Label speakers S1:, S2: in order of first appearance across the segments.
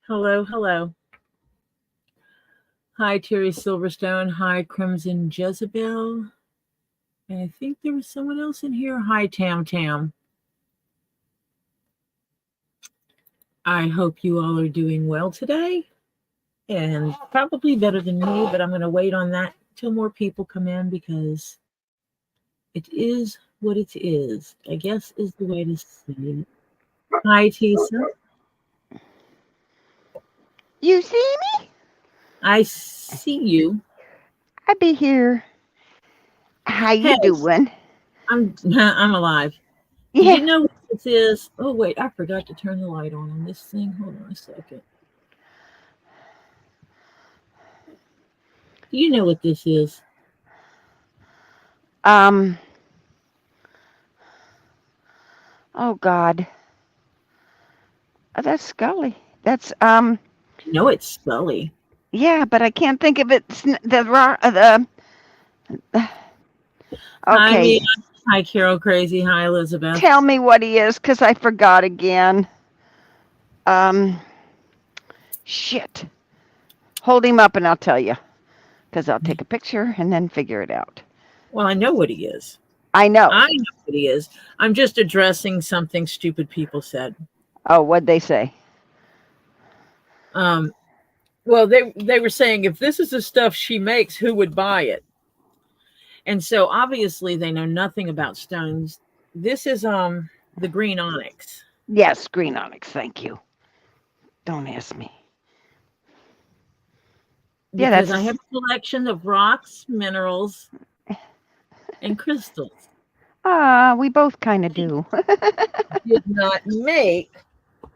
S1: Hello, hello. Hi, Terry Silverstone. Hi, Crimson Jezebel. And I think there was someone else in here. Hi, Tam Tam. I hope you all are doing well today and probably better than me, but I'm going to wait on that till more people come in because it is what it is, I guess is the way to say it. Hi, Tisa.
S2: You see me?
S1: I see you.
S2: I be here. How
S1: Hey,
S2: you doing?
S1: I'm alive. Did
S2: Yeah.
S1: you know what this is? Oh wait, I forgot to turn the light on this thing. Hold on a second. Do you know what this is?
S2: Um. Oh God. That's Scully. That's
S1: I know it's Scully.
S2: Yeah, but I can't think of it. The
S1: Hi, Mia.
S2: Okay.
S1: Hi, Carol Crazy. Hi, Elizabeth.
S2: Tell me what he is, cause I forgot again. Um. Shit. Hold him up, and I'll tell you. Cause I'll take a picture and then figure it out.
S1: Well, I know what he is.
S2: I know.
S1: I know what he is. I'm just addressing something stupid people said.
S2: Oh, what'd they say?
S1: Um, well, they were saying if this is the stuff she makes, who would buy it? And so obviously they know nothing about stones. This is the green onyx
S2: Yes, green onyx. Thank you. Don't ask me. Yeah,
S1: because
S2: that's a.
S1: I have a collection of rocks, minerals, and crystals.
S2: We both kind of do.
S1: Did not make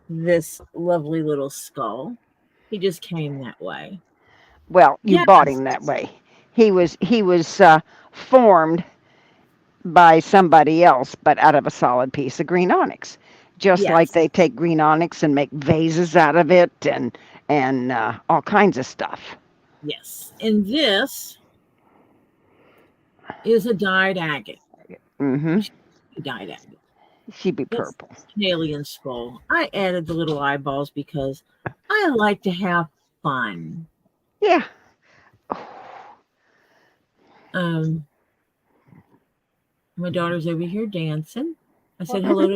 S1: this lovely little skull. He just came that way.
S2: Well, you bought
S1: Yes,
S2: him that way. He was formed by somebody else, but out of a solid piece of green onyx. Just like
S1: yes,
S2: they take green onyx and make vases out of it and all kinds of stuff.
S1: yes. And this is a dyed agate.
S2: Mm-hmm.
S1: Dyed agate.
S2: She'd be
S1: That's
S2: purple.
S1: an alien skull. I added the little eyeballs because I like to have fun.
S2: Yeah.
S1: Um, my daughter's over here dancing. I said hello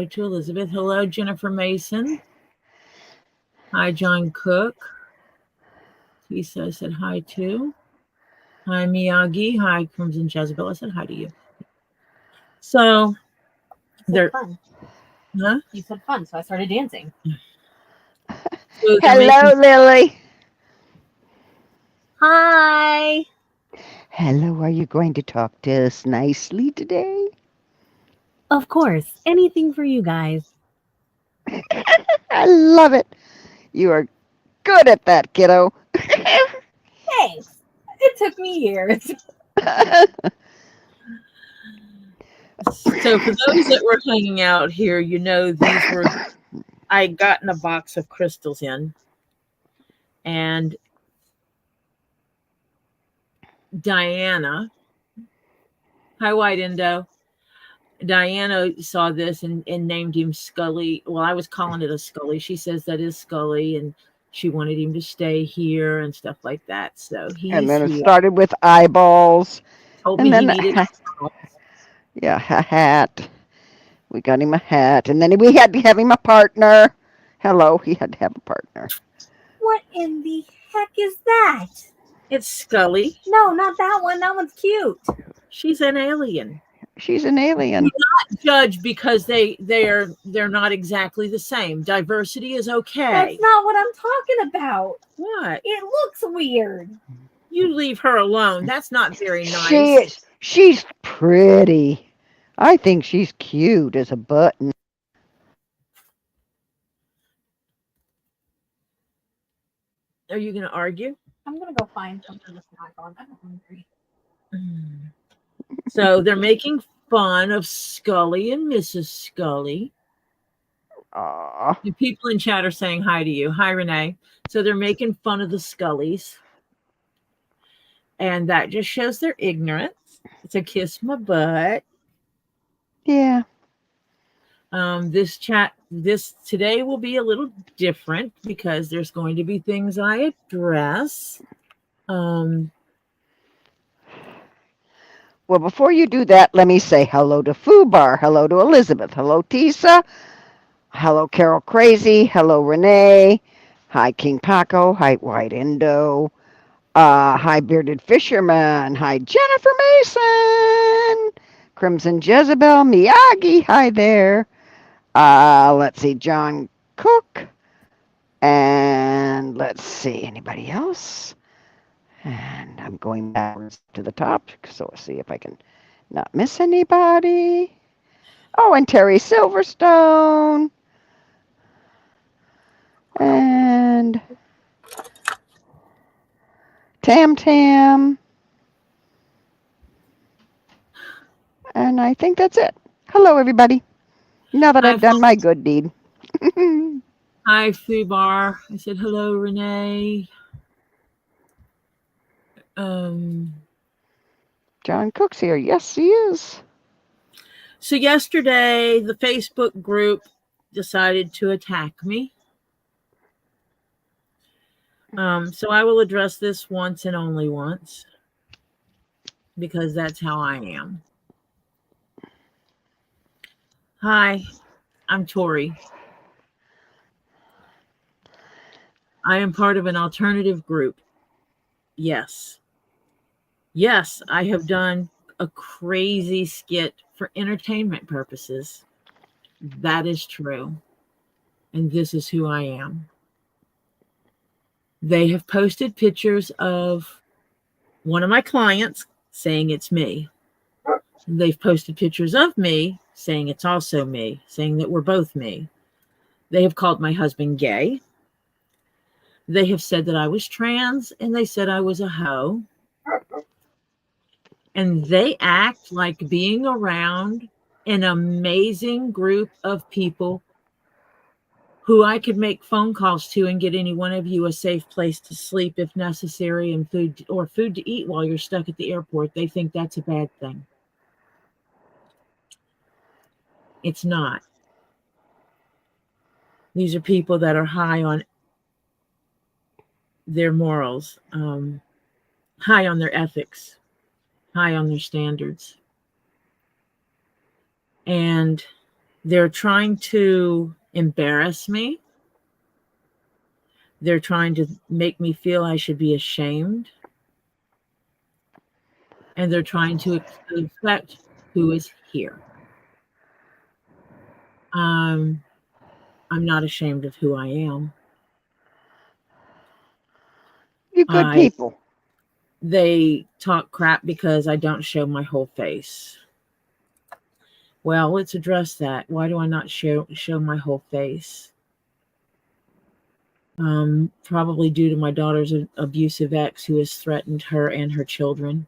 S1: to Elizabeth. Hello, Jennifer Mason. Hi, John Cook. Lisa, I said hi to. Hi, Miyagi. Hi, Crimson Jezebel. I said hi to you. So
S3: You said
S1: they're,
S3: fun.
S1: huh?
S3: You said fun, so I started dancing.
S1: So they're making.
S2: Hello, Lily.
S3: Hi.
S2: Hello. Are you going to talk to us nicely today?
S3: Of course, anything for you guys.
S2: I love it. You are good at that, kiddo.
S3: Thanks. It took me years.
S1: So for those that were hanging out here, you know these were I had gotten a box of crystals in, and Diana, hi White Indo. Diana saw this and named him Scully. Well, I was calling it a Scully. She says that is Scully, and she wanted him to stay here and stuff like that. So
S2: And
S1: he's
S2: then it
S1: here.
S2: started with eyeballs,
S1: Told me
S2: and
S1: he
S2: then
S1: needed.
S2: yeah, a hat. We got him a hat, and then we had to have him a partner. Hello, he had to have a partner.
S3: What in the heck is that?
S1: It's Scully.
S3: No, not that one. That one's cute.
S1: She's an alien.
S2: She's an alien.
S1: Judge because they're not exactly the same. Diversity is okay.
S3: That's not what I'm talking about.
S1: What?
S3: It looks weird.
S1: You leave her alone. That's not very
S2: She
S1: nice.
S2: is. She's pretty. I think she's cute as a button.
S1: Are you going to argue?
S3: I'm gonna go find something to snack on. I'm hungry.
S1: So they're making fun of Scully and Mrs. Scully.
S2: Aw.
S1: The people in chat are saying hi to you. Hi, Renee. So they're making fun of the Scullys. And that just shows their ignorance. It's a kiss my butt.
S2: Yeah.
S1: This today will be a little different because there's going to be things I address.
S2: Well, before you do that, let me say hello to Fubar, hello to Elizabeth, hello Tisa, hello Carol Crazy, hello Renee, hi King Paco, hi White Indo, hi Bearded Fisherman, hi Jennifer Mason, Crimson Jezebel, Miyagi, hi there. Let's see, John Cook, and let's see, anybody else? And I'm going backwards to the top, so let's see if I can not miss anybody. Oh, and Terry Silverstone. And Tam Tam. And I think that's it. Hello, everybody. Now that I've done my good deed.
S1: Hi, Fubar. I said hello, Renee.
S2: John Cook's here. Yes, he is.
S1: So yesterday, the Facebook group decided to attack me. So I will address this once and only once because that's how I am. Hi, I'm Tori. I am part of an alternative group. Yes. Yes, I have done a crazy skit for entertainment purposes. That is true. And this is who I am. They have posted pictures of one of my clients saying it's me. They've posted pictures of me saying it's also me, saying that we're both me. They have called my husband gay. They have said that I was trans, and they said I was a hoe. And they act like being around an amazing group of people who I could make phone calls to and get any one of you a safe place to sleep if necessary and food to eat while you're stuck at the airport. They think that's a bad thing. It's not. These are people that are high on their morals, high on their ethics, high on their standards. And they're trying to embarrass me. They're trying to make me feel I should be ashamed. And they're trying to affect who is here. I'm not ashamed of who I am.
S2: You good people.
S1: They talk crap because I don't show my whole face. Well, let's address that. Why do I not show my whole face? Probably due to my daughter's abusive ex who has threatened her and her children.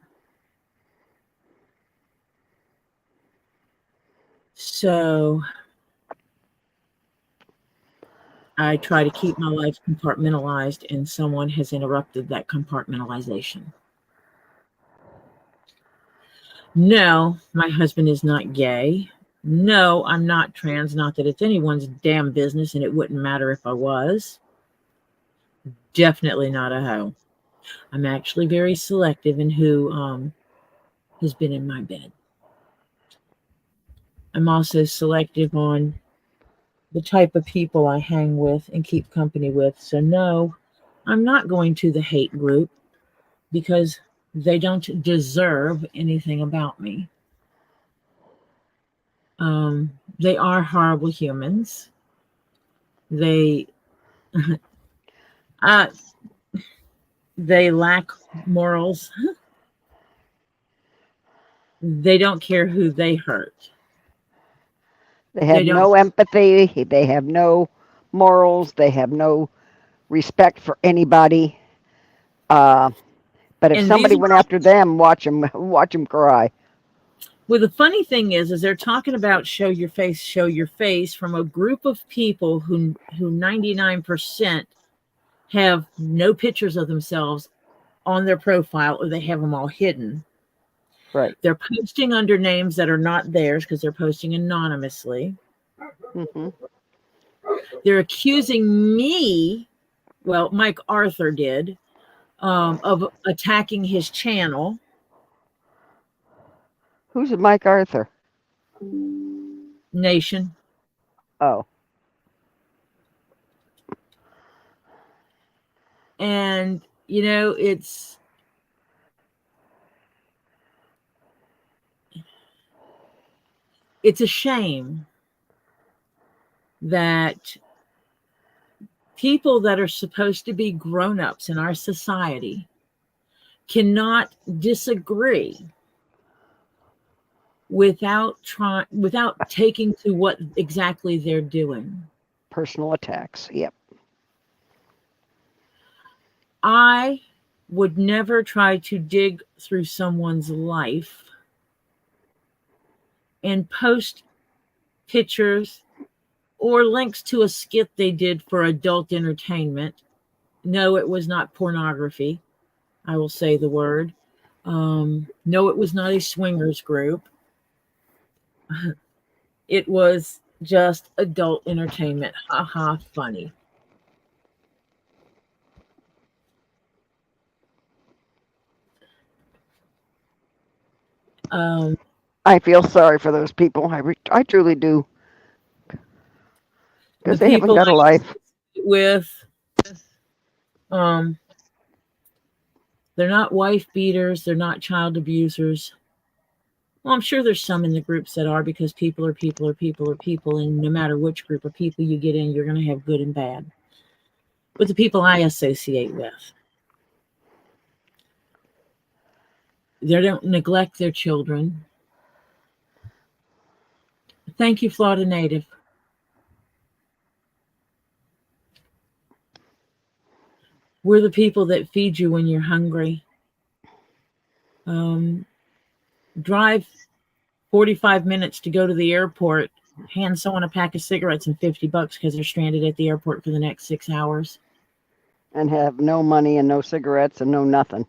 S1: So I try to keep my life compartmentalized, and someone has interrupted that compartmentalization. No, my husband is not gay. No, I'm not trans. Not that it's anyone's damn business, and it wouldn't matter if I was. Definitely not a hoe. I'm actually very selective in who has been in my bed. I'm also selective on the type of people I hang with and keep company with. So no, I'm not going to the hate group because they don't deserve anything about me. They are horrible humans. They they lack morals. They don't care who they hurt.
S2: They have no empathy. They have no morals. They have no respect for anybody. But if somebody went after them, watch them cry.
S1: Well, the funny thing is they're talking about show your face from a group of people who 99% have no pictures of themselves on their profile, or they have them all hidden.
S2: Right.
S1: They're posting under names that are not theirs because they're posting anonymously.
S2: Mm-hmm.
S1: They're accusing me, well, Mike Arthur did, of attacking his channel.
S2: Who's Mike Arthur?
S1: Nation.
S2: Oh,
S1: And, you know, it's a shame that people that are supposed to be grown-ups in our society cannot disagree without taking to what exactly they're doing.
S2: personal attacks. Yep.
S1: I would never try to dig through someone's life and post pictures or links to a skit they did for adult entertainment. No, it was not pornography. I will say the word. No, it was not a swingers group. It was just adult entertainment. Ha ha, funny. Um,
S2: I feel sorry for those people. I truly do.
S1: the
S2: Because they haven't
S1: people
S2: got a
S1: I
S2: life.
S1: sit with, um, they're not wife beaters. They're not child abusers. Well, I'm sure there's some in the groups that are, because people are people are people are people. And no matter which group of people you get in, you're going to have good and bad. But the people I associate with, they don't neglect their children. Thank you, Florida native. We're the people that feed you when you're hungry. Um, drive 45 minutes to go to the airport, hand someone a pack of cigarettes and $50 because they're stranded at the airport for the next 6 hours.
S2: And have no money and no cigarettes and no nothing.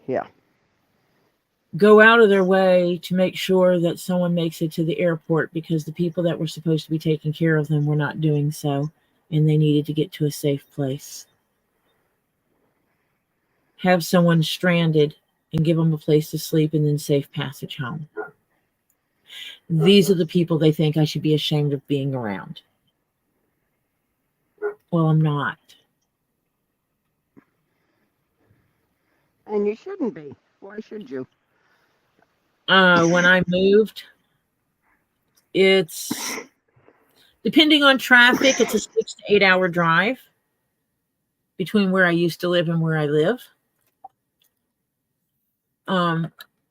S2: Yeah.
S1: Go out of their way to make sure that someone makes it to the airport, because the people that were supposed to be taking care of them were not doing so, and they needed to get to a safe place. Have someone stranded and give them a place to sleep and then safe passage home. These are the people they think I should be ashamed of being around. Well, I'm not.
S2: And you shouldn't be. Why should you?
S1: When I moved, it's, depending on traffic, it's a 6 to 8 hour drive between where I used to live and where I live.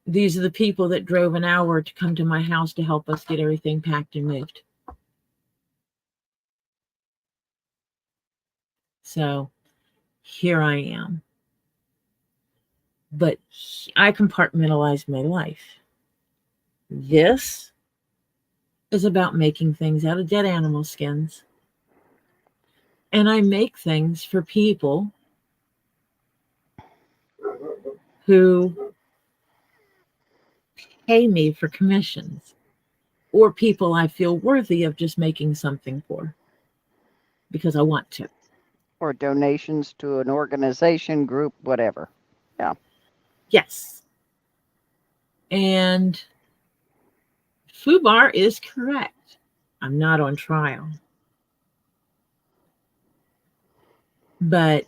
S1: These are the people that drove an hour to come to my house to help us get everything packed and moved. So here I am. But I compartmentalize my life. This is about making things out of dead animal skins. And I make things for people who pay me for commissions, or people I feel worthy of just making something for because I want to.
S2: Or donations to an organization, group, whatever. Yeah.
S1: Yes. And Fubar is correct. I'm not on trial. But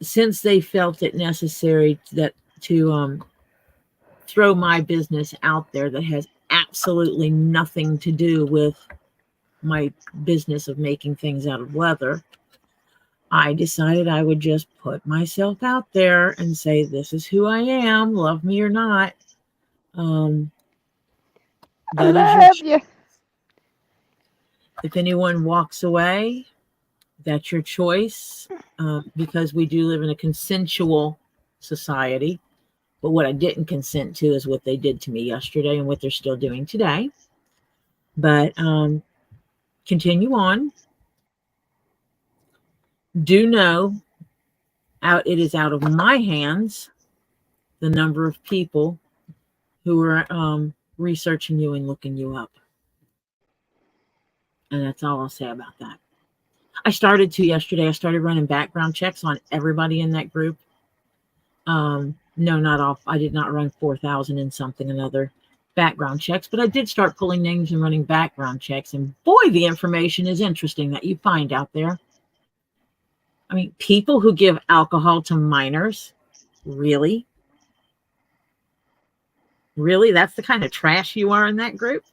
S1: since they felt it necessary to throw my business out there that has absolutely nothing to do with my business of making things out of leather, I decided I would just put myself out there and say, this is who I am, love me or not.
S2: I
S1: That is your
S2: love you.
S1: If anyone walks away, that's your choice, because we do live in a consensual society. But what I didn't consent to is what they did to me yesterday and what they're still doing today. But continue on. Do know it is out of my hands the number of people who are researching you and looking you up. And that's all I'll say about that. I started to yesterday. I started running background checks on everybody in that group. No, not all. I did not run 4,000 and something another background checks, but I did start pulling names and running background checks. And boy, the information is interesting that you find out there. I mean, people who give alcohol to minors, really? Really? That's the kind of trash you are in that group?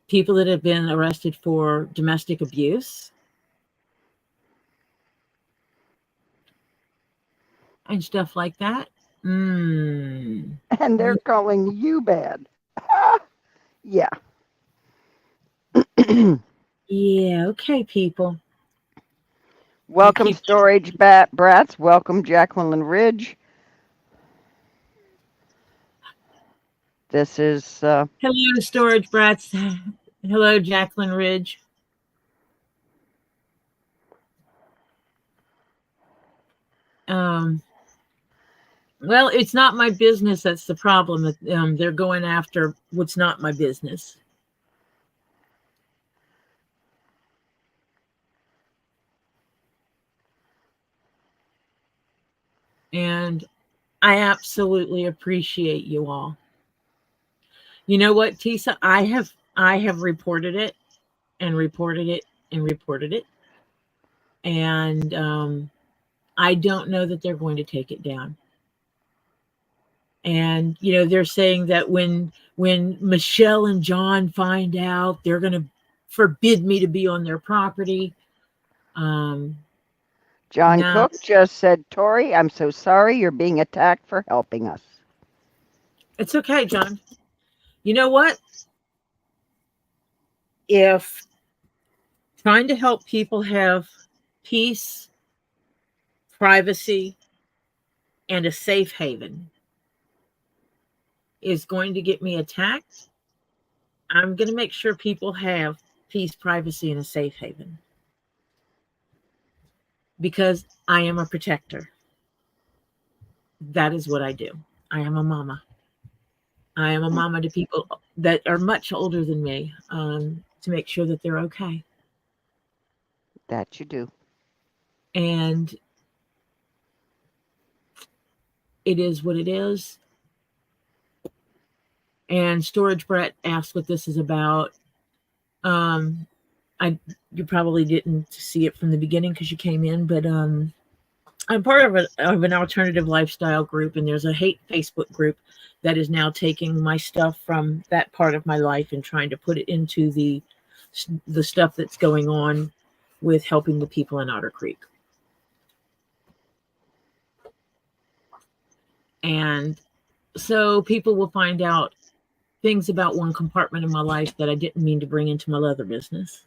S1: People that have been arrested for domestic abuse and stuff like that.
S2: And they're calling you bad. Yeah.
S1: Yeah, okay, people.
S2: Welcome, storage brats. Welcome, Jacqueline Ridge. This is.
S1: Hello, storage brats. Hello, Jacqueline Ridge. Well, it's not my business. That's the problem. That they're going after what's not my business. And I absolutely appreciate you all. You know what, Tisa? I have reported it and reported it and reported it. And I don't know that they're going to take it down. And they're saying that when Michelle and John find out, they're going to forbid me to be on their property.
S2: John Cook just said, Tori, I'm so sorry you're being attacked for helping us.
S1: It's okay, John. You know what? If trying to help people have peace, privacy, and a safe haven is going to get me attacked, I'm going to make sure people have peace, privacy, and a safe haven. Because I am a protector. That is what I do. I am a mama. I am a mama to people that are much older than me, to make sure that they're okay.
S2: That you do.
S1: And it is what it is. And Storage Brett asked what this is about. You probably didn't see it from the beginning because you came in, but I'm part of an alternative lifestyle group, and there's a hate Facebook group that is now taking my stuff from that part of my life and trying to put it into the stuff that's going on with helping the people in Otter Creek. And so people will find out things about one compartment of my life that I didn't mean to bring into my leather business.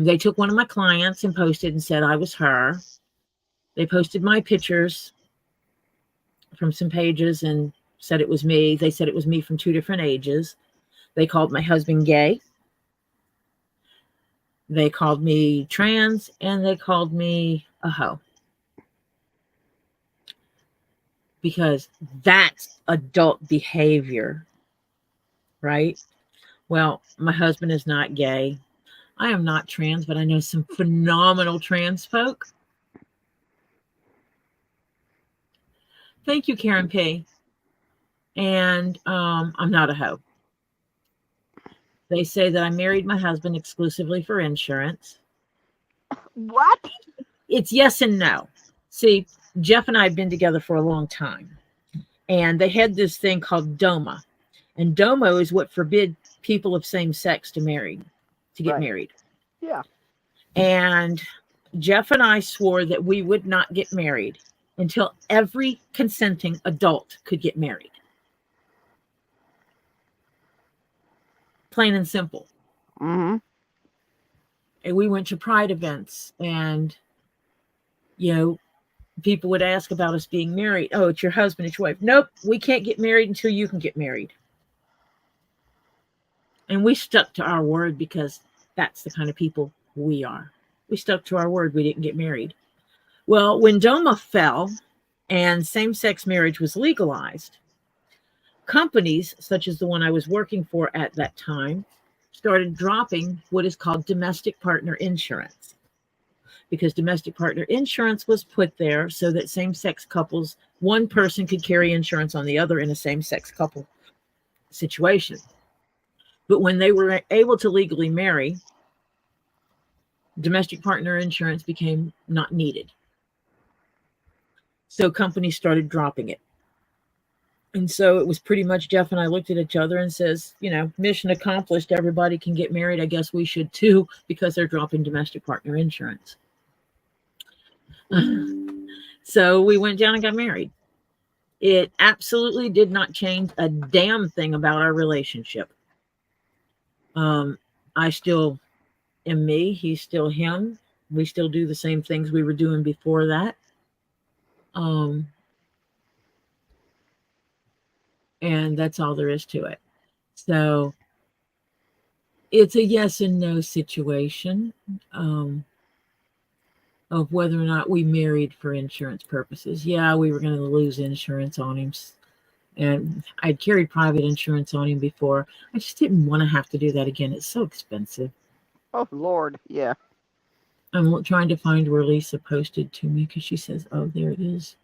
S1: They took one of my clients and posted and said I was her. They posted my pictures from some pages and said it was me. They said it was me from 2 different ages. They called my husband gay. They called me trans, and they called me a hoe. Because that's adult behavior, right? Well, my husband is not gay. I am not trans, but I know some phenomenal trans folk. Thank you, Karen P. And I'm not a hoe. They say that I married my husband exclusively for insurance.
S2: What?
S1: It's yes and no. See, Jeff and I have been together for a long time. And they had this thing called DOMA. And DOMA is what forbid people of same sex to get married.
S2: Yeah.
S1: And Jeff and I swore that we would not get married until every consenting adult could get married. Plain and simple.
S2: Mm-hmm.
S1: And we went to pride events, and people would ask about us being married. Oh, it's your husband, it's your wife. Nope, we can't get married until you can get married. And we stuck to our word because that's the kind of people we are. We stuck to our word. We didn't get married. Well, when DOMA fell and same-sex marriage was legalized, companies, such as the one I was working for at that time, started dropping what is called domestic partner insurance, because domestic partner insurance was put there so that same-sex couples, one person could carry insurance on the other in a same-sex couple situation. But when they were able to legally marry, domestic partner insurance became not needed. So companies started dropping it. And so it was pretty much Jeff and I looked at each other and says, mission accomplished. Everybody can get married. I guess we should too, because they're dropping domestic partner insurance. So we went down and got married. It absolutely did not change a damn thing about our relationship. I still am me. He's still him. We still do the same things we were doing before that. And that's all there is to it. So it's a yes and no situation of whether or not we married for insurance purposes. Yeah, we were going to lose insurance on him. And I'd carried private insurance on him before. I just didn't want to have to do that again. It's so expensive.
S2: Oh, Lord. Yeah.
S1: I'm trying to find where Lisa posted to me because she says, oh, there it is.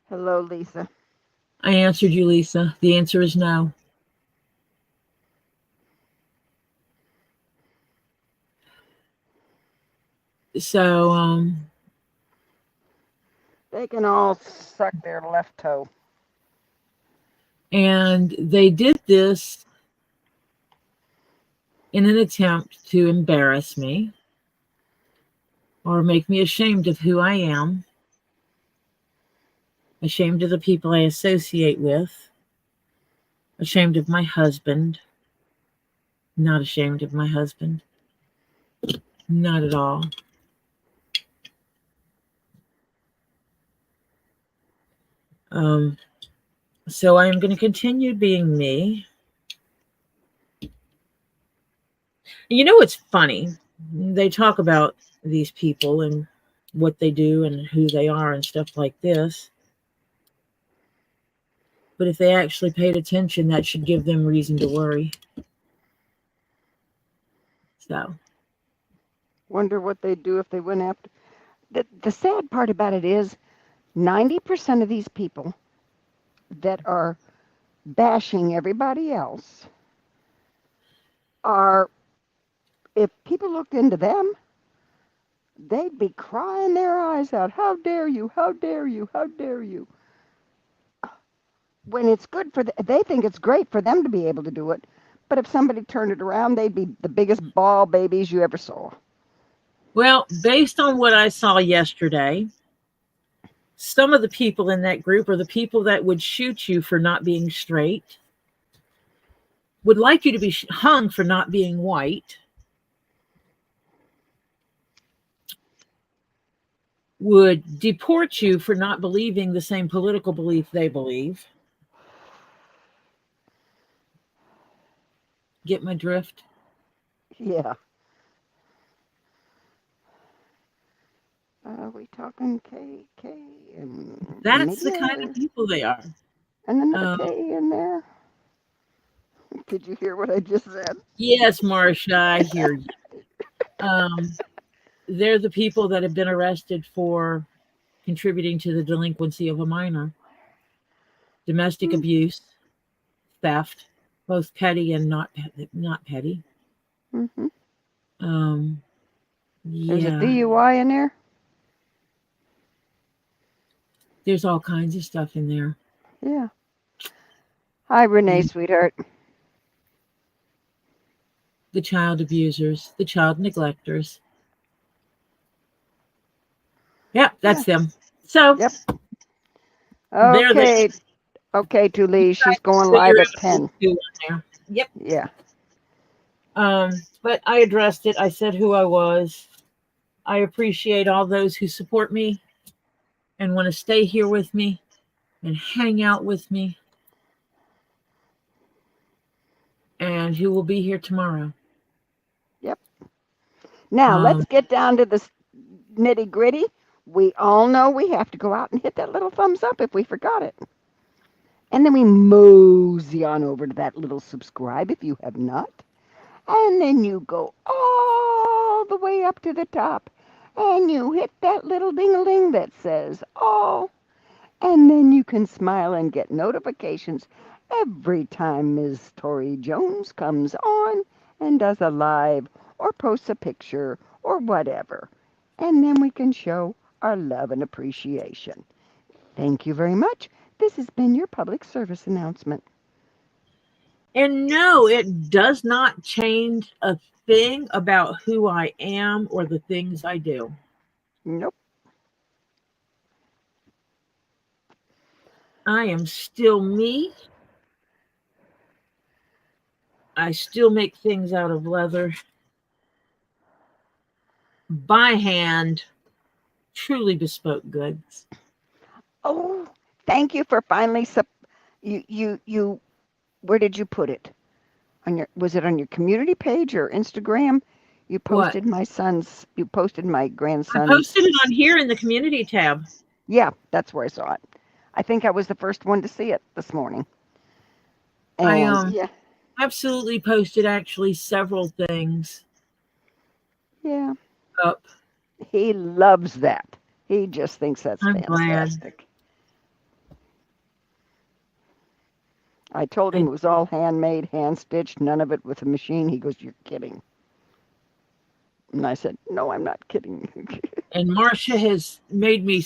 S2: Hello, Lisa.
S1: I answered you, Lisa. The answer is no. So,
S2: They can all suck their left toe.
S1: and they did this in an attempt to embarrass me or make me ashamed of who I am, ashamed of the people I associate with, ashamed of my husband. Not ashamed of my husband. Not at all. So I am going to continue being me. It's funny. They talk about these people and what they do and who they are and stuff like this. But if they actually paid attention, that should give them reason to worry. So.
S2: Wonder what they'd do if they went after. The sad part about it is 90% of these people that are bashing everybody else are, if people looked into them, they'd be crying their eyes out. How dare you? How dare you? How dare you? When it's good for they think it's great for them to be able to do it. But if somebody turned it around, they'd be the biggest ball babies you ever saw.
S1: Well, based on what I saw yesterday, some of the people in that group are the people that would shoot you for not being straight, would like you to be hung for not being white, would deport you for not believing the same political belief they believe. Get my drift?
S2: Yeah. Are we talking KK and
S1: That's the
S2: Amelia?
S1: kind of people they are.
S2: And another K in there? Did you hear what I just said?
S1: Yes, Marcia, I hear you. They're the people that have been arrested for contributing to the delinquency of a minor. Domestic abuse, theft, both petty and not petty.
S2: Mm-hmm. There's a
S1: Yeah.
S2: DUI in there?
S1: There's all kinds of stuff in there.
S2: Yeah. Hi, Renee, sweetheart.
S1: The child abusers, the child neglectors. Yep, that's them. So,
S2: yep. Okay. Okay, Tully, she's going live at 10.
S1: Yep.
S2: Yeah.
S1: But I addressed it. I said who I was. I appreciate all those who support me and want to stay here with me and hang out with me, and who will be here tomorrow.
S2: Yep. Now, let's
S1: Um,
S2: get down to the nitty gritty. We all know we have to go out and hit that little thumbs up if we forgot it. And then we mosey on over to that little subscribe if you have not. And then you go all the way up to the top and you hit that little ding-a-ling that says all. And then you can smile and get notifications every time Ms. Tori Jones comes on and does a live or posts a picture or whatever. And then we can show our love and appreciation. Thank you very much. This has been your public service announcement.
S1: and no, it does not change a thing about who I am or the things I do.
S2: Nope.
S1: I am still me. I still make things out of leather by hand, truly bespoke goods.
S2: Oh, thank you for finally you where did you put it? On your was it on your community page or Instagram?
S1: What?
S2: You posted my
S1: I posted it on
S2: grandson's.
S1: here in the community tab.
S2: Yeah, that's where I saw it. I think I was the first one to see it this morning.
S1: I
S2: And yeah,
S1: absolutely posted actually several things
S2: yeah,
S1: up.
S2: he loves that. He just thinks that's
S1: I'm glad.
S2: fantastic. I told him
S1: I,
S2: it was all handmade, hand stitched, none of it with a machine. He goes, "You're kidding." And I said, "No, I'm not kidding."
S1: and Marcia has made me.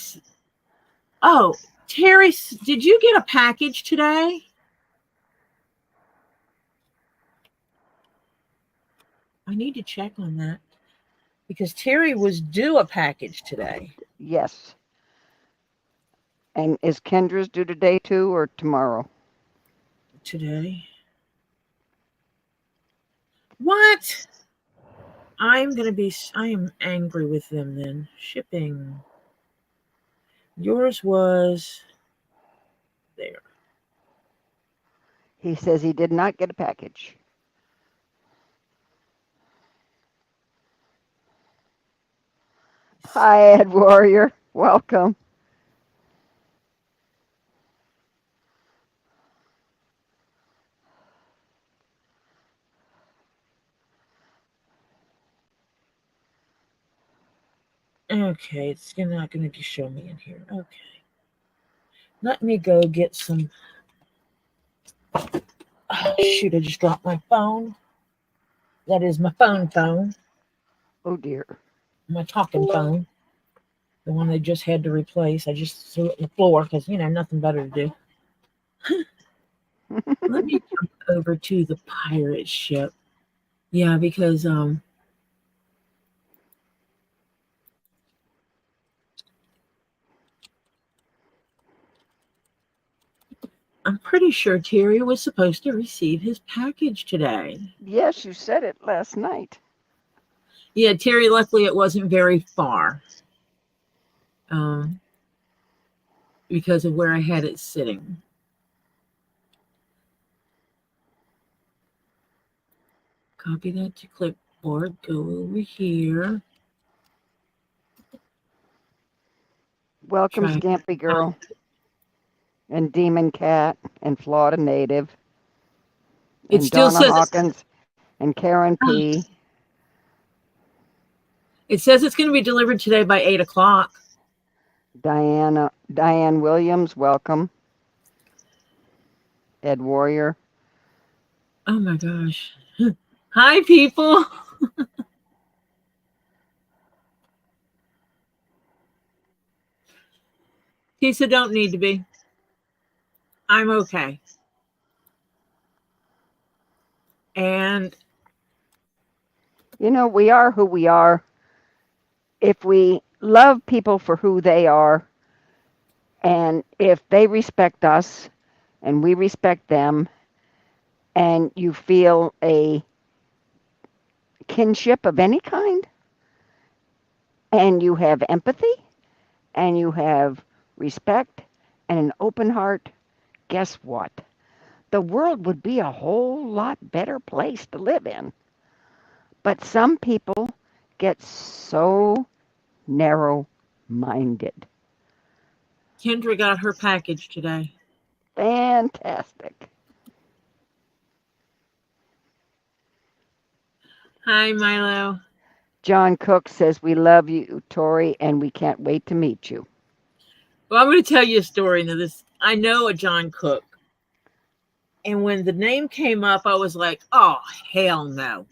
S1: Oh, Terry, did you get a package today? I need to check on that because Terry was due a package today.
S2: Yes. And is Kendra's due today too or tomorrow?
S1: Today? What? I am angry with them then. Shipping. Yours was there.
S2: He says he did not get a package. Hi, Ed Warrior. Welcome.
S1: Okay, it's not going to show me in here. Okay. Let me go get some. Oh, shoot, I just dropped my phone. That is my phone,
S2: Oh dear.
S1: my talking phone, the one they just had to replace. I just threw it on the floor because, nothing better to do. Let me jump over to the pirate ship. Yeah, because I'm pretty sure Terry was supposed to receive his package today.
S2: Yes, you said it last night.
S1: Yeah, Terry, luckily it wasn't very far um, because of where I had it sitting. Copy that to clipboard, go over here.
S2: Welcome,
S1: Try.
S2: Scampy Girl and Demon Cat and Florida Native
S1: It
S2: and
S1: still
S2: Donna
S1: says it's,
S2: Hawkins and Karen P.
S1: it says it's going to be delivered today by 8 o'clock.
S2: Diane Williams, welcome. Ed Warrior.
S1: Oh my gosh. Hi, people. Tisa don't need to be. I'm okay. And
S2: You know, we are who we are. If we love people for who they are, and if they respect us and we respect them, and you feel a kinship of any kind, and you have empathy, and you have respect and an open heart, guess what? The world would be a whole lot better place to live in. But some people get so narrow-minded.
S1: Kendra got her package today.
S2: Fantastic.
S1: Hi, Milo.
S2: John Cook says, we love you, Tori, and we can't wait to meet you.
S1: Well, I'm going to tell you a story. Now, I know a John Cook. And when the name came up, I was like, oh, hell no.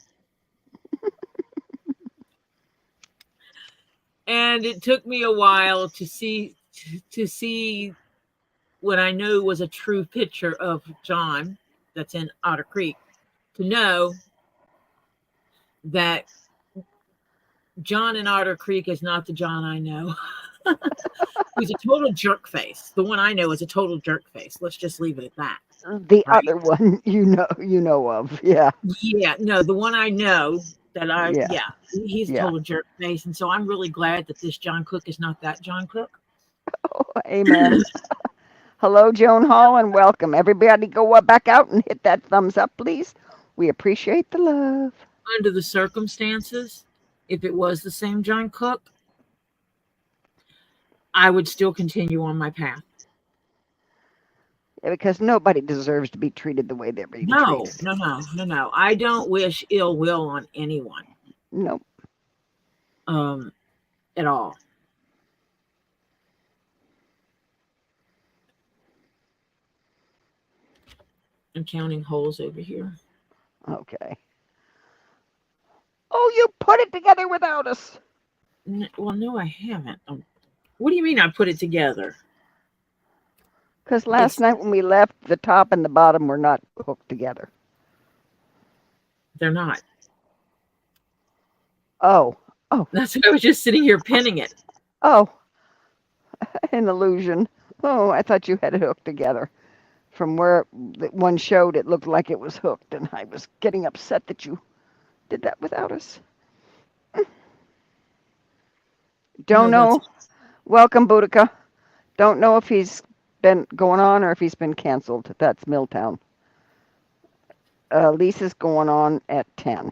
S1: And it took me a while to see what I knew was a true picture of John that's in Otter Creek, to know that John in Otter Creek is not the John I know. He's a total jerk face. The one I know is a total jerk face. Let's just leave it at that.
S2: The
S1: Right?
S2: other one you know of. Yeah.
S1: Yeah, no, the one I know
S2: Yeah.
S1: he's a
S2: Yeah.
S1: total jerk face. And so I'm really glad that this John Cook is not that John Cook.
S2: Oh, amen. Hello, Joan Hall, and welcome. Everybody go back out and hit that thumbs up, please. We appreciate the love.
S1: Under the circumstances, if it was the same John Cook, I would still continue on my path.
S2: Yeah, because nobody deserves to be treated the way they're being
S1: No,
S2: treated.
S1: no, no, no, no. I don't wish ill will on anyone
S2: No.
S1: um, at all. I'm counting holes over here.
S2: Okay. Oh, you put it together without us.
S1: Well, no, I haven't. What do you mean I put it together?
S2: Because last
S1: It's
S2: night when we left, the top and the bottom were not hooked together.
S1: They're not.
S2: Oh. Oh.
S1: That's why I was just sitting here pinning it.
S2: Oh. An illusion. Oh, I thought you had it hooked together. From where one showed, it looked like it was hooked, and I was getting upset that you did that without us. Don't
S1: No, that's
S2: know. Welcome, Boudica. Don't know if he's been going on or if he's been canceled. That's Milltown. Lisa's going on at 10.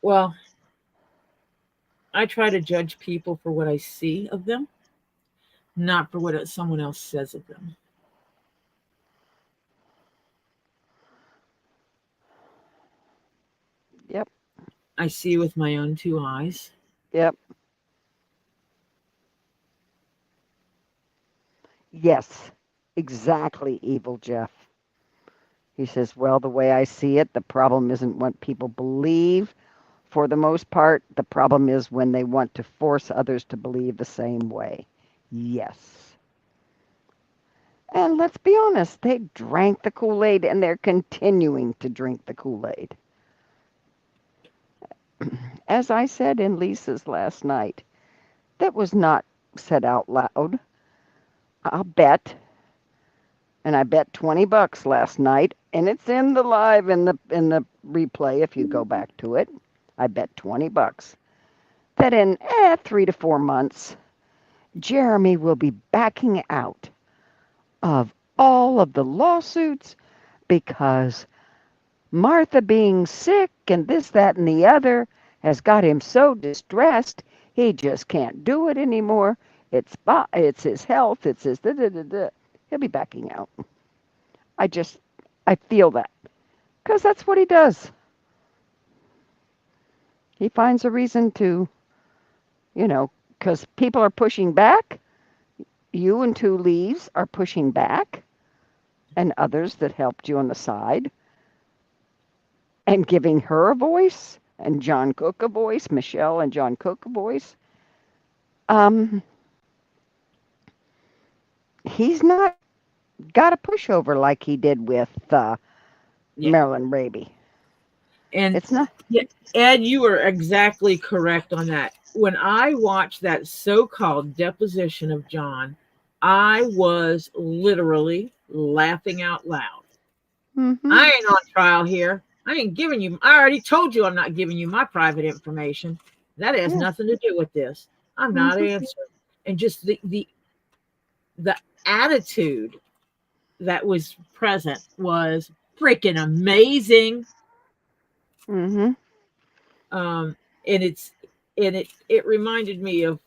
S1: well. I try to judge people for what I see of them, not for what someone else says of them.
S2: Yep.
S1: I see with my own two eyes.
S2: Yep. Yes. Exactly, Evil Jeff. He says, well, the way I see it, the problem isn't what people believe. For the most part, the problem is when they want to force others to believe the same way. Yes. And let's be honest, they drank the Kool-Aid and they're continuing to drink the Kool-Aid. As I said in Lisa's last night, that was not said out loud. I'll bet, and I bet $20 last night, and it's in the live in the replay if you go back to it. I bet $20 that in 3 to 4 months, Jeremy will be backing out of all of the lawsuits because Martha being sick and this, that, and the other has got him so distressed he just can't do it anymore. It's his health. It's his da-da-da-da. He'll be backing out. I feel that because that's what he does. He finds a reason to, because people are pushing back. You and Two Leaves are pushing back, and others that helped you on the side, and giving her a voice, and John Cook a voice, Michelle and John Cook a voice. He's not got a pushover like he did with
S1: Yeah.
S2: Marilyn Raby.
S1: And
S2: It's not.
S1: yeah, Ed, you are exactly correct on that. When I watched that so-called deposition of John, I was literally laughing out loud.
S2: Mm-hmm.
S1: I ain't on trial here. I ain't giving you, I already told you I'm not giving you my private information. That has nothing to do with this. I'm not
S2: Mhm.
S1: answering. And just the attitude that was present was freaking amazing.
S2: Mhm.
S1: Um, and it reminded me of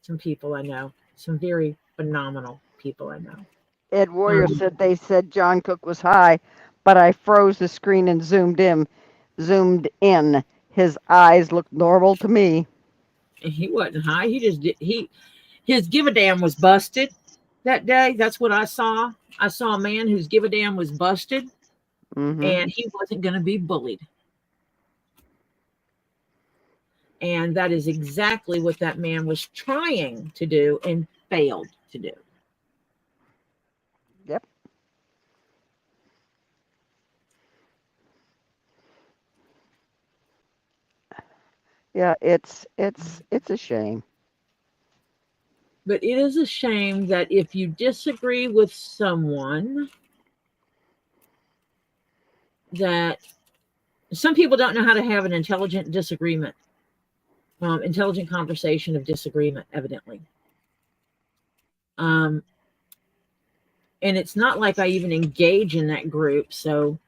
S1: some people I know, some very phenomenal people I know.
S2: Ed Warrior
S1: Um,
S2: said they said John Cook was high, but I froze the screen and zoomed in. His eyes looked normal to me.
S1: and he wasn't high. He just did, he his give a damn was busted that day. That's what I saw. I saw a man whose give a damn was busted,
S2: Mhm.
S1: and he wasn't going to be bullied. And that is exactly what that man was trying to do and failed to do.
S2: Yep. Yeah, it's a shame.
S1: But it is a shame that if you disagree with someone, that some people don't know how to have an intelligent disagreement, intelligent conversation of disagreement, evidently. Um, and it's not like I even engage in that group. So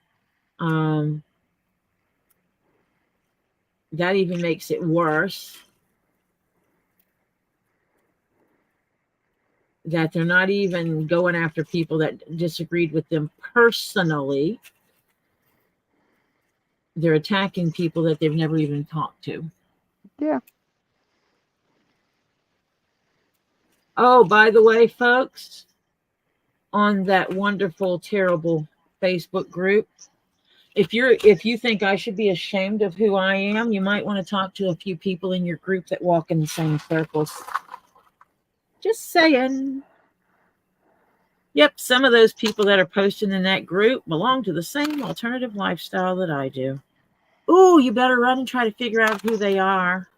S1: um, that even makes it worse that they're not even going after people that disagreed with them personally. They're attacking people that they've never even talked to.
S2: Yeah.
S1: Oh, by the way, folks, on that wonderful, terrible Facebook group, if you think I should be ashamed of who I am, you might want to talk to a few people in your group that walk in the same circles. Just saying. Yep, some of those people that are posting in that group belong to the same alternative lifestyle that I do. Ooh, you better run and try to figure out who they are.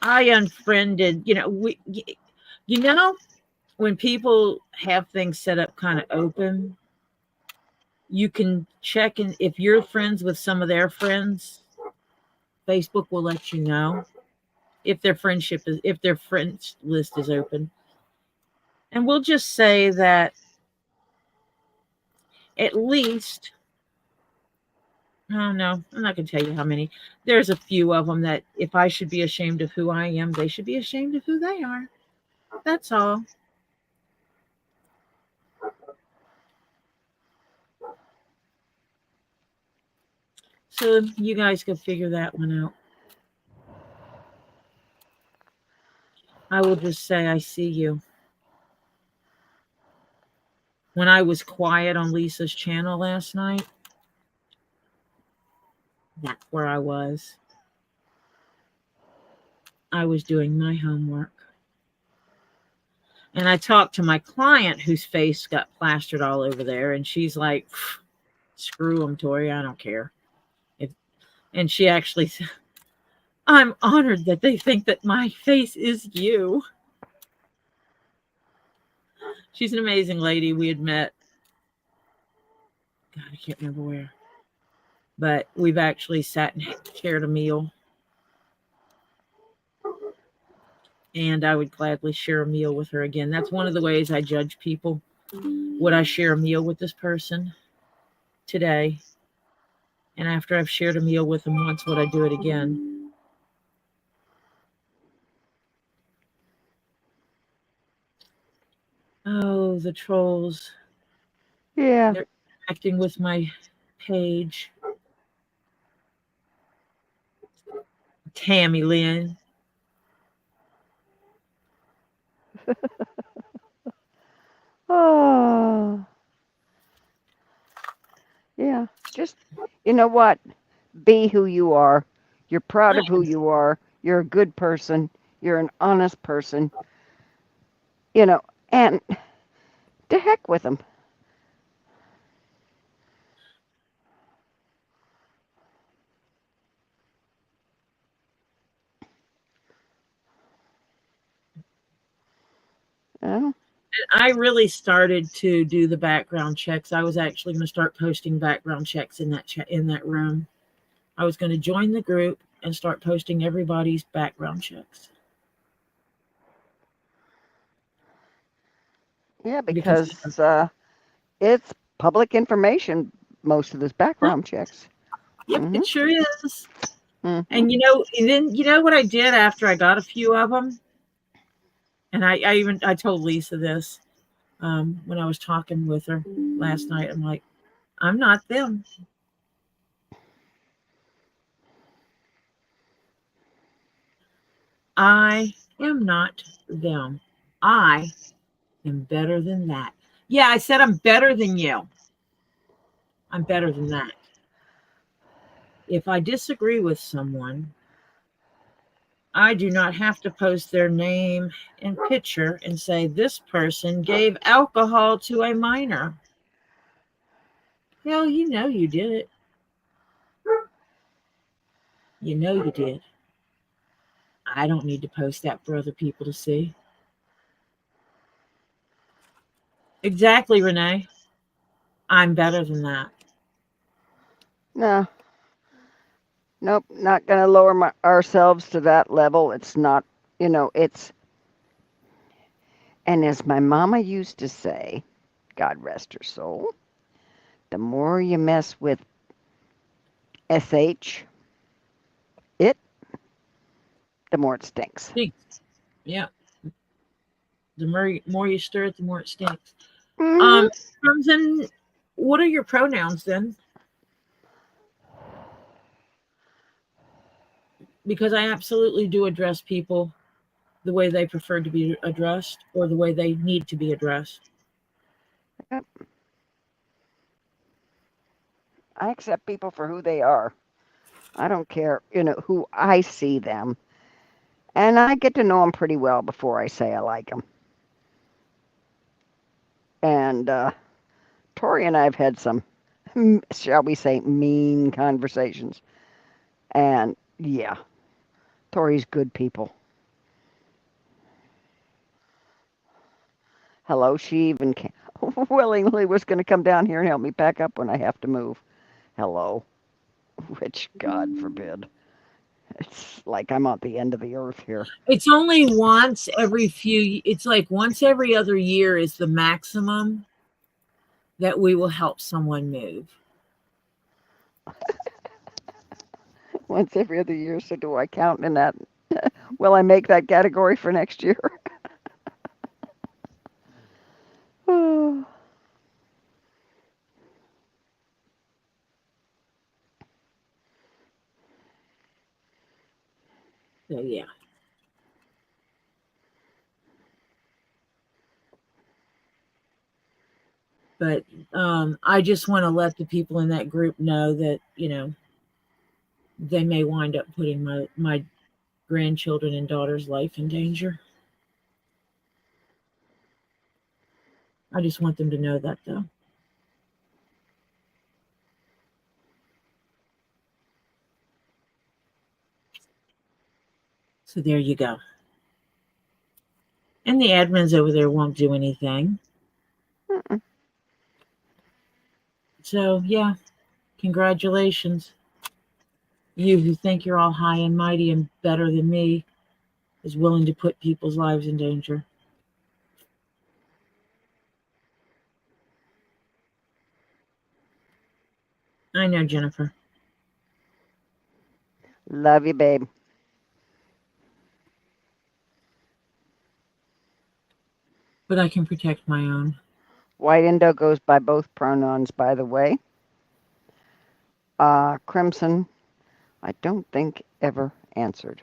S1: I unfriended, you know, when people have things set up kind of open, you can check in if you're friends with some of their friends. Facebook will let you know if their friends list is open. And we'll just say that at least, oh no, I'm not going to tell you how many. There's a few of them that if I should be ashamed of who I am, they should be ashamed of who they are. That's all. So you guys can figure that one out. I will just say I see you. When I was quiet on Lisa's channel last night, that's where I was. I was doing my homework. And I talked to my client whose face got plastered all over there, and she's like, screw them, Tori, I don't care. And she actually said, I'm honored that they think that my face is you. She's an amazing lady. We had met, God, I can't remember where, but we've actually sat and shared a meal. And I would gladly share a meal with her again. That's one of the ways I judge people. Would I share a meal with this person today? And after I've shared a meal with them once, would I do it again? Oh, the trolls.
S2: Yeah.
S1: They're acting with my page. Tammy Lynn.
S2: Oh. Yeah. Just you know what? Be who you are. You're proud of who you are. You're a good person. You're an honest person. You know, and to heck with them. Oh,
S1: I really started to do the background checks. I was actually going to start posting background checks in that in that room. I was going to join the group and start posting everybody's background checks.
S2: Yeah,
S1: Because
S2: because it's public information, most of this background checks.
S1: yep,
S2: Mm-hmm.
S1: it sure is.
S2: Mm-hmm.
S1: And then what I did after I got a few of them, and I told Lisa this when I was talking with her last night. I'm like, I'm not them. I am not them. I am better than that. Yeah, I said I'm better than you. I'm better than that. If I disagree with someone, I do not have to post their name and picture and say this person gave alcohol to a minor. Hell, you know you did it. You know you did. I don't need to post that for other people to see. Exactly, Renee. I'm better than that.
S2: No, nope, not going to lower ourselves to that level. It's not, it's, and as my mama used to say, God rest her soul, the more you mess with SH, it, the more it stinks.
S1: Thanks. Yeah. The more you stir it, the more it stinks.
S2: Mm-hmm.
S1: Crimson, what are your pronouns then? Because I absolutely do address people the way they prefer to be addressed or the way they need to be addressed.
S2: Yep. I accept people for who they are. I don't care, who I see them. And I get to know them pretty well before I say I like them. And Tori and I have had some, shall we say, mean conversations. And yeah, Tori's good people. Hello, she even willingly was going to come down here and help me pack up when I have to move. Hello, which God forbid. It's like I'm at the end of the earth here.
S1: It's only once every it's like once every other year is the maximum that we will help someone move.
S2: Once every other year, so do I count in that? Will I make that category for next year? Oh.
S1: So yeah. But I just want to let the people in that group know that, they may wind up putting my grandchildren and daughter's life in danger. I just want them to know that, though. So there you go. And the admins over there won't do anything.
S2: Mm-mm.
S1: So yeah, congratulations. You who think you're all high and mighty and better than me is willing to put people's lives in danger. I know, Jennifer.
S2: Love you, babe.
S1: But I can protect my own.
S2: White Indo goes by both pronouns, by the way. Crimson, I don't think ever answered.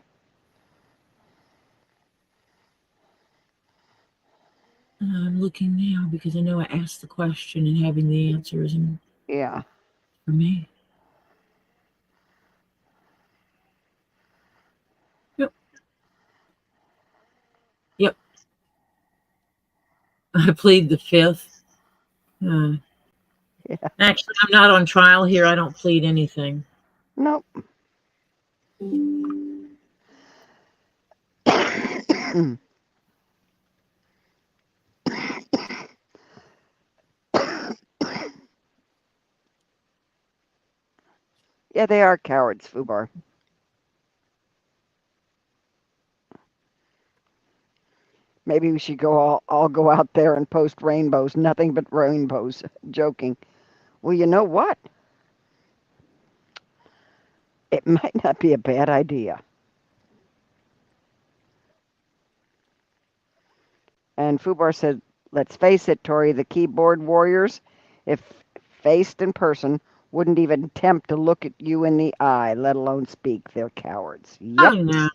S1: I'm looking now because I know I asked the question and having the answer isn't
S2: Yeah.
S1: for me. Yep. Yep. I plead the fifth. Uh,
S2: Yeah.
S1: Actually, I'm not on trial here. I don't plead anything.
S2: Nope. Yeah, they are cowards, Fubar. Maybe we should all go out there and post rainbows, nothing but rainbows. Joking. Well, you know what? It might not be a bad idea. And Fubar said, let's face it, Tori, the keyboard warriors, if faced in person, wouldn't even attempt to look at you in the eye, let alone speak. They're cowards.
S1: Oh
S2: Yep.
S1: no.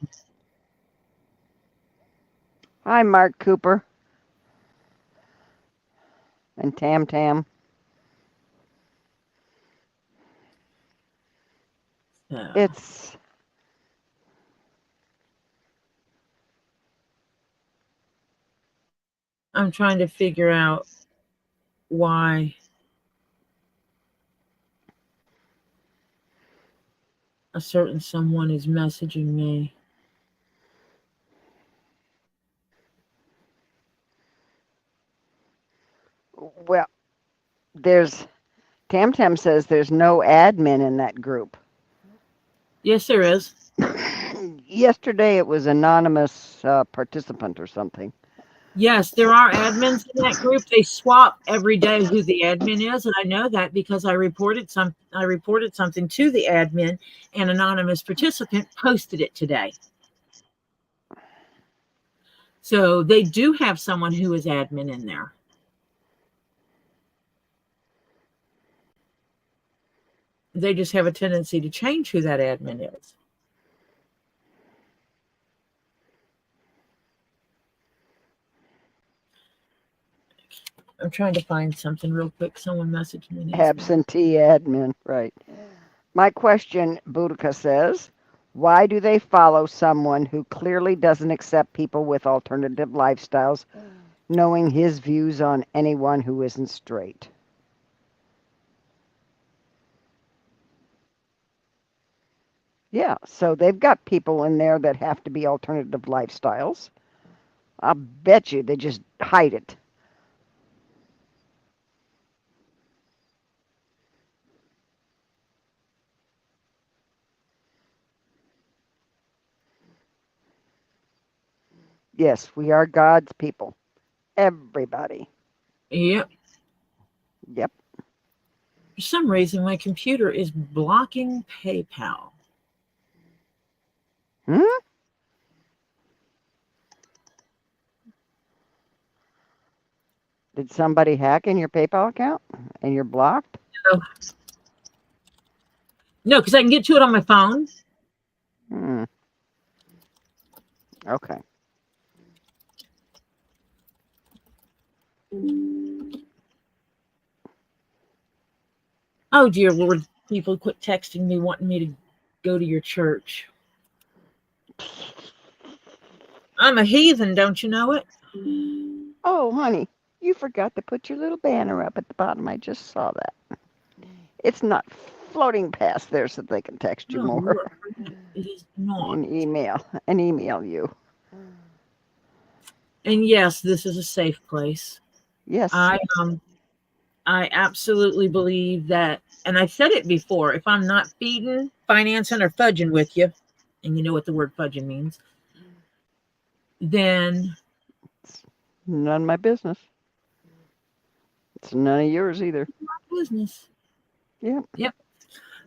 S2: Hi, Mark Cooper and Tam Tam.
S1: So,
S2: It's
S1: I'm trying to figure out why a certain someone is messaging me.
S2: well, there's Tam Tam says there's no admin in that group.
S1: Yes, there is.
S2: Yesterday it was anonymous participant or something.
S1: Yes, there are admins in that group. They swap every day who the admin is, and I know that because I reported something to the admin. An anonymous participant posted it today. So they do have someone who is admin in there. They just have a tendency to change who that admin is. I'm trying to find something real quick. Someone messaged me.
S2: Absentee admin, right. My question, Boudica says, why do they follow someone who clearly doesn't accept people with alternative lifestyles, knowing his views on anyone who isn't straight? Yeah, so they've got people in there that have to be alternative lifestyles. I'll bet you they just hide it. Yes, we are God's people. Everybody.
S1: Yep.
S2: Yep.
S1: For some reason, my computer is blocking PayPal.
S2: Hmm? Did somebody hack in your PayPal account and you're blocked?
S1: No, because I can get to it on my phone.
S2: Hmm. Okay.
S1: Oh dear Lord, people quit texting me wanting me to go to your church. I'm a heathen, don't you know it?
S2: Oh, honey, you forgot to put your little banner up at the bottom. I just saw that. It's not floating past there so they can text you
S1: No,
S2: more
S1: Lord, it is not.
S2: and email you.
S1: And yes, this is a safe place.
S2: Yes.
S1: I absolutely believe that, and I said it before. If I'm not feeding, financing, or fudging with you, and you know what the word fudging means, then
S2: It's none of my business. It's none of yours either.
S1: business.
S2: Yep.
S1: Yep.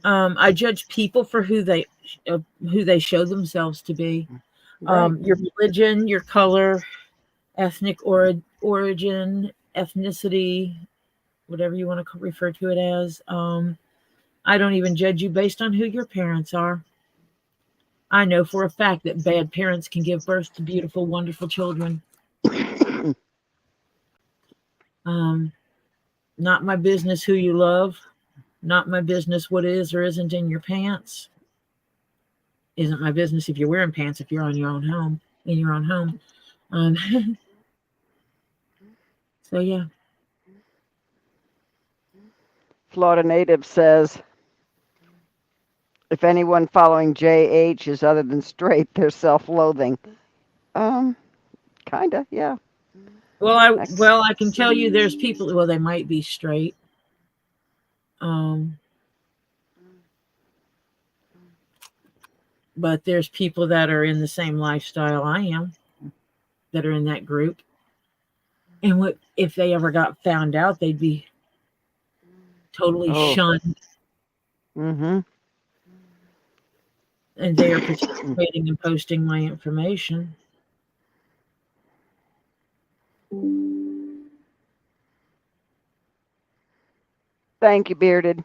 S1: I judge people for who they show themselves to be.
S2: Right.
S1: Your religion, your color, ethnic origin, ethnicity, whatever you want to refer to it as. I don't even judge you based on who your parents are. I know for a fact that bad parents can give birth to beautiful, wonderful children. Um, Not my business who you love. Not my business what is or isn't in your pants. Isn't my business if you're wearing pants if you're on your own home in your own home. Um, so yeah.
S2: Florida native says if anyone following JH is other than straight, they're self-loathing. Um, kinda, yeah.
S1: I can tell you there's people. Well, they might be straight. Um, but there's people that are in the same lifestyle I am that are in that group. And what if they ever got found out, they'd be totally
S2: Oh.
S1: shunned,
S2: Mm-hmm.
S1: and they are participating in posting my information.
S2: Thank you, Bearded.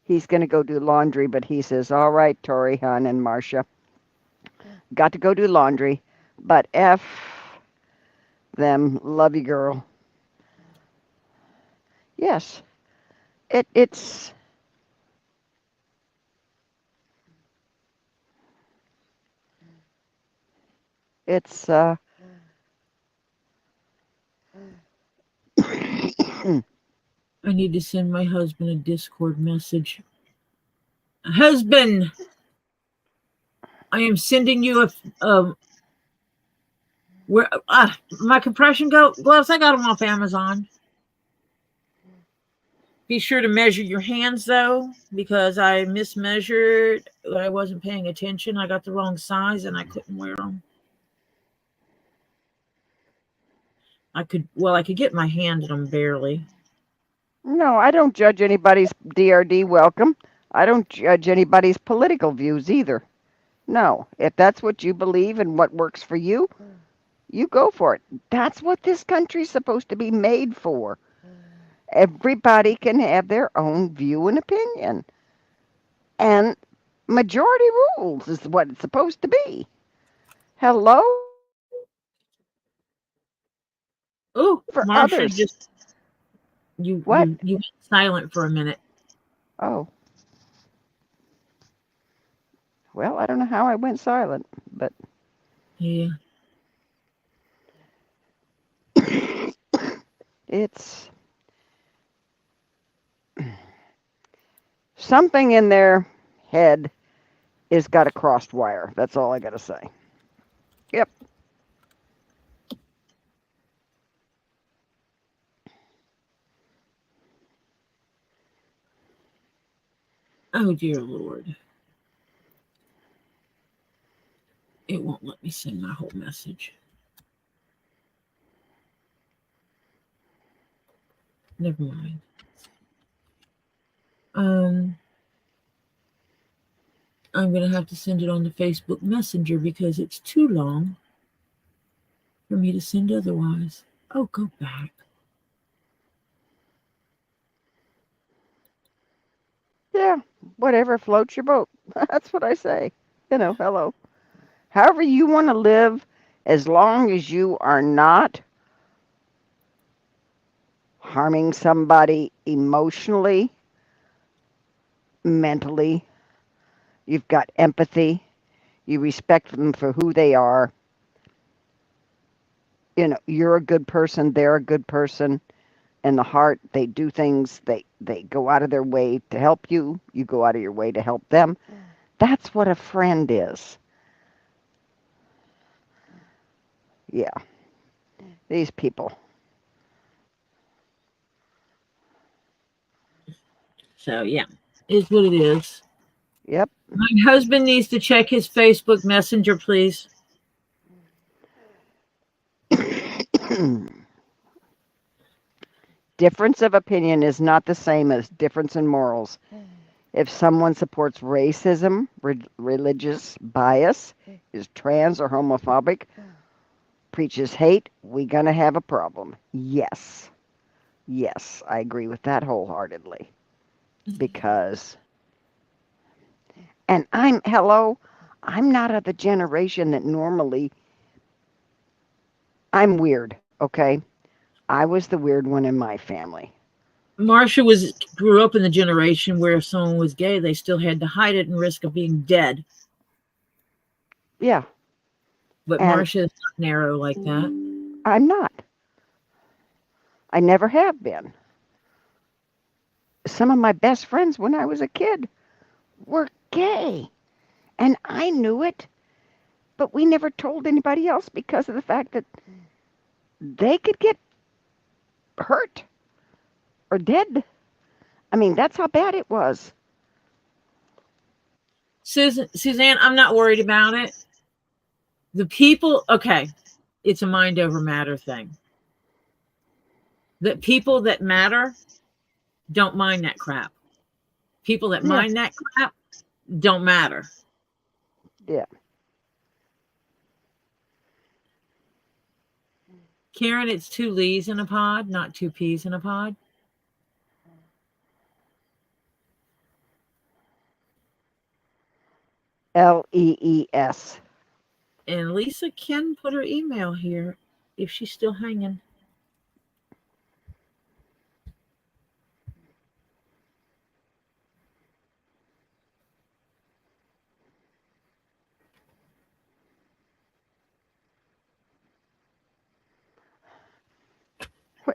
S2: He's going to go do laundry, but he says, all right, Tori, hon, and Marcia, got to go do laundry, but F them. Love you, girl. Yes, it's it's
S1: I need to send my husband a Discord message. Husband, I am sending you where my compression gloves. I got them off Amazon. Be sure to measure your hands though, because I mismeasured. I wasn't paying attention. I got the wrong size and I couldn't wear them. I could get my hand in them barely.
S2: no, I don't judge anybody's DRD welcome. I don't judge anybody's political views either. No, if that's what you believe and what works for you, you go for it. That's what this country's supposed to be made for. Everybody can have their own view and opinion. And majority rules is what it's supposed to be. Hello?
S1: Oh,
S2: For
S1: Marsha,
S2: others.
S1: just you
S2: What?
S1: you you went silent for a minute.
S2: Oh, well, I don't know how I went silent, but
S1: Yeah.
S2: it's something in their head is got a crossed wire. That's all I got to say. Yep.
S1: Oh dear Lord. It won't let me send my whole message. Never mind. Um, I'm gonna have to send it on the Facebook Messenger because it's too long for me to send otherwise. Oh, go back.
S2: Yeah. Whatever floats your boat. That's what I say. Hello. However you want to live, as long as you are not harming somebody emotionally, mentally, you've got empathy, you respect them for who they are. You're a good person, they're a good person. In the heart, they do things, they go out of their way to help you, you go out of your way to help them. That's what a friend is. Yeah, these people.
S1: So yeah, is what it is.
S2: Yep.
S1: My husband needs to check his Facebook Messenger, please.
S2: Difference of opinion is not the same as difference in morals. If someone supports racism, religious bias, is trans or homophobic, preaches hate, we gonna have a problem. Yes. Yes, I agree with that wholeheartedly. Because and I'm not of the generation that normally I'm weird, okay? I was the weird one in my family.
S1: Marsha grew up in the generation where if someone was gay, they still had to hide it and risk of being dead.
S2: Yeah,
S1: But
S2: and
S1: Marsha is not narrow like that.
S2: I'm not. I never have been. Some of my best friends when I was a kid were gay, and I knew it, but we never told anybody else because of the fact that they could get hurt or dead. I mean, that's how bad it was.
S1: Suzanne, I'm not worried about it. The people, okay, it's a mind over matter thing. The people that matter don't mind that crap. People that
S2: Yeah,
S1: mind that crap don't matter.
S2: yeah.
S1: Karen, it's two Lees in a pod, not two peas in a pod.
S2: Lees.
S1: And Lisa can put her email here if she's still hanging.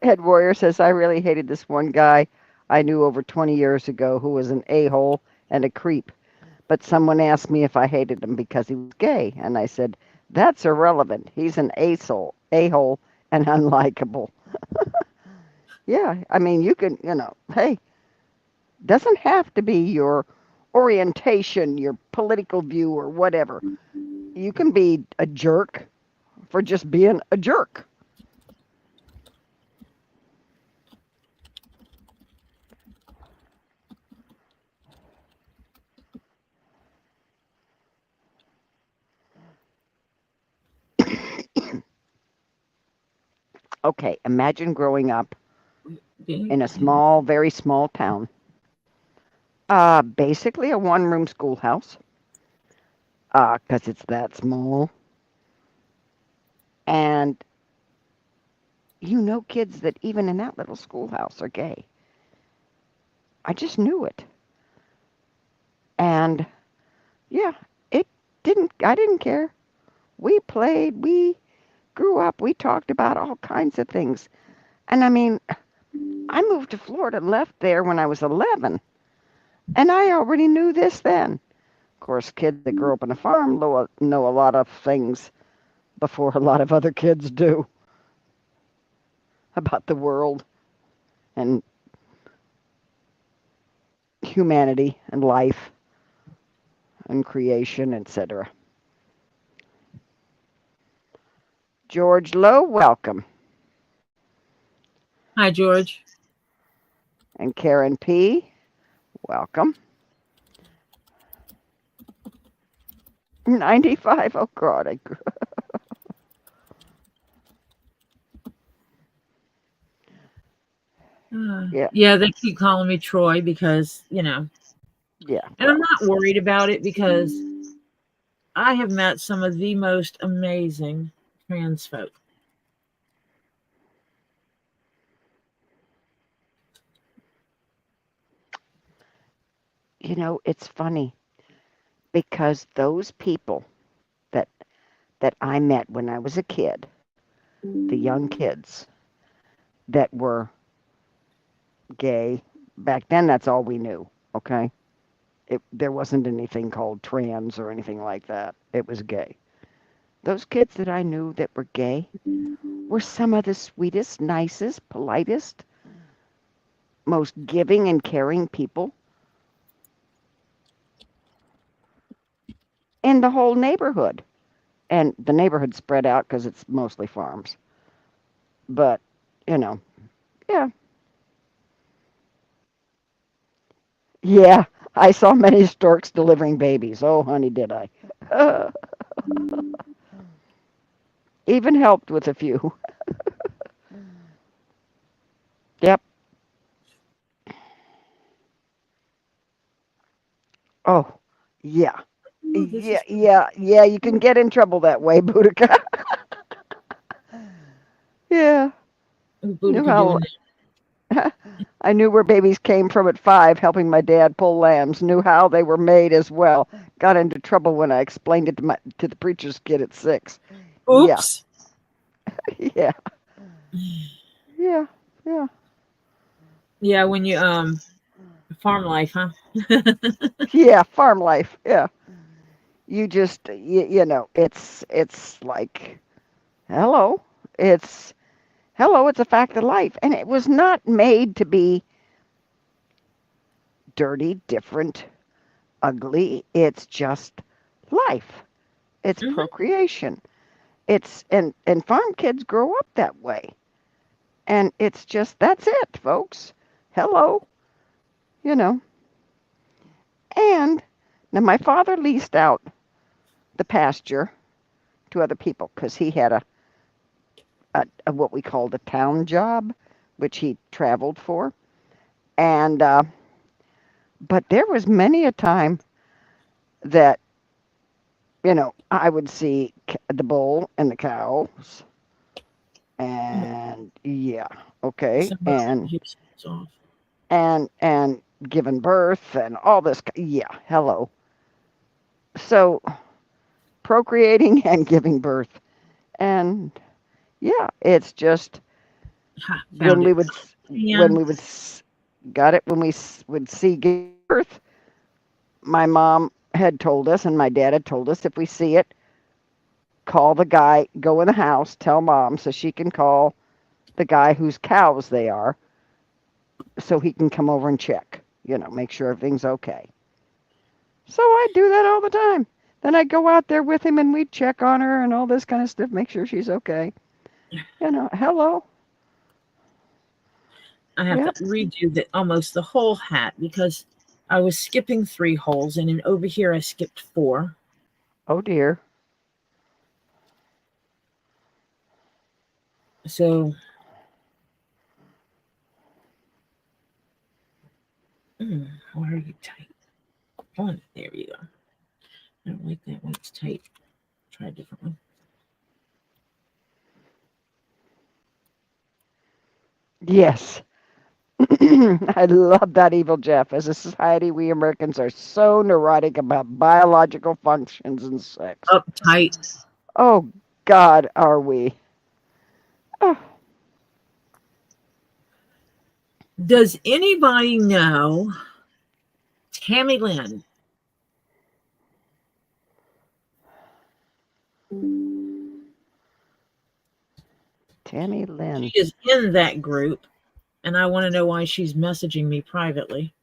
S2: Head Warrior says, I really hated this one guy I knew over 20 years ago who was an a-hole and a creep. But someone asked me if I hated him because he was gay, and I said, that's irrelevant. He's an a-hole, and unlikable. Yeah, I mean, you can, hey, doesn't have to be your orientation, your political view, or whatever. You can be a jerk for just being a jerk. Okay, imagine growing up in a small, very small town. Basically a one-room schoolhouse, 'cause it's that small. And you know kids that even in that little schoolhouse are gay. I just knew it. And yeah, it I didn't care. We played, we grew up, we talked about all kinds of things. And I mean, I moved to Florida and left there when I was 11, and I already knew this then. Of course, kids that grow up on a farm know a lot of things before a lot of other kids do about the world and humanity and life and creation, etc. George Lowe, welcome.
S1: Hi, George.
S2: And Karen P., welcome. 95, oh God, yeah,
S1: Yeah, they keep calling me Troy because,
S2: yeah,
S1: and I'm
S2: well,
S1: not worried about it because I have met some of the most amazing trans folk.
S2: it's funny because those people that I met when I was a kid, the young kids that were gay, back then that's all we knew, okay? There wasn't anything called trans or anything like that. It was gay. Those kids that I knew that were gay were some of the sweetest, nicest, politest, most giving and caring people in the whole neighborhood. And the neighborhood spread out because it's mostly farms. But, you know, yeah. Yeah, I saw many storks delivering babies. Oh, honey, did I. Even helped with a few. Yep. Oh, yeah.
S1: Oh, this is
S2: Yeah, you can get in trouble that way, Boudica. Yeah. Knew
S1: Boudica
S2: how
S1: doing
S2: I knew where babies came from at 5, helping my dad pull lambs. Knew how they were made as well. Got into trouble when I explained it to the preacher's kid at 6.
S1: that.
S2: Yeah,
S1: Oops.
S2: yeah, yeah, yeah,
S1: Yeah, when you farm life, huh?
S2: yeah. Farm life. Yeah, you just it's like hello, it's hello. It's a fact of life, and it was not made to be dirty, different, ugly. It's just life. It's
S1: Hmm.
S2: procreation. And farm kids grow up that way. And it's just that's it, folks. Hello, you know. And now my father leased out the pasture to other people because he had a what we called a town job, which he traveled for. And but there was many a time that I would see the bull and the cows, and yeah, okay,
S1: Somebody keeps us off.
S2: and giving birth and all this. Yeah, hello. So procreating and giving birth, and yeah, it's just
S1: Ha,
S2: when
S1: found it.
S2: we would when
S1: And
S2: we would got it when we would see giving birth. My mom had told us, and my dad had told us, if we see it, call the guy, go in the house, tell mom so she can call the guy whose cows they are, so he can come over and check, make sure everything's okay. So I do that all the time. Then I'd go out there with him and we'd check on her and all this kind of stuff, make sure she's okay. Hello.
S1: I have to
S2: Yep.
S1: redo almost the whole hat because I was skipping 3 holes, and then over here I skipped 4.
S2: Oh dear.
S1: So, where are you tight? On, there you go. I don't like that one. It's tight. Try a different one.
S2: Yes. I love that, Evil Jeff. As a society, we Americans are so neurotic about biological functions and sex.
S1: Uptight.
S2: Oh, God, are we? Oh,
S1: Does anybody know Tammy Lynn?
S2: Tammy Lynn.
S1: She is in that group, and I want to know why she's messaging me privately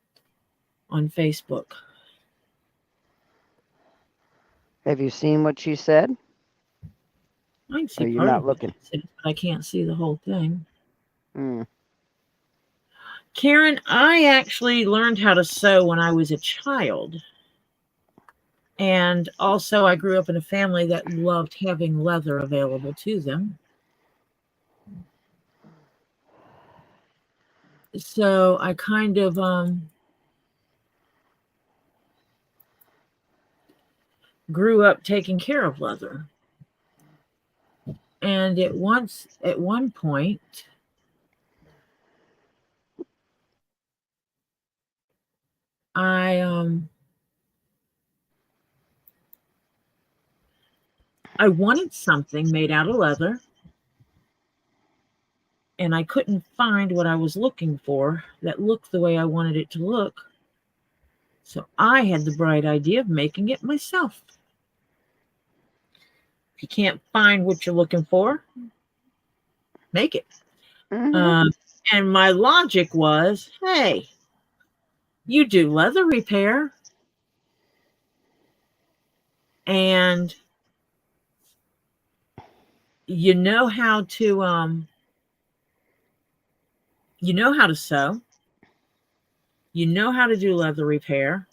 S1: on Facebook.
S2: Have you seen what she said?
S1: I can see
S2: Are you
S1: part
S2: not
S1: of what
S2: looking?
S1: she said, but I can't see the whole thing.
S2: Mm.
S1: Karen, I actually learned how to sew when I was a child. And also, I grew up in a family that loved having leather available to them. So I kind of grew up taking care of leather. And at one point, I I wanted something made out of leather, and I couldn't find what I was looking for that looked the way I wanted it to look. So I had the bright idea of making it myself. If you can't find what you're looking for, make it.
S2: Hmm.
S1: Um, and my logic was, hey, you do leather repair, and you know how to sew, you know how to do leather repair,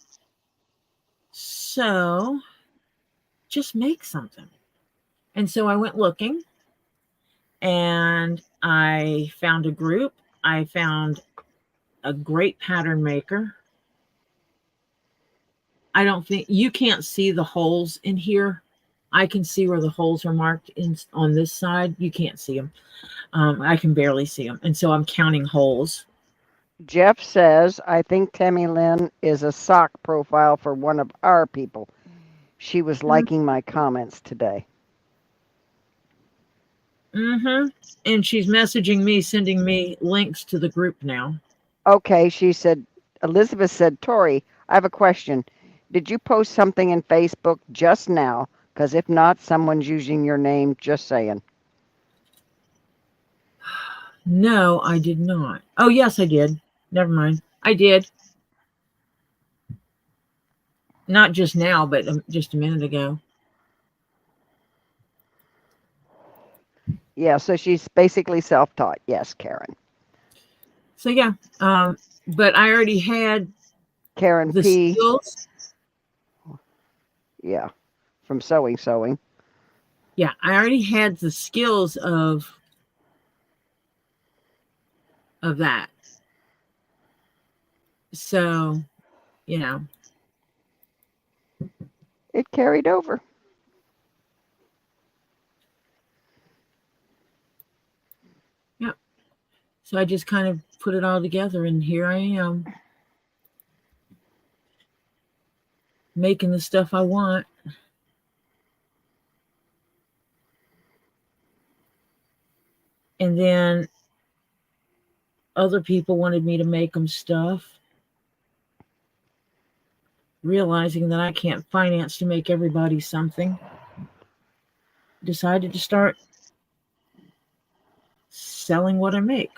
S1: so just make something. And so I went looking, and I found a group. I found a great pattern maker. I don't think you can't see the holes in here. I can see where the holes are marked on this side. You can't see them. I can barely see them. And so I'm counting holes.
S2: Jeff says, I think Tammy Lynn is a sock profile for one of our people. She was liking my comments today.
S1: Mm-hmm. And she's messaging me, sending me links to the group now.
S2: Okay, she said, Elizabeth said, Tori, I have a question. Did you post something in Facebook just now? Because if not, someone's using your name, just saying.
S1: No, I did not. Oh, yes, I did. Never mind. I did. Not just now, but just a minute ago.
S2: Yeah, so she's basically self-taught. Yes, Karen.
S1: So yeah, but I already had
S2: Karen
S1: the
S2: P.
S1: skills.
S2: Yeah, from sewing.
S1: Yeah, I already had the skills of that. So, you know,
S2: It carried over.
S1: yeah. So I just kind of put it all together, and here I am making the stuff I want. And then other people wanted me to make them stuff, realizing that I can't finance to make everybody something. Decided to start selling what I make.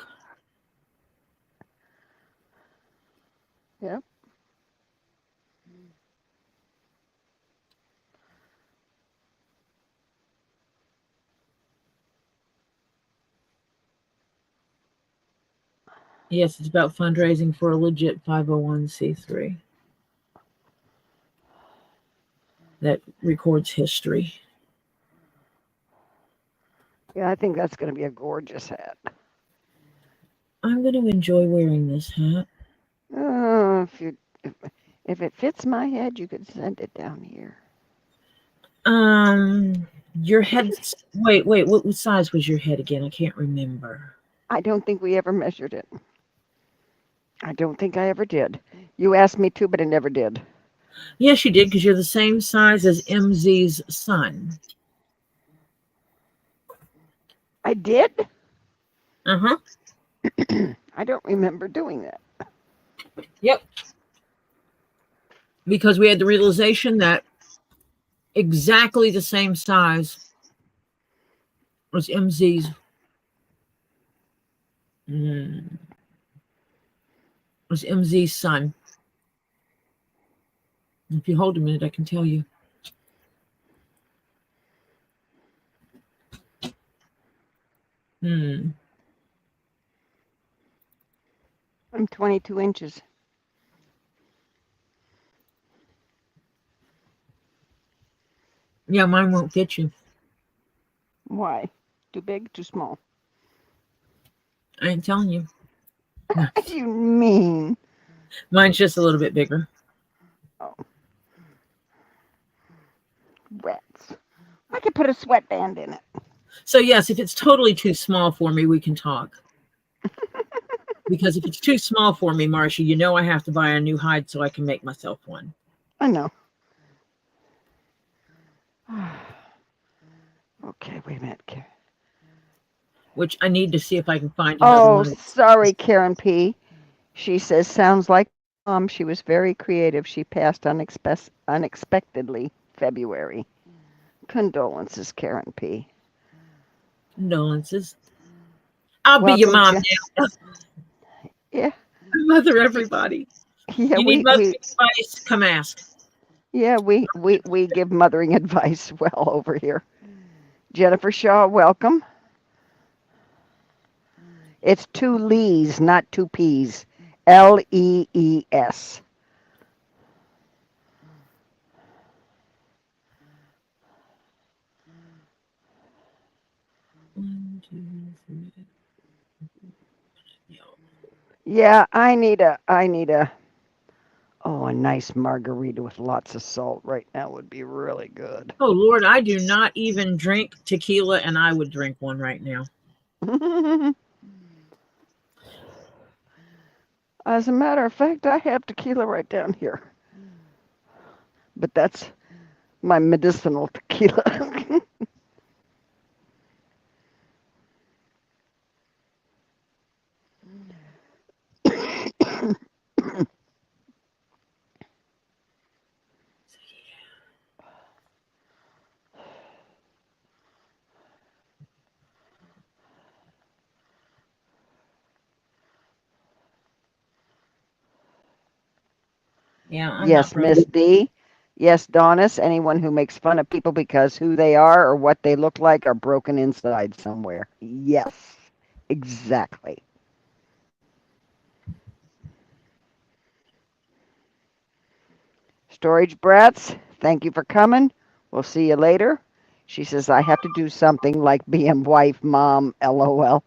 S2: Yeah.
S1: Yes, it's about fundraising for a legit 501c3 that records history.
S2: Yeah, I think that's going to be a gorgeous hat.
S1: I'm going to enjoy wearing this hat.
S2: Oh, if it fits my head, you could send it down here.
S1: Um, your head. Wait. What size was your head again? I can't remember.
S2: I don't think we ever measured it. I don't think I ever did. You asked me to, but I never did.
S1: Yes, you did, because you're the same size as MZ's son.
S2: I did?
S1: Uh huh.
S2: I don't remember doing that.
S1: Yep. Because we had the realization that exactly the same size was MZ's. Mm, was MZ's son. If you hold a minute, I can tell you. Hmm.
S2: I'm 22 inches.
S1: Yeah, mine won't fit you.
S2: Why? Too big, too small?
S1: I ain't telling you.
S2: What do you mean?
S1: Mine's just a little bit bigger.
S2: Oh, rats. I could put a sweatband in it.
S1: So yes, if it's totally too small for me, we can talk. Because if it's too small for me, Marcia, you know I have to buy a new hide so I can make myself one.
S2: I know. Okay, wait a minute.
S1: Which I need to see if I can find another
S2: Oh,
S1: one.
S2: sorry, Karen P. She says, sounds like mom. She was very creative. She passed unexpectedly February. Condolences, Karen P.
S1: Condolences. I'll be your
S2: Welcome,
S1: mom
S2: Jen.
S1: now.
S2: Yeah,
S1: Mother everybody.
S2: yeah,
S1: You need mothering advice? Come ask.
S2: we give mothering advice well over here. Jennifer Shaw, welcome. It's two Lees, not two P's. Lees.
S1: One, two, three.
S2: Yeah, I need a oh, a nice margarita with lots of salt right now would be really good.
S1: Oh Lord, I do not even drink tequila, and I would drink one right now.
S2: As a matter of fact, I have tequila right down here. But that's my medicinal tequila.
S1: Yeah, I'm not
S2: Yes,
S1: real.
S2: Miss D. Yes, Donis, anyone who makes fun of people because who they are or what they look like are broken inside somewhere. Yes, exactly. Storage brats, thank you for coming. We'll see you later. She says, I have to do something like being wife, mom, lol.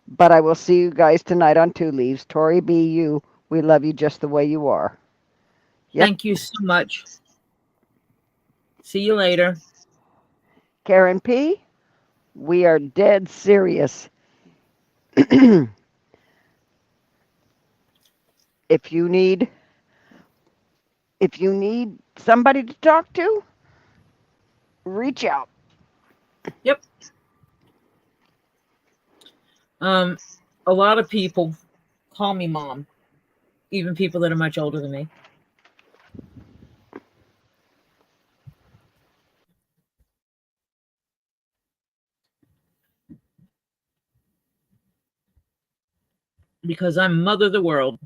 S2: But I will see you guys tonight on Two Leaves. Tori, be you. We love you just the way you are. Yep.
S1: Thank you so much. See you later.
S2: Karen P., we are dead serious. If you need somebody to talk to, reach out.
S1: Yep. A lot of people call me mom, even people that are much older than me. Because I'm mother of the world.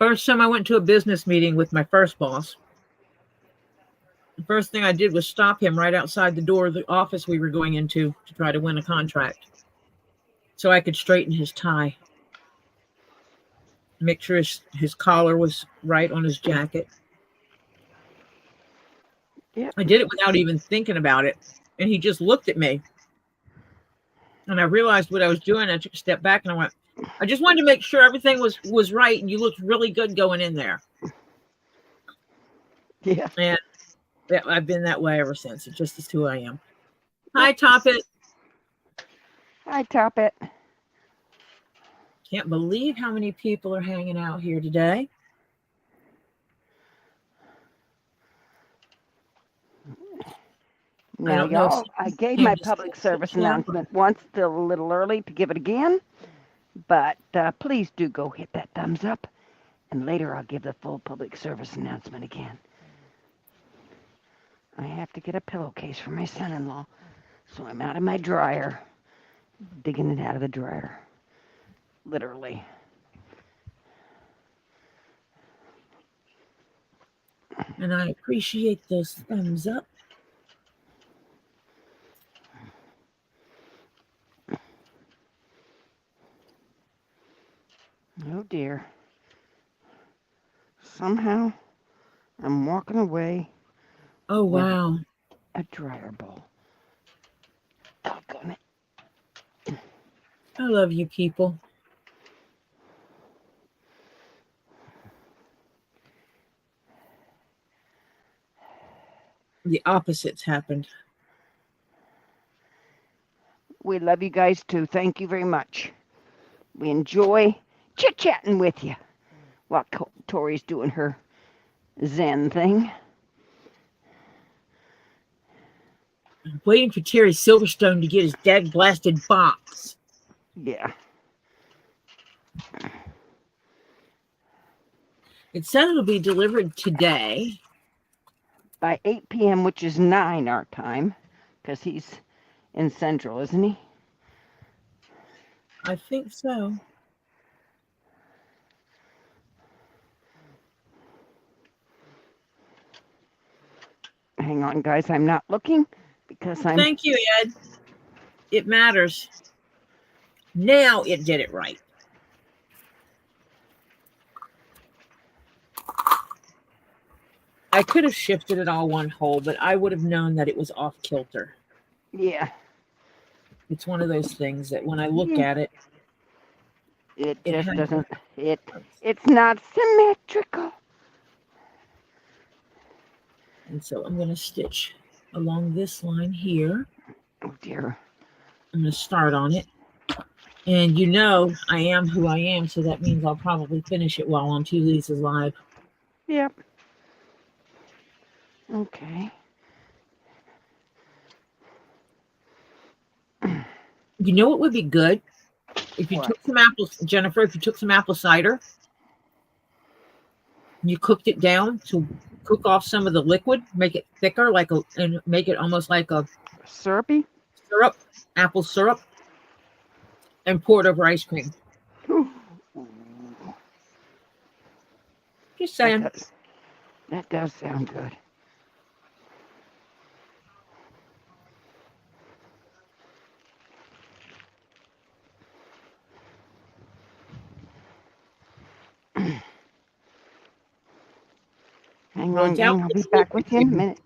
S1: First time I went to a business meeting with my first boss, the first thing I did was stop him right outside the door of the office we were going into to try to win a contract so I could straighten his tie, make sure his collar was right on his jacket.
S2: Yep.
S1: I did it without even thinking about it. And he just looked at me. And I realized what I was doing. I took a step back and I went, I just wanted to make sure everything was right and you looked really good going in there.
S2: Yeah.
S1: And I've been that way ever since. It just is who I am.
S2: Yep.
S1: Hi, Top It.
S2: Hi, Top It.
S1: Can't believe how many people are hanging out here today. I
S2: Now,
S1: don't know if
S2: y'all, I gave
S1: came
S2: my
S1: to see
S2: public
S1: the
S2: service
S1: show.
S2: announcement once, still a little early to give it again, but please do go hit that thumbs up, and later I'll give the full public service announcement again. I have to get a pillowcase for my son-in-law, so I'm out of my dryer, digging it out of the dryer, literally.
S1: And I appreciate those thumbs up.
S2: Oh dear. Somehow I'm walking away
S1: Oh,
S2: with
S1: wow.
S2: a dryer bowl. Doggone it.
S1: I love you people. The opposites happened.
S2: We love you guys too. Thank you very much. We enjoy chit-chatting with you while Tori's doing her Zen thing.
S1: I'm waiting for Terry Silverstone to get his dag blasted box.
S2: Yeah.
S1: It said it'll be delivered today.
S2: By 8 p.m., which is 9 our time, because he's in Central, isn't he?
S1: I think so.
S2: Hang on, guys. I'm not looking because I'm...
S1: Thank you, Ed. It matters. Now it did it right. I could have shifted it all one hole, but I would have known that it was off kilter.
S2: Yeah.
S1: It's one of those things that when I look
S2: Yeah.
S1: at it,
S2: It
S1: it
S2: just
S1: has.
S2: doesn't... It's not symmetrical.
S1: And so I'm going to stitch along this line here.
S2: Oh, dear.
S1: I'm going to start on it. And you know I am who I am, so that means I'll probably finish it while on Two Leaves is live.
S2: Yep. Okay.
S1: You know what would be good? If you
S2: What?
S1: took some apples, Jennifer, if you took some apple cider, you cooked it down to cook off some of the liquid, make it thicker, and make it almost like a
S2: Syrupy?
S1: syrup, apple syrup, and pour it over ice cream.
S2: Ooh.
S1: Just
S2: That
S1: saying.
S2: does sound good. Hang
S1: Well,
S2: on, gang. I'll be
S1: doubtless
S2: back with you in a minute.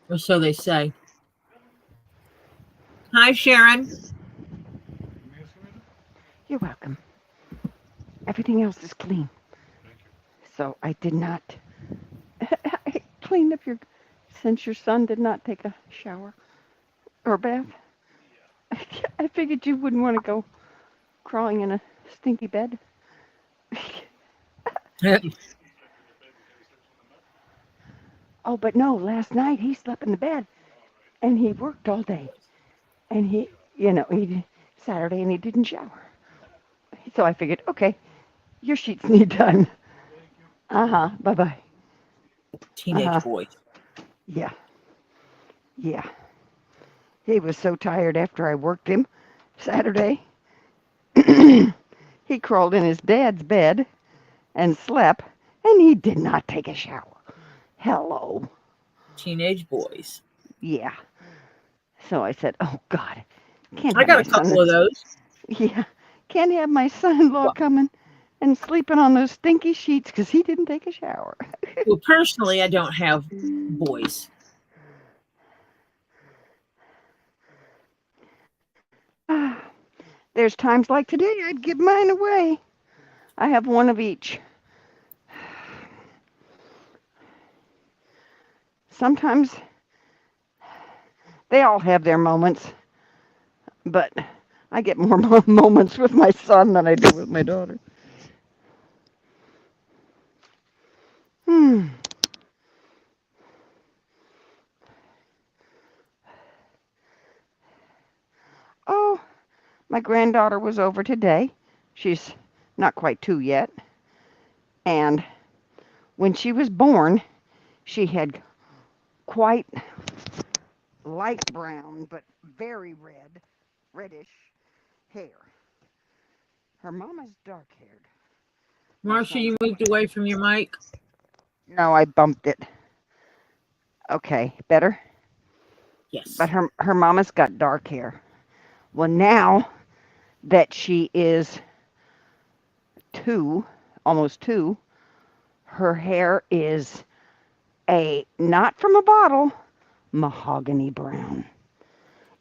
S1: or so they say. Hi, Sharon.
S2: You're welcome. Everything else is clean. So I did not. I cleaned up your. Since your son did not take a shower or bath, I figured you wouldn't want to go crawling in a stinky bed. Oh, but no, last night he slept in the bed and he worked all day. And he Saturday and he didn't shower. So I figured, okay, your sheets need done. Uh-huh. Bye-bye.
S1: Teenage
S2: Uh-huh.
S1: boys.
S2: Yeah. Yeah. He was so tired after I worked him Saturday. He crawled in his dad's bed and slept, and he did not take a shower. Hello.
S1: Teenage boys.
S2: Yeah. So I said, oh, God, can't
S1: I
S2: have
S1: got
S2: my
S1: a couple of
S2: son.
S1: those.
S2: Yeah. Can't have my son-in-law
S1: Well,
S2: coming and sleeping on those stinky sheets because he didn't take a shower.
S1: well, personally, I don't have boys.
S2: There's times like today I'd give mine away. I have one of each. Sometimes they all have their moments, but I get more moments with my son than I do with my daughter. Hmm. Oh, my granddaughter was over today. She's not quite 2 yet. And when she was born, she had quite light brown, but very reddish hair. Her mama's dark haired.
S1: Marcia, you moved away from your mic.
S2: No, I bumped it. Okay, better?
S1: Yes.
S2: But her mama's got dark hair. Well, now that she is 2, almost 2, her hair is not from a bottle, mahogany brown.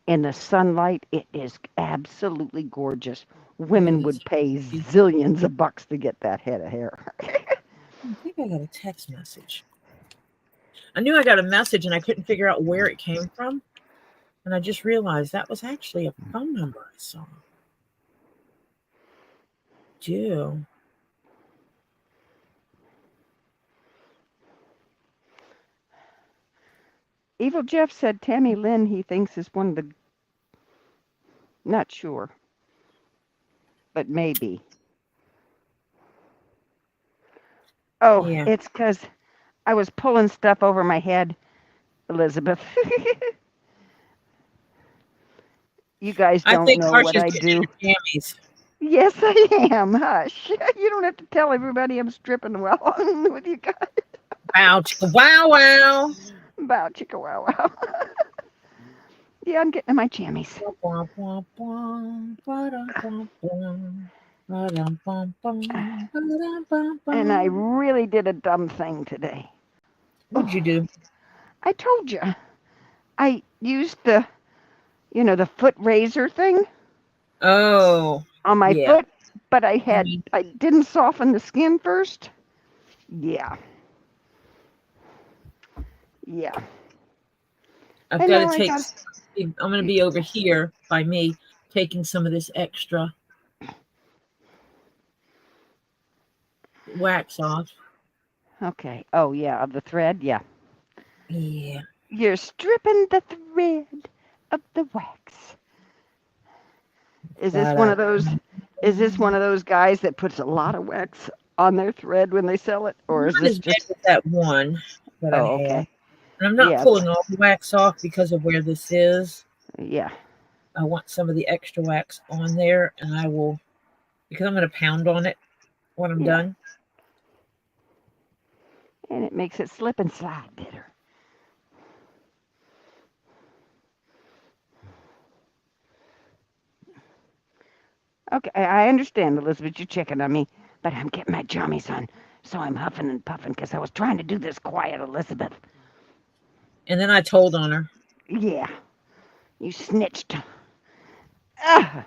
S2: In the sunlight, it is absolutely gorgeous. Women would pay zillions of bucks to get that head of hair.
S1: I think I got a text message. I knew I got a message and I couldn't figure out where it came from. And I just realized that was actually a phone number I saw. Do.
S2: Evil Jeff said Tammy Lynn he thinks is one of the, not sure, but maybe. Oh,
S1: Yeah.
S2: it's because I was pulling stuff over my head, Elizabeth. You guys
S1: I
S2: don't
S1: think
S2: know what
S1: Marcia's
S2: I
S1: getting
S2: do.
S1: into jammies.
S2: Yes, I am. Hush. You don't have to tell everybody I'm stripping well with you guys.
S1: Wow, chicka, wow, wow.
S2: Bow chicka wow wow. Yeah, I'm getting in my jammies. And I really did a dumb thing today.
S1: What'd you do?
S2: I told you. I used the foot razor thing
S1: Oh,
S2: on my
S1: yeah.
S2: foot, but I didn't soften the skin first. Yeah. Yeah.
S1: I've
S2: And
S1: got to
S2: now I
S1: take,
S2: got
S1: I'm going to be over here by me taking some of this extra wax off.
S2: Okay. Oh yeah, of the thread, yeah.
S1: Yeah.
S2: You're stripping the thread of the wax. Is this one of those guys that puts a lot of wax on their thread when they sell it? Or is
S1: Not
S2: this
S1: as bad
S2: just
S1: as that one that I
S2: Oh,
S1: had.
S2: okay.
S1: And I'm not
S2: Yeah,
S1: pulling all the wax off because of where this is.
S2: yeah.
S1: I want some of the extra wax on there, and I will because I'm going to pound on it when I'm
S2: Yeah.
S1: done.
S2: And it makes it slip and slide better. Okay, I understand, Elizabeth, you're checking on me, but I'm getting my jammies on, so I'm huffing and puffing because I was trying to do this quiet, Elizabeth.
S1: And then I told on her.
S2: Yeah, you snitched. Ah,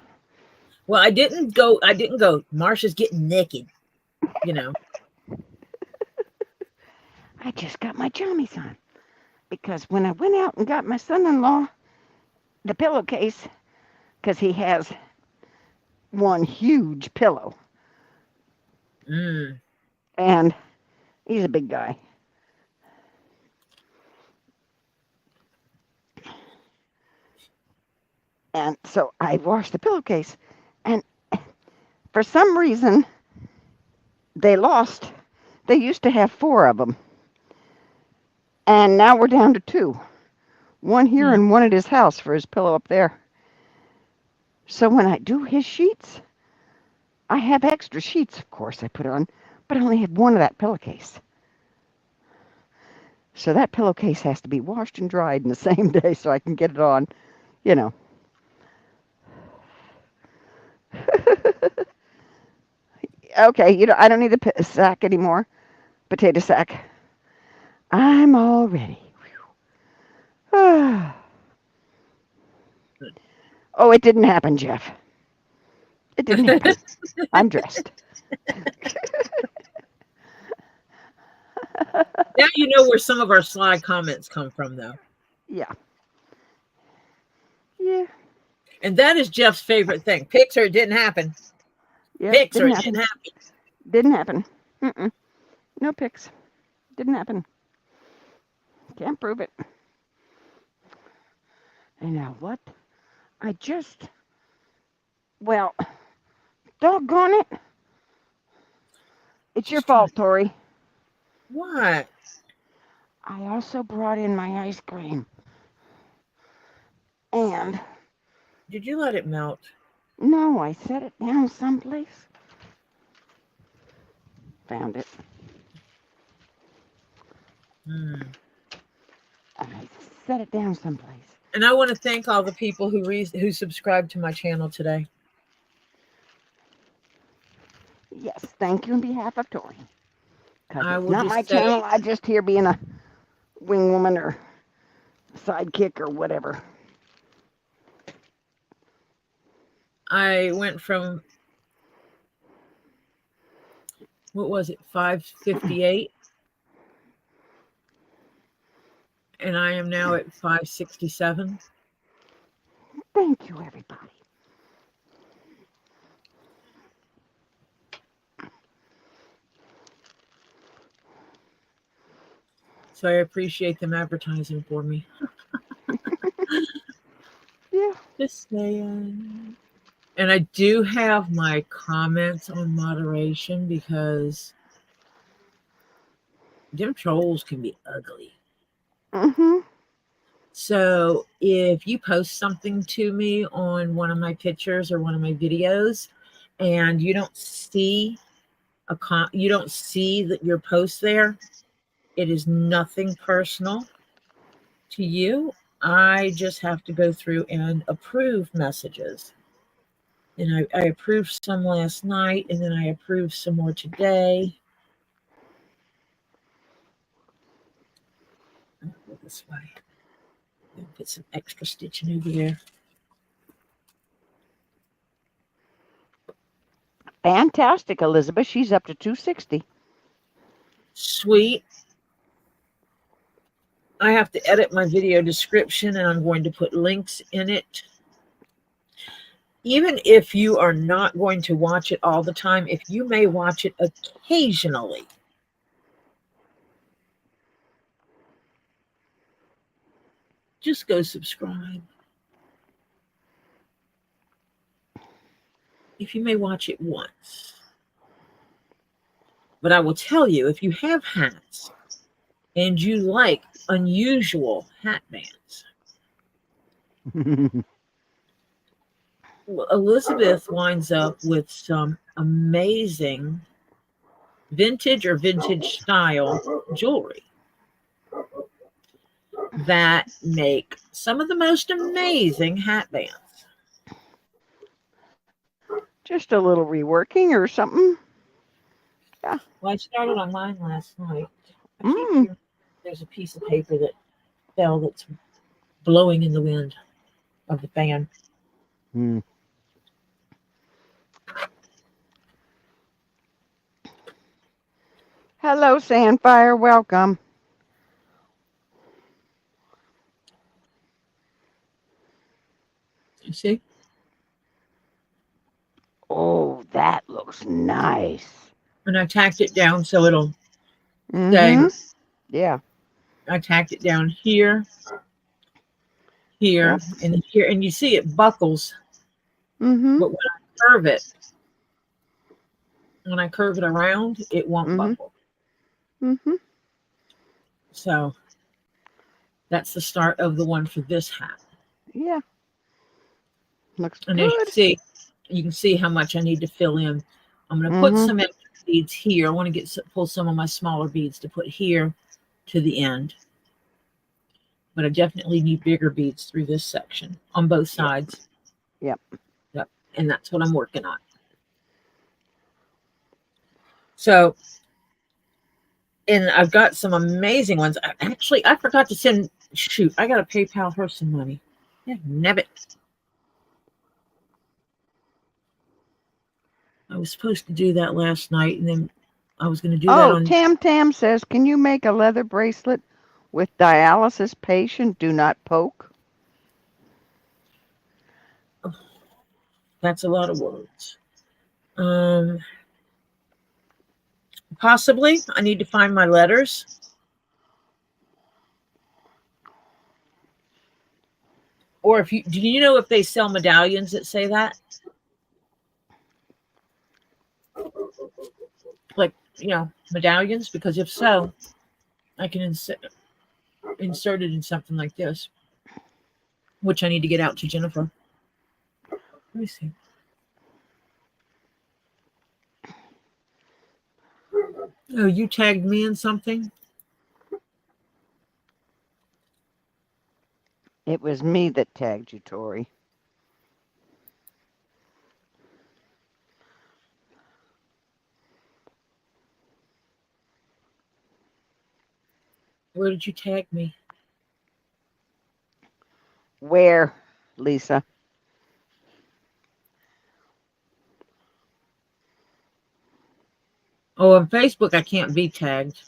S1: Well, I didn't go. Marsha's getting naked. You know.
S2: I just got my jammies on because when I went out and got my son-in-law the pillowcase, because he has one huge pillow,
S1: Mm.
S2: and he's a big guy. And so I washed the pillowcase, and for some reason, they lost. They used to have 4 of them, and now we're down to 2. One here
S1: Mm.
S2: and one at his house for his pillow up there. So when I do his sheets, I have extra sheets, of course, I put on, but I only have one of that pillowcase. So that pillowcase has to be washed and dried in the same day so I can get it on, you know. Okay, I don't need the sack anymore, potato sack. I'm all ready. Oh, it didn't happen, Jeff. It didn't happen. I'm dressed.
S1: Now you know where some of our sly comments come from, though.
S2: Yeah. Yeah.
S1: And that is Jeff's favorite thing. Pics or it didn't happen.
S2: Yep.
S1: Pics or
S2: Didn't
S1: it
S2: happen.
S1: didn't happen.
S2: Didn't happen. Mm-mm. No pics. Didn't happen. Can't prove it. And now what? I just, well, doggone it. It's your
S1: Just trying to.
S2: fault, Tori.
S1: What?
S2: I also brought in my ice cream. And
S1: Did you let it melt?
S2: no, I set it down someplace. Found it.
S1: Hmm.
S2: I set it down someplace.
S1: And I want to thank all the people who subscribed to my channel today.
S2: Yes, thank you on behalf of Tori. Because
S1: I
S2: it's
S1: will
S2: not my
S1: just say
S2: channel. I just here being a wing woman or sidekick or whatever.
S1: I went from, what was it, 558, and I am now at 567.
S2: Thank you, everybody.
S1: So I appreciate them advertising for me.
S2: Yeah.
S1: Just saying. And I do have my comments on moderation because them trolls can be ugly.
S2: Mm-hmm.
S1: So if you post something to me on one of my pictures or one of my videos, and you don't see you don't see that your post there, it is nothing personal to you. I just have to go through and approve messages. And I approved some last night, and then I approved some more today. I'll go this way. Put some extra stitching over there.
S2: Fantastic, Elizabeth. She's up to 260.
S1: Sweet. I have to edit my video description, and I'm going to put links in it. Even if you are not going to watch it all the time, if you may watch it occasionally, just go subscribe. If you may watch it once. But I will tell you, if you have hats and you like unusual hat bands, Elizabeth winds up with some amazing vintage or vintage style jewelry that make some of the most amazing hat bands.
S2: Just a little reworking or something.
S1: Well, I started on mine last night. I keep
S2: Mm.
S1: hearing there's a piece of paper that fell that's blowing in the wind of the fan.
S2: Mm. Hello, Sandfire. Welcome.
S1: You see?
S2: Oh, that looks nice.
S1: And I tacked it down so it'll stay.
S2: Mm-hmm. Yeah.
S1: I tacked it down here,
S2: Yep.
S1: and here, and you see it buckles,
S2: Mm-hmm.
S1: but curve it, when I curve it around, it won't
S2: Mm-hmm.
S1: buckle.
S2: Mm-hmm.
S1: So that's the start of the one for this hat.
S2: Yeah. Looks
S1: And as
S2: good.
S1: you can see how much I need to fill in. I'm going to put
S2: Mm-hmm.
S1: some extra beads here. I want to pull some of my smaller beads to put here to the end. But I definitely need bigger beads through this section on both sides.
S2: Yep.
S1: Yep. And that's what I'm working on. So, and I've got some amazing ones. I forgot to send, shoot, I got to PayPal her some money. Yeah, nebbit. I was supposed to do that last night, and then I was going to do that
S2: Oh,
S1: on.
S2: Tam Tam says, can you make a leather bracelet with dialysis patient do not poke?
S1: That's a lot of words. Possibly. I need to find my letters. Or do you know if they sell medallions that say that? Like, medallions? Because if so, I can insert it in something like this, which I need to get out to Jennifer. Let me see. Oh, you tagged me in something?
S2: It was me that tagged you, Tori.
S1: Where did you tag me?
S2: Where, Lisa?
S1: Oh, on Facebook, I can't be tagged.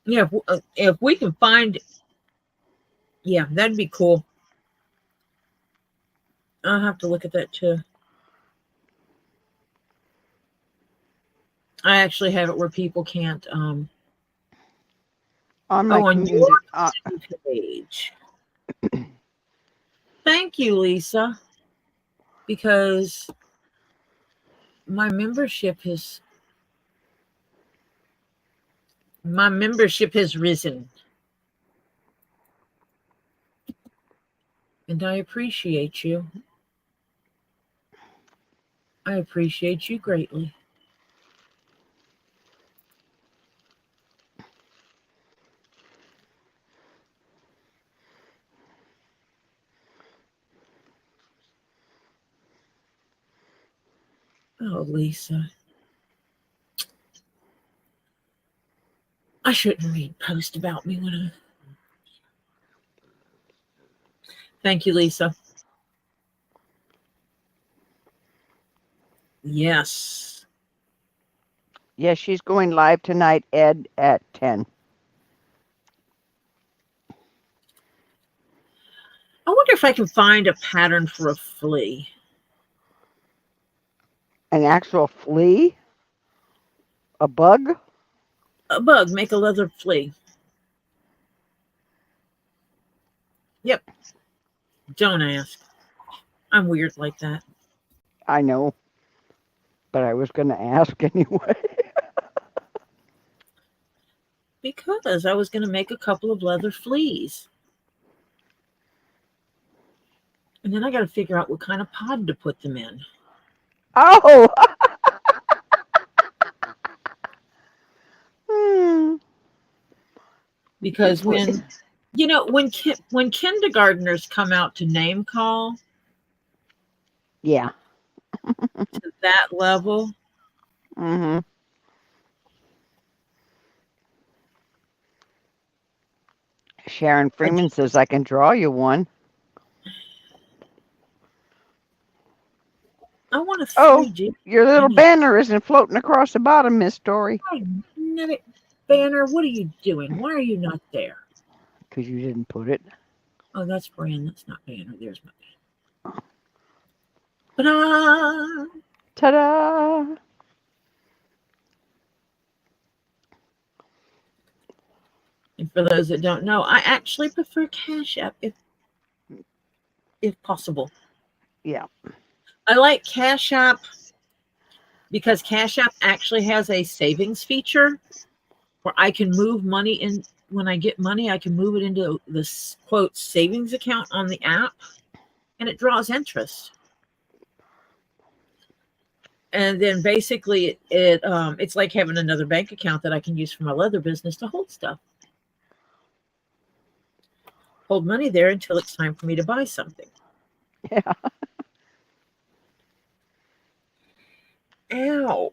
S1: Yeah, if we can find, yeah, that'd be cool. I'll have to look at that too. I actually have it where people can't.
S2: On my
S1: On your
S2: community.
S1: page. Thank you, Lisa, because my membership has risen, and I appreciate you. I appreciate you greatly. Oh, Lisa. I shouldn't read posts about me when I. Thank you, Lisa. Yes.
S2: Yes, she's going live tonight, Ed, at 10.
S1: I wonder if I can find a pattern for a flea.
S2: An actual flea? A bug?
S1: A bug, make a leather flea. Yep. Don't ask. I'm weird like that.
S2: I know, but I was going to ask anyway.
S1: Because I was going to make a couple of leather fleas. And then I got to figure out what kind of pod to put them in.
S2: Oh. Hmm. You
S1: Because
S2: put.
S1: when, when kindergartners come out to name call
S2: Yeah.
S1: to that level,
S2: Mhm. Sharon
S1: I,
S2: Freeman says I can draw you one.
S1: I want a
S2: Oh,
S1: 3G.
S2: your
S1: I
S2: little
S1: need
S2: banner isn't floating across the bottom, Miss Tori.
S1: a magnetic banner. What are you doing? Why are you not there?
S2: Because you didn't put it.
S1: Oh, that's brand. That's not banner. There's my banner.
S2: Ta-da!
S1: And for those that don't know, I actually prefer CashApp if possible.
S2: Yeah.
S1: I like CashApp because CashApp actually has a savings feature where I can move money in. When I get money, I can move it into this quote savings account on the app, and it draws interest. And then basically, it's like having another bank account that I can use for my leather business to hold stuff, hold money there until it's time for me to buy something.
S2: Yeah.
S1: Ow!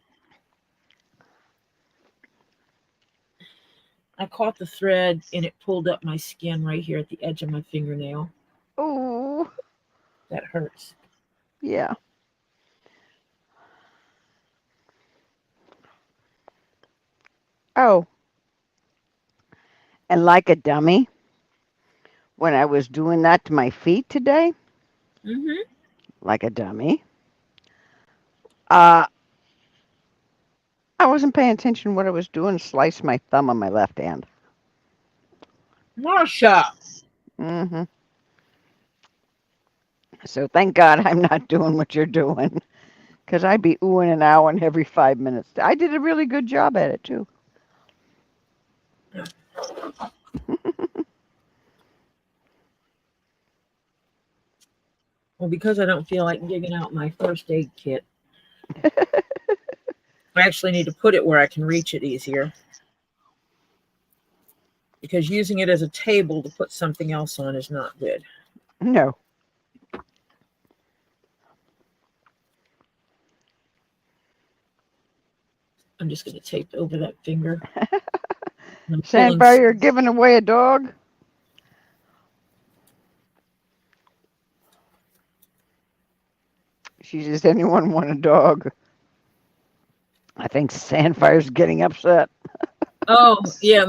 S1: I caught the thread and it pulled up my skin right here at the edge of my fingernail.
S2: Ooh.
S1: That hurts.
S2: Yeah. Oh, and like a dummy, when I was doing that to my feet today,
S1: Mm-hmm.
S2: like a dummy, uh, I wasn't paying attention to what I was doing. Sliced my thumb on my left hand.
S1: Marsha!
S2: Hmm. So thank God I'm not doing what you're doing, because I'd be oohing and ahhing every 5 minutes. I did a really good job at it too.
S1: Well, because I don't feel like digging out my first aid kit, I actually need to put it where I can reach it easier. Because using it as a table to put something else on is not good.
S2: No.
S1: I'm just going to tape over that finger. I'm pulling.
S2: Sandfire, you're giving away a dog? She says, anyone want a dog? I think Sandfire's getting upset.
S1: Oh, yeah,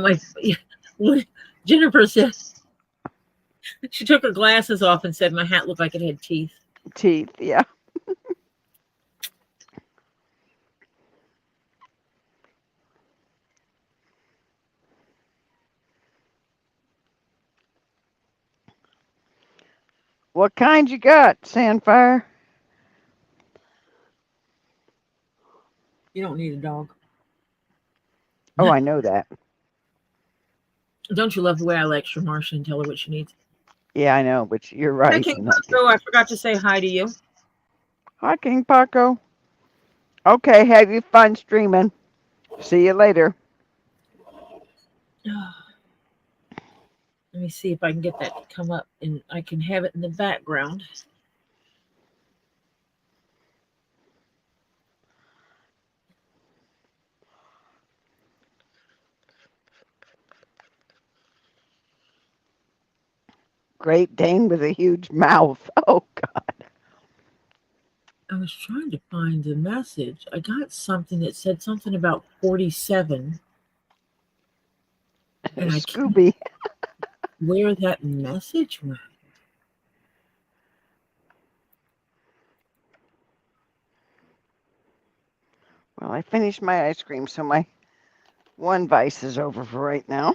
S1: Jennifer said she took her glasses off and said my hat looked like it had teeth.
S2: Teeth, yeah. What kind you got, Sandfire?
S1: You don't need a dog.
S2: Oh, I know that.
S1: Don't you love the way I lecture Marcia and tell her what she needs?
S2: Yeah, I know, but you're
S1: Hi,
S2: right.
S1: King
S2: In that case.
S1: Paco. I forgot to say hi to you.
S2: Hi, King Paco. Okay, have you fun streaming. See you later.
S1: Let me see if I can get that to come up and I can have it in the background.
S2: Great Dane with a huge mouth. Oh, God.
S1: I was trying to find the message. I got something that said something about 47, and I can't
S2: Scooby.
S1: where that message went.
S2: Well, I finished my ice cream, so my one vice is over for right now.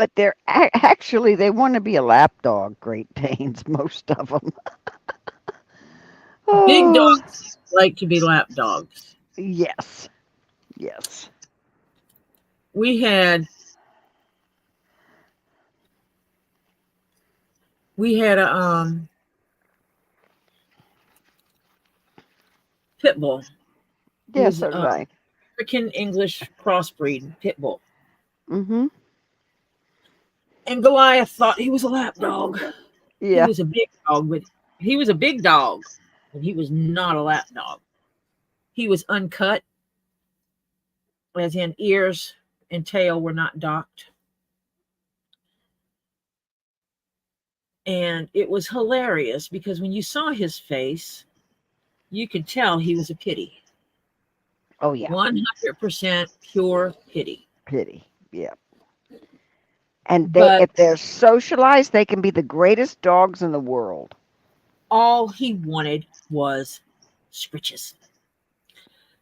S2: but they're actually they want to be a lap dog. Great Danes, most of them.
S1: Big
S2: Oh,
S1: dogs like to be lap dogs.
S2: yes, yes.
S1: We had we had a pit bull. He
S2: Yeah,
S1: was
S2: so did I.
S1: African English crossbreed pit bull.
S2: Mm-hmm.
S1: And Goliath thought he was a lap dog. He
S2: Yeah.
S1: was a big dog, but he was a big dog, but he was not a lap dog. He was uncut, as in ears and tail were not docked. And it was hilarious because when you saw his face, you could tell he was a pity.
S2: Oh yeah.
S1: 100% pure pity.
S2: Pity. Yeah. And they,
S1: But
S2: if they're socialized, they can be the greatest dogs in the world.
S1: all he wanted was scritches.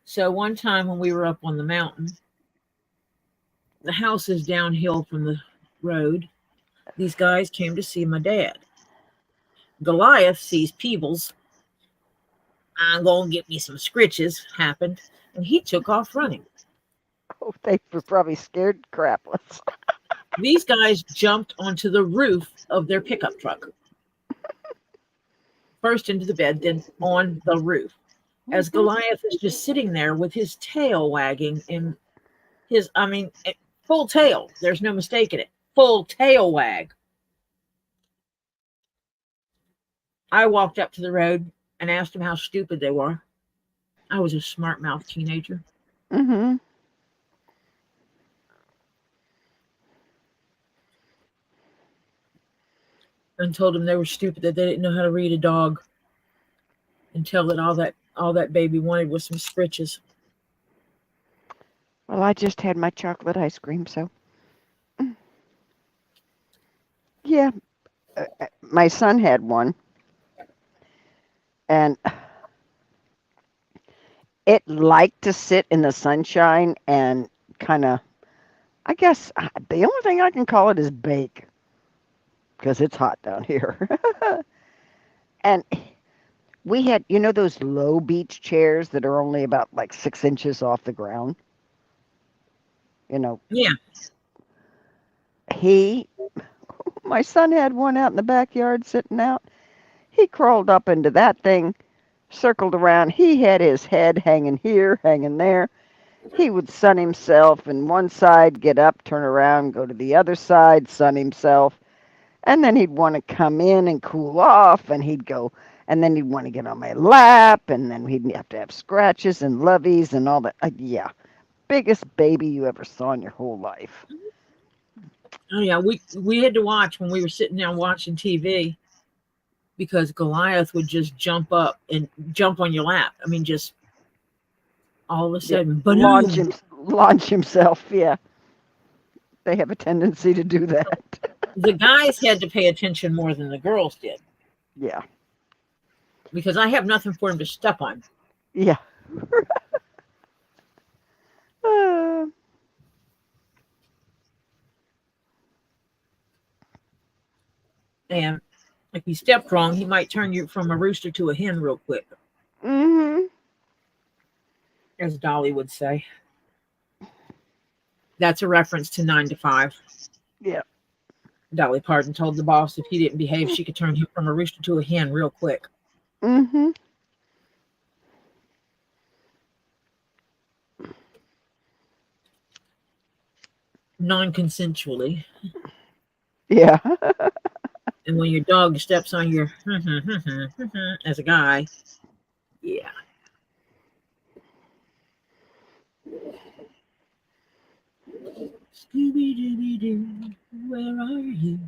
S1: So one time when we were up on the mountain, the house is downhill from the road. These guys came to see my dad. Goliath sees Peebles. I'm going to get me some scritches, happened, and he took off running.
S2: Oh, they were probably scared crapless.
S1: These guys jumped onto the roof of their pickup truck, first into the bed, then on the roof. As Goliath is just sitting there with his tail wagging and I mean, full tail. There's no mistaking it. Full tail wag. I walked up to the road and asked them how stupid they were. I was a smart mouth teenager
S2: Mm-hmm.
S1: and told them they were stupid, that they didn't know how to read a dog, and tell that all that baby wanted was some scritches.
S2: Well, I just had my chocolate ice cream, so yeah. My son had one, and it liked to sit in the sunshine and kind of. I guess the only thing I can call it is bake because it's hot down here. And we had, those low beach chairs that are only about like 6 inches off the ground. You know,
S1: Yeah,
S2: he, my son had one out in the backyard sitting out. He crawled up into that thing, circled around. He had his head hanging here, hanging there. He would sun himself in one side, get up, turn around, go to the other side, sun himself. And then he'd want to come in and cool off, and he'd go, and then he'd want to get on my lap, and then he'd have to have scratches and loveys and all that. Yeah, biggest baby you ever saw in your whole life.
S1: oh yeah. We had to watch when we were sitting down watching TV because Goliath would just jump up and jump on your lap. I mean, just all of a
S2: Yeah,
S1: sudden, boom.
S2: launch himself. Yeah, they have a tendency to do that.
S1: The guys had to pay attention more than the girls did
S2: Yeah,
S1: because I have nothing for him to step on.
S2: yeah. Uh,
S1: And if he stepped wrong, he might turn you from a rooster to a hen real quick,
S2: mm-hmm.
S1: as Dolly would say. That's a reference to 9 to 5.
S2: Yeah.
S1: Dolly Parton told the boss if he didn't behave, she could turn him from a rooster to a hen real quick.
S2: Mm-hmm.
S1: Non-consensually.
S2: Yeah.
S1: And when your dog steps on your as a guy, yeah. Scooby Dooby Doo, where are you?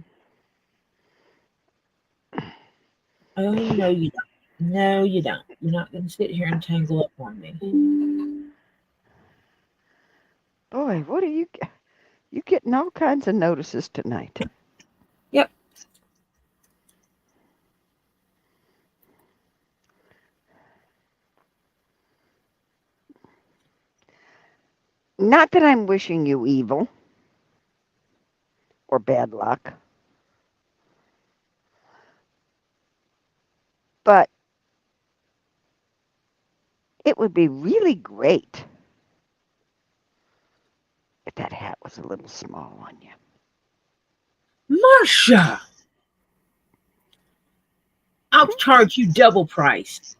S1: Oh no, you don't. No, you don't. You're not going to sit here and tangle up on me.
S2: Boy, what are you getting all kinds of notices tonight?
S1: Yep.
S2: Not that I'm wishing you evil or bad luck. But it would be really great if that hat was a little small on you.
S1: Marsha, I'll charge you double price.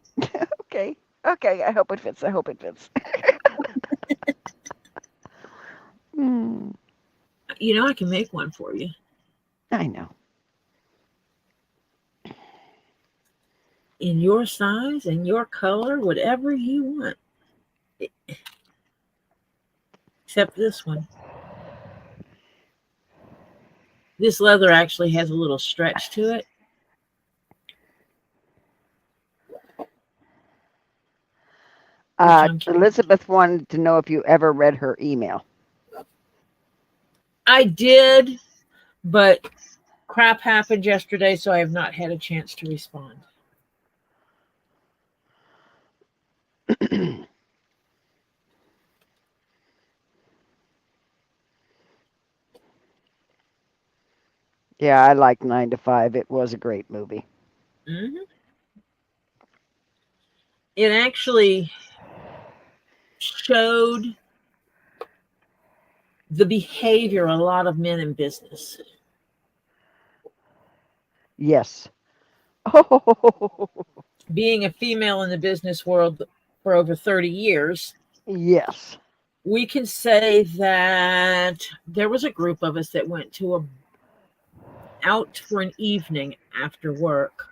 S2: Okay. Okay. I hope it fits. I hope it fits. Hmm.
S1: You know, I can make one for you
S2: I know.
S1: in your size and your color, whatever you want. Except this one. This leather actually has a little stretch to it. Which I'm
S2: Elizabeth wanted to know if you ever read her email.
S1: I did, but crap happened yesterday, so I have not had a chance to respond.
S2: Yeah, I like 9 to 5. It was a great movie.
S1: Mm-hmm. It actually showed the behavior of a lot of men in business.
S2: Yes. Oh,
S1: Being a female in the business world for over 30 years,
S2: yes.
S1: we can say that there was a group of us that went out for an evening after work,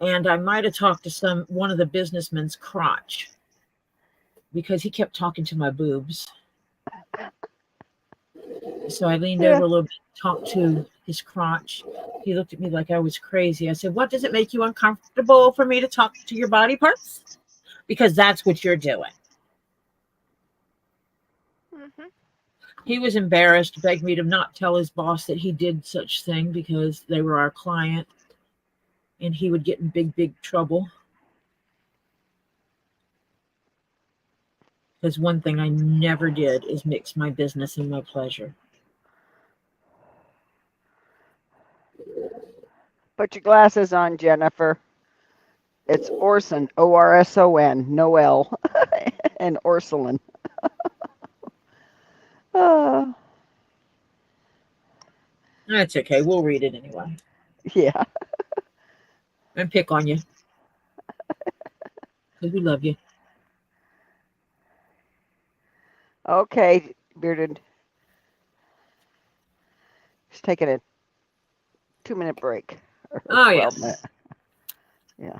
S1: and I might have talked to one of the businessmen's crotch because he kept talking to my boobs. So I leaned
S2: Yeah.
S1: over a little bit, talked to his crotch. He looked at me like I was crazy. I said, "What, does it make you uncomfortable for me to talk to your body parts? Because that's what you're doing."
S2: Mm-hmm.
S1: He was embarrassed, begged me to not tell his boss that he did such thing because they were our client and he would get in big, big trouble. Because one thing I never did is mix my business and my pleasure.
S2: Put your glasses on, Jennifer. It's Orson, Orson, Noel, and Ursuline. Uh,
S1: That's okay. We'll read it anyway
S2: yeah.
S1: and pick on you because we love you.
S2: Okay, Bearded. Just taking a 2-minute break. Or
S1: Oh,
S2: 12
S1: yes.
S2: minute. Yeah.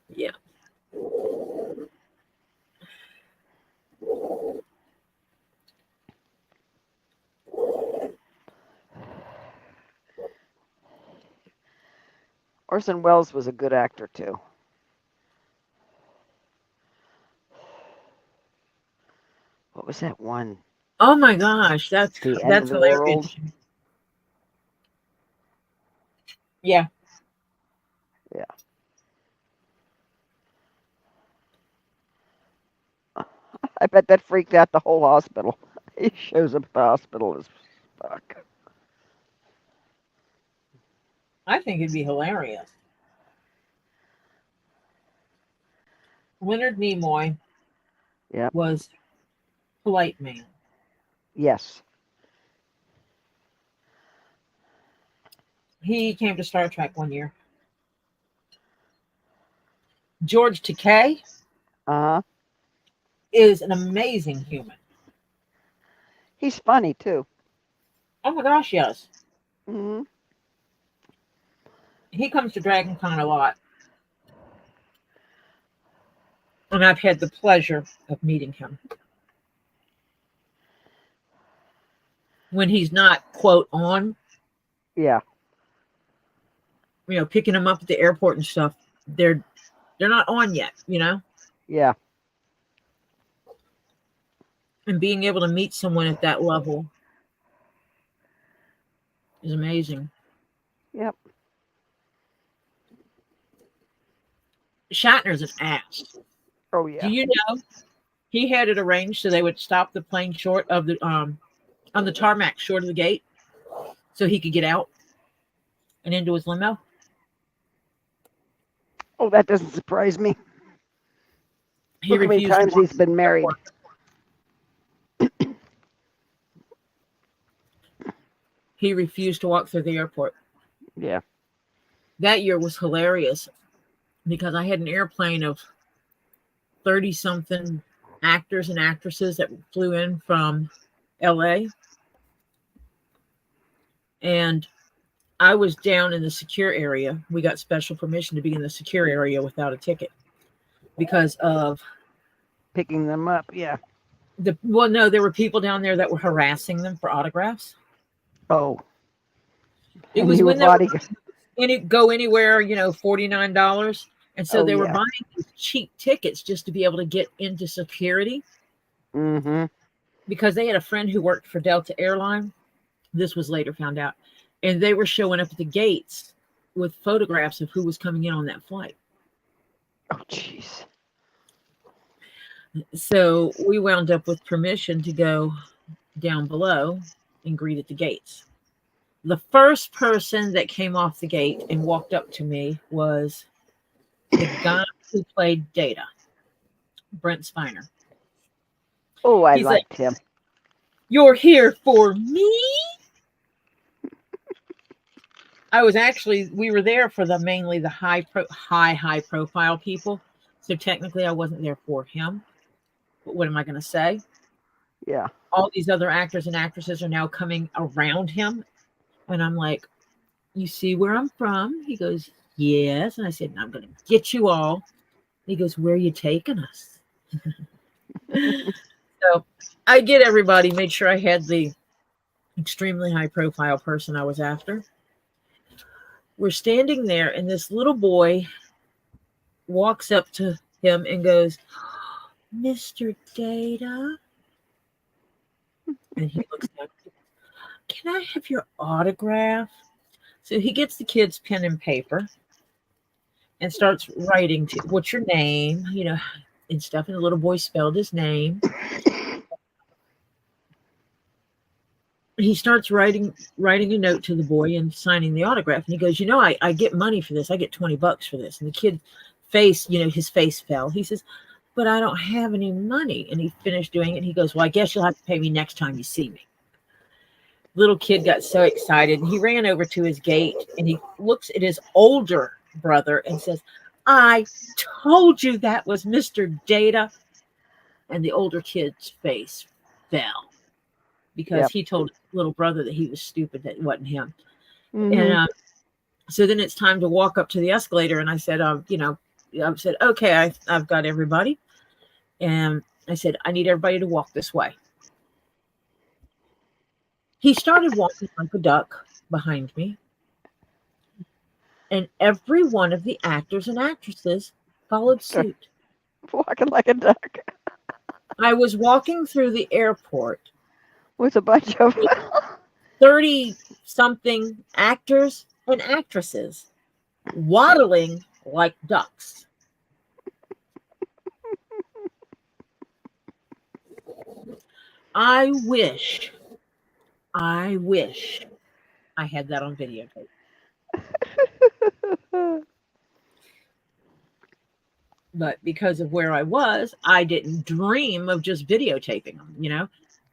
S1: Yeah.
S2: Orson Welles was a good actor too. What was that one?
S1: Oh my gosh,
S2: The End of
S1: that's
S2: the World.
S1: hilarious. Yeah.
S2: Yeah. I bet that freaked out the whole hospital. He shows up at the hospital as fuck.
S1: I think it'd be hilarious. Leonard Nimoy
S2: Yep.
S1: was polite man.
S2: Yes.
S1: He came to Star Trek one year. George Takei
S2: Uh huh.
S1: is an amazing human.
S2: He's funny too.
S1: Oh my gosh, yes.
S2: Hmm.
S1: He comes to Dragon Con a lot. And I've had the pleasure of meeting him. When he's not, quote, on,
S2: Yeah.
S1: picking him up at the airport and stuff, they're not on yet,
S2: Yeah.
S1: And being able to meet someone at that level is amazing.
S2: Yep.
S1: Shatner's an ass.
S2: Oh
S1: Do
S2: yeah.
S1: you know he had it arranged so they would stop the plane short of the on the tarmac short of the gate so he could get out and into his limo?
S2: Oh, that doesn't surprise me.
S1: He
S2: Look how many
S1: refused to
S2: times
S1: walk
S2: he's
S1: through
S2: been
S1: the
S2: married.
S1: airport. He refused to walk through the airport.
S2: Yeah.
S1: That year was hilarious because I had an airplane of 30 something actors and actresses that flew in from LA, and I was down in the secure area. We got special permission to be in the secure area without a ticket because of
S2: Picking them up. Yeah.
S1: no, there were people down there that were harassing them for autographs.
S2: Oh.
S1: It
S2: And
S1: was
S2: you were
S1: when they were
S2: bodyguard.
S1: go anywhere, $49. And so
S2: Oh
S1: they were
S2: yeah.
S1: buying these cheap tickets just to be able to get into security
S2: Mm-hmm.
S1: because they had a friend who worked for Delta Airline. This was later found out. And they were showing up at the gates with photographs of who was coming in on that flight.
S2: Oh jeez.
S1: So we wound up with permission to go down below and greet at the gates. The first person that came off the gate and walked up to me was the guy who played Data, Brent Spiner.
S2: Oh, I
S1: He's like,
S2: liked him.
S1: "You're here for me?" We were there for mainly the high profile people. So technically I wasn't there for him. But what am I going to say?
S2: Yeah.
S1: All these other actors and actresses are now coming around him. And I'm like, "You see where I'm from?" He goes, "Yes." And I said, "I'm going to get you all." He goes, "Where are you taking us?" So I get everybody, made sure I had the extremely high profile person I was after. We're standing there, and this little boy walks up to him and goes, "Mr. Data." And he looks down, "Can I have your autograph?" So he gets the kid's pen and paper and starts writing to, "What's your name?" And stuff. And the little boy spelled his name. He starts writing a note to the boy and signing the autograph. And he goes, I get money for this. I get $20 for this. And the kid his face fell. He says, "But I don't have any money." And he finished doing it. And he goes, "Well, I guess you'll have to pay me next time you see me." Little kid got so excited. And he ran over to his gate and he looks at his older brother and says, "I told you that was Mr. Data." And the older kid's face fell because
S2: Yep.
S1: he told his little brother that he was stupid, that it wasn't him.
S2: Mm-hmm.
S1: And so then it's time to walk up to the escalator. And I said, I said, "Okay, I've got everybody." And I said, "I need everybody to walk this way." He started walking like a duck behind me. And every one of the actors and actresses followed suit.
S2: Walking like a duck
S1: I was walking through the airport
S2: with a bunch of.
S1: with 30 something actors and actresses waddling like ducks. I wish, I wish I had that on videotape. But because of where I was, I didn't dream of just videotaping them.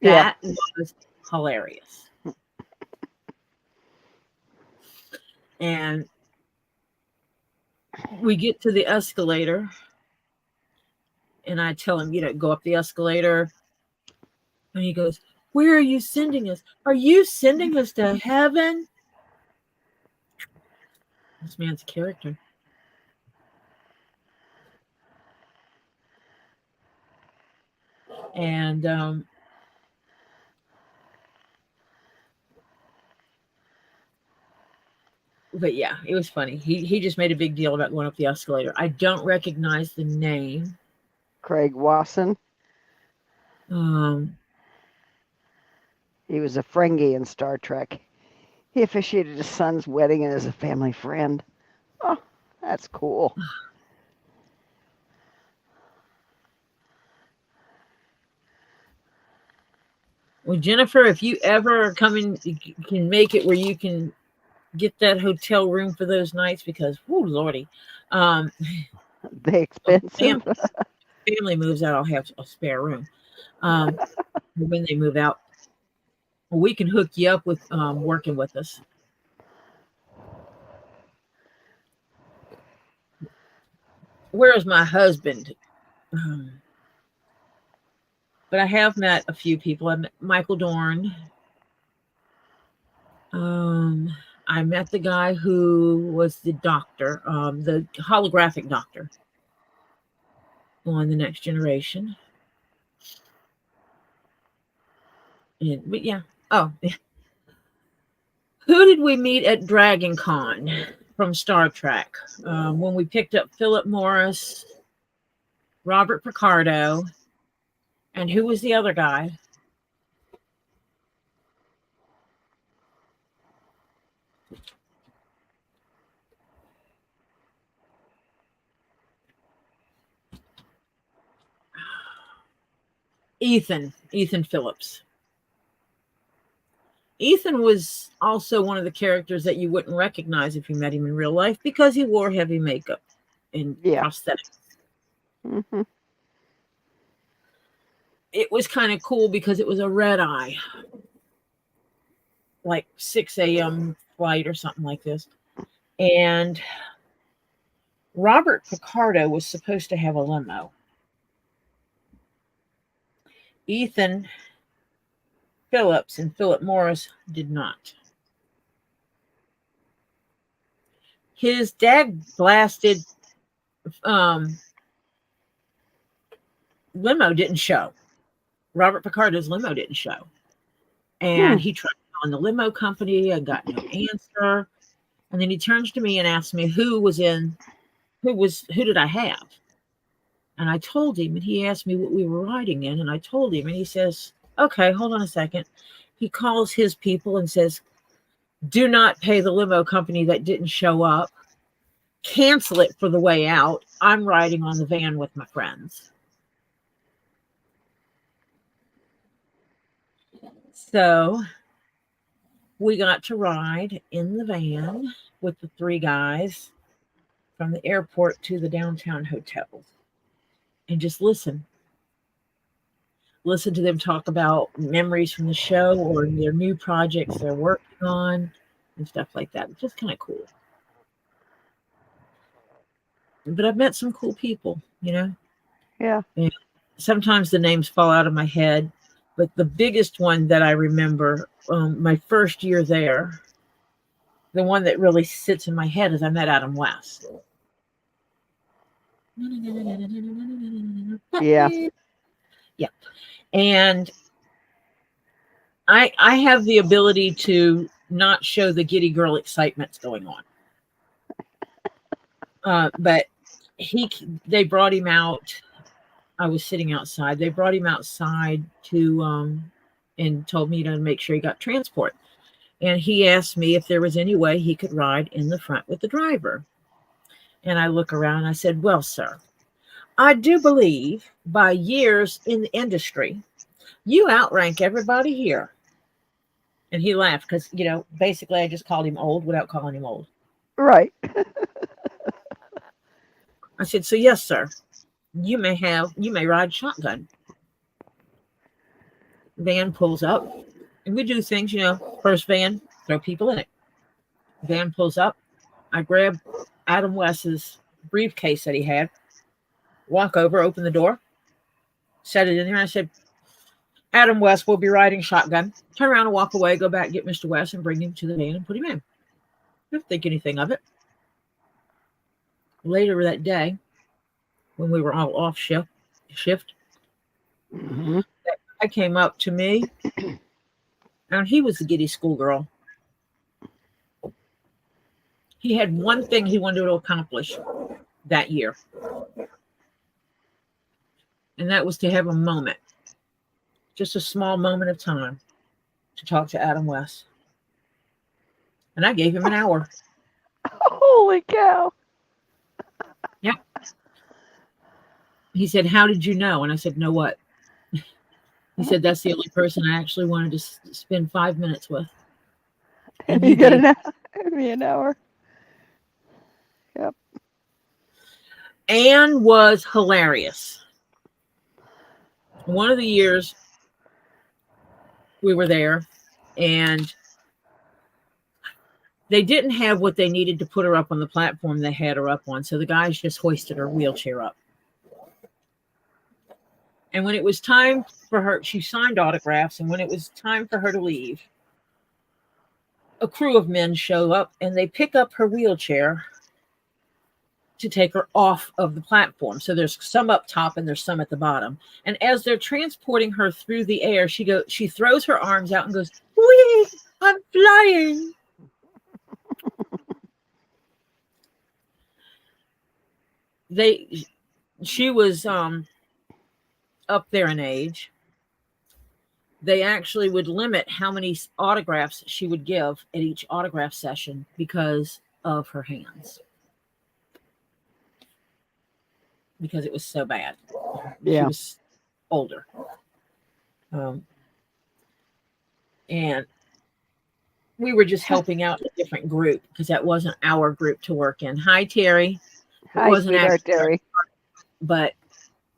S2: Yeah.
S1: That was hilarious. And we get to the escalator, and I tell him, go up the escalator. And he goes, "Where are you sending us? Are you sending us to heaven?" This man's a character. And but yeah, it was funny. He just made a big deal about going up the escalator. I don't recognize the name.
S2: Craig Wasson.
S1: Um,
S2: He was a Ferengi in Star Trek. He officiated his son's wedding and is a family friend. Oh, that's cool.
S1: Well, Jennifer, if you ever come in, you can make it where you can get that hotel room for those nights because, whoo, lordy, um,
S2: They
S1: fam-
S2: expensive.
S1: family moves out, I'll have a spare room. Um, when they move out, we can hook you up with working with us. Where is my husband? Um, but I have met a few people. I met Michael Dorn. Um, I met the guy who was the doctor, the holographic doctor on the Next Generation. But yeah. Oh, who did we meet at Dragon Con from Star Trek? When we picked up Philip Morris, Robert Picardo, and who was the other guy? Ethan Phillips. Ethan was also one of the characters that you wouldn't recognize if you met him in real life because he wore heavy makeup and
S2: Yeah.
S1: prosthetics.
S2: Hmm.
S1: It was kind of cool because it was a red eye, like 6 a.m. flight or something like this. And Robert Picardo was supposed to have a limo. Ethan Phillips and Philip Morris did not. His dag blasted um, limo didn't show. Robert Picardo's limo didn't show. And he tried on the limo company. I got no answer. And then he turns to me and asks me who did I have? And I told him, and he asked me what we were riding in. And I told him, and he says, okay, hold on a second. He calls his people and says, do not pay the limo company that didn't show up. Cancel it for the way out. I'm riding on the van with my friends. So we got to ride in the van with the 3 guys from the airport to the downtown hotel and just listen. Listen to them talk about memories from the show or their new projects they're working on and stuff like that. It's just kind of cool. But I've met some cool people, you know?
S2: Yeah.
S1: And sometimes the names fall out of my head, but the biggest one that I remember, my first year there, the one that really sits in my head is I met Adam West.
S2: Yeah.
S1: Yeah. And I have the ability to not show the giddy girl excitement's going on. But they brought him out. I was sitting outside. They brought him outside to and told me to make sure he got transport. And he asked me if there was any way he could ride in the front with the driver. And I look around and I said, well, sir, I do believe by years in the industry, you outrank everybody here. And he laughed because, basically I just called him old without calling him old.
S2: Right.
S1: I said, so yes, sir, you may ride shotgun. Van pulls up and we do things, first van, throw people in it. Van pulls up. I grab Adam West's briefcase that he had, walk over, open the door, set it in there. I said, Adam West will be riding shotgun. Turn around and walk away, go back, get Mr. West and bring him to the van and put him in. Didn't think anything of it. Later that day, when we were all off shift,
S2: Mm-hmm.
S1: that guy came up to me, and he was the giddy schoolgirl. He had one thing he wanted to accomplish that year, and that was to have a moment, just a small moment of time, to talk to Adam West. And I gave him an hour.
S2: Holy cow.
S1: He said, how did you know? And I said, know what? He said that's the only person I actually wanted to spend 5 minutes with, and
S2: And
S1: he
S2: you got
S1: gave.
S2: an hour. Yep.
S1: Anne was hilarious. One of the years we were there, and they didn't have what they needed to put her up on the platform they had her up on, so the guys just hoisted her wheelchair up. And when it was time for her, she signed autographs, and when it was time for her to leave, a crew of men show up and they pick up her wheelchair to take her off of the platform. So there's some up top and there's some at the bottom. And as they're transporting her through the air, she throws her arms out and goes, "Whee! I'm flying." She was up there in age. They actually would limit how many autographs she would give at each autograph session because of her hands. Because it was so bad. She
S2: Yeah.
S1: was older. And we were just helping out a different group because that wasn't our group to work in. Hi, Terry. It
S2: Hi,
S1: wasn't
S2: sweetheart
S1: actually,
S2: Terry.
S1: but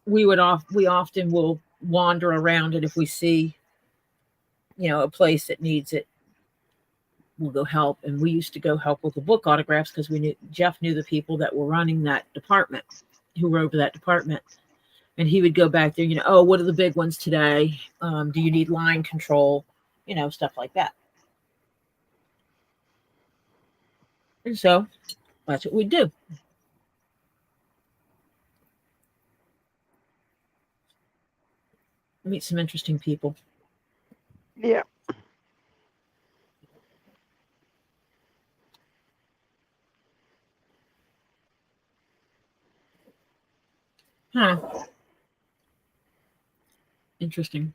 S1: we often will wander around, and if we see, a place that needs it, we'll go help. And we used to go help with the book autographs because Jeff knew the people that were running that department, who were over that department. And he would go back there, oh, what are the big ones today? Do you need line control? Stuff like that. And so that's what we do. Meet some interesting people.
S2: Yeah.
S1: Huh. Interesting.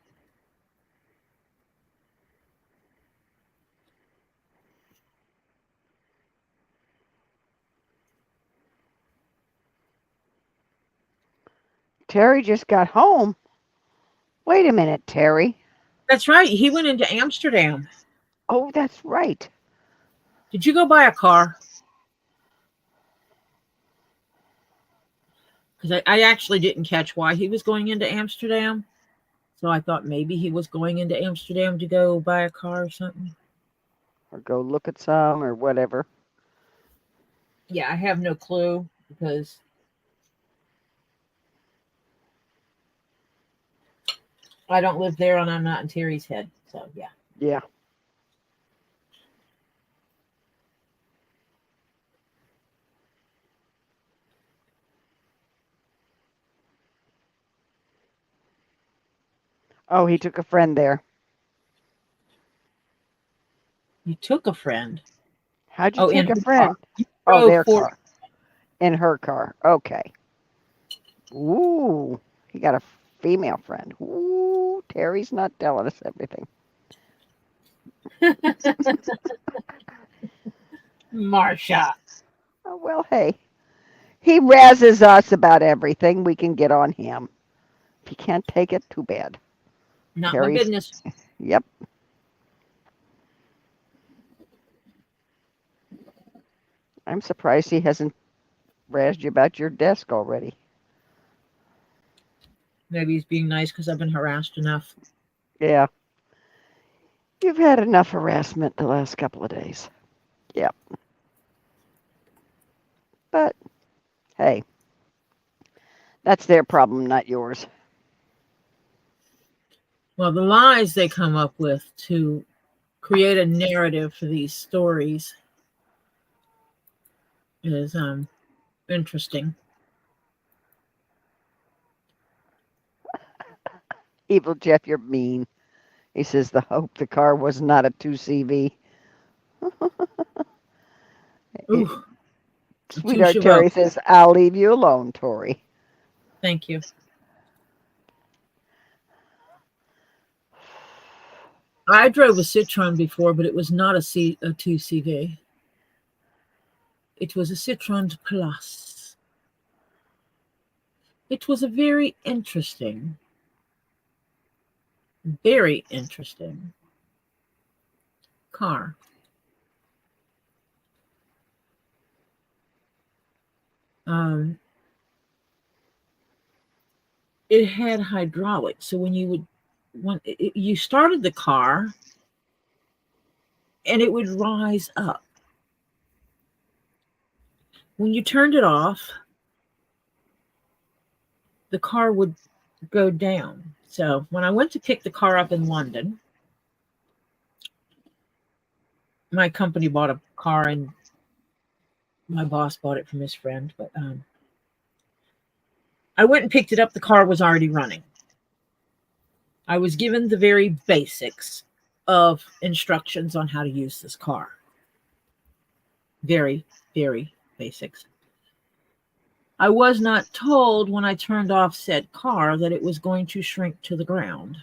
S2: Terry just got home. Wait a minute, Terry.
S1: That's right. He went into Amsterdam.
S2: Oh, that's right.
S1: Did you go buy a car? Because I actually didn't catch why he was going into Amsterdam. So I thought maybe he was going into Amsterdam to go buy a car or something.
S2: Or go look at some or whatever.
S1: Yeah, I have no clue because I don't live there and I'm not in Terry's head. So, yeah.
S2: Yeah. Oh, he took a friend there.
S1: You took a friend.
S2: How'd you
S1: Oh, in
S2: take
S1: her
S2: a
S1: car.
S2: friend?
S1: You
S2: Oh,
S1: drove
S2: their
S1: for.
S2: car. In her car. Okay. Ooh, he got a female friend. Ooh, Terry's not telling us everything.
S1: Marsha.
S2: Oh, well, hey. He razzes us about everything. We can get on him. If he can't take it, too bad.
S1: Not my
S2: Terry's,
S1: business.
S2: yep. I'm surprised he hasn't razzed you about your desk already.
S1: Maybe he's being nice because I've been harassed enough.
S2: Yeah. You've had enough harassment the last couple of days. Yep. But, hey, that's their problem, not yours.
S1: Well, the lies they come up with to create a narrative for these stories is interesting.
S2: Evil Jeff, you're mean. He says, the hope the car was not a 2CV.
S1: Ooh,
S2: Sweetheart
S1: touche well.
S2: Terry says, I'll leave you alone, Tori.
S1: Thank you. I drove a Citroen before, but it was not a 2CV. It was a Citroen Plus. It was a very interesting Very interesting car. Um, it had hydraulics, so you started the car, and it would rise up. When you turned it off, the car would go down. So when I went to pick the car up in London, my company bought a car, and my boss bought it from his friend. But I went and picked it up. The car was already running. I was given the very basics of instructions on how to use this car. Very, very basics. I was not told when I turned off said car that it was going to shrink to the ground.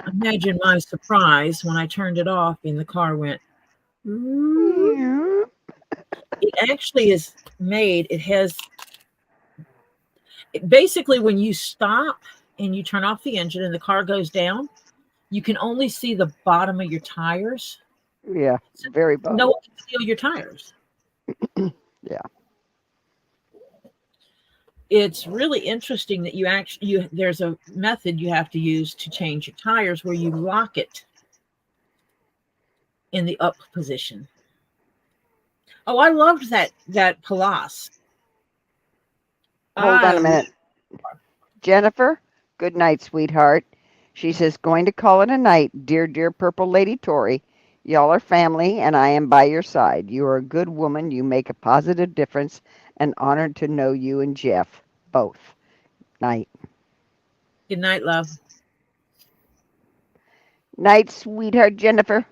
S1: Imagine my surprise when I turned it off and the car went.
S2: Yeah.
S1: It actually is made, basically when you stop and you turn off the engine and the car goes down, you can only see the bottom of your tires.
S2: Yeah, very bad.
S1: No one can feel your tires.
S2: Yeah.
S1: It's really interesting that there's a method you have to use to change your tires where you lock it in the up position. Oh, I loved that Palace.
S2: Hold on a minute. Jennifer, good night, sweetheart. She says, going to call it a night, dear purple lady Tori. Y'all are family, and I am by your side. You are a good woman. You make a positive difference, and honored to know you and Jeff both. Night.
S1: Good night, love.
S2: Night, sweetheart Jennifer.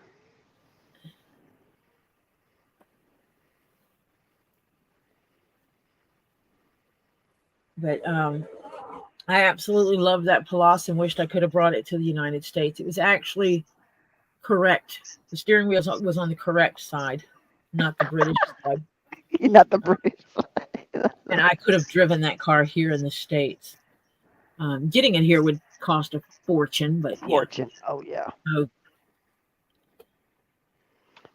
S1: But I absolutely loved that Palace and wished I could have brought it to the United States. It was actually correct. The steering wheel was on the correct side, not the British side.
S2: Not the British.
S1: And I could have driven that car here in the States. Getting it here would cost a fortune, but
S2: Fortune. Oh, yeah.
S1: yeah.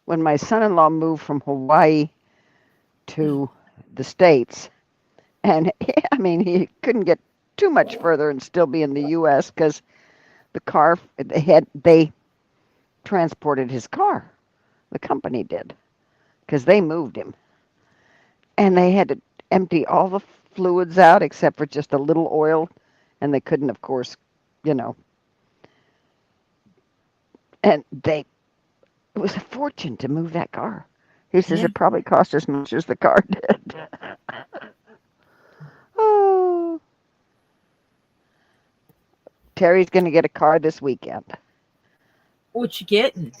S2: When my son-in-law moved from Hawaii to the States, and I mean, he couldn't get too much further and still be in the U.S. because the car they transported his car. The company did because they moved him, and they had to empty all the fluids out except for just a little oil, and they couldn't, of course, you know. And it was a fortune to move that car. He says
S1: Yeah.
S2: it probably cost as much as the car did. Oh. Terry's going to get a car this weekend.
S1: What you getting?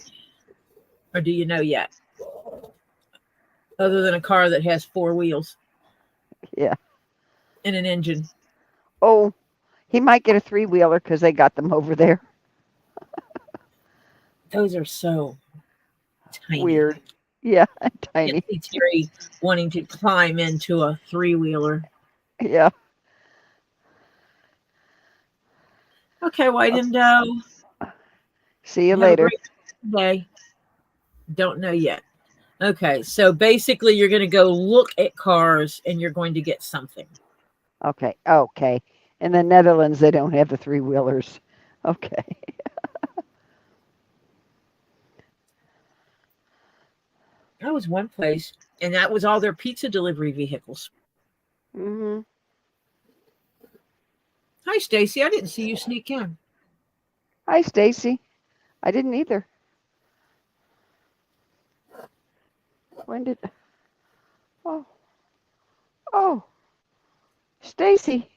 S1: Or do you know yet? Other than a car that has 4 wheels.
S2: Yeah.
S1: And an engine.
S2: Oh, he might get a 3-wheeler because they got them over there.
S1: Those are so tiny.
S2: Weird. Yeah,
S1: I
S2: tiny.
S1: can't see Terry wanting to climb into a 3-wheeler.
S2: Yeah.
S1: Okay, White and Doe.
S2: See you
S1: Have
S2: later.
S1: a great day. Don't know yet. Okay, so basically you're going to go look at cars and you're going to get something.
S2: Okay. Okay. In the Netherlands, they don't have the 3-wheelers. Okay.
S1: That was one place, and that was all their pizza delivery vehicles.
S2: Mhm.
S1: Hi, Stacy. I didn't see you sneak in.
S2: Hi, Stacy. I didn't either. When did? Oh. Oh. Stacy,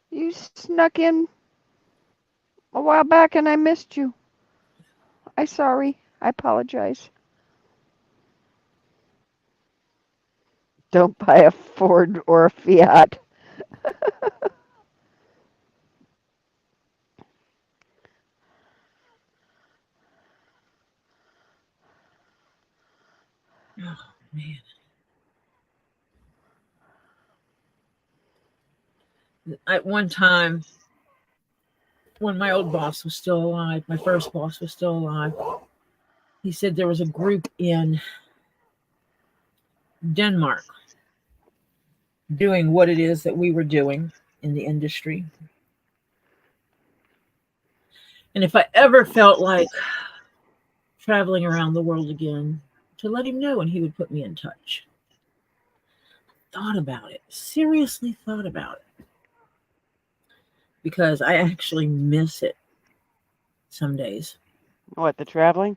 S2: you snuck in a while back and I missed you. I'm sorry. I apologize. Don't buy a Ford or a Fiat.
S1: Oh, man. At one time, when my old boss was still alive, my first boss was still alive, he said there was a group in Denmark doing what it is that we were doing in the industry. And if I ever felt like traveling around the world again, to let him know and he would put me in touch. Thought about it, seriously thought about it, because I actually miss it some days.
S2: What, the traveling?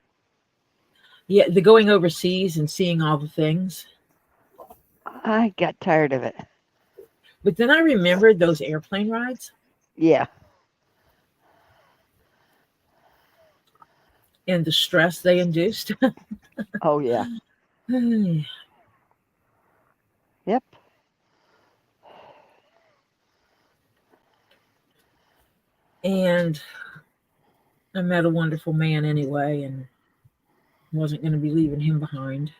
S1: Yeah, the going overseas and seeing all the things.
S2: I got tired of it.
S1: But then I remembered those airplane rides
S2: Yeah.
S1: and the stress they induced.
S2: Oh, yeah. Yep.
S1: And I met a wonderful man anyway, and wasn't going to be leaving him behind.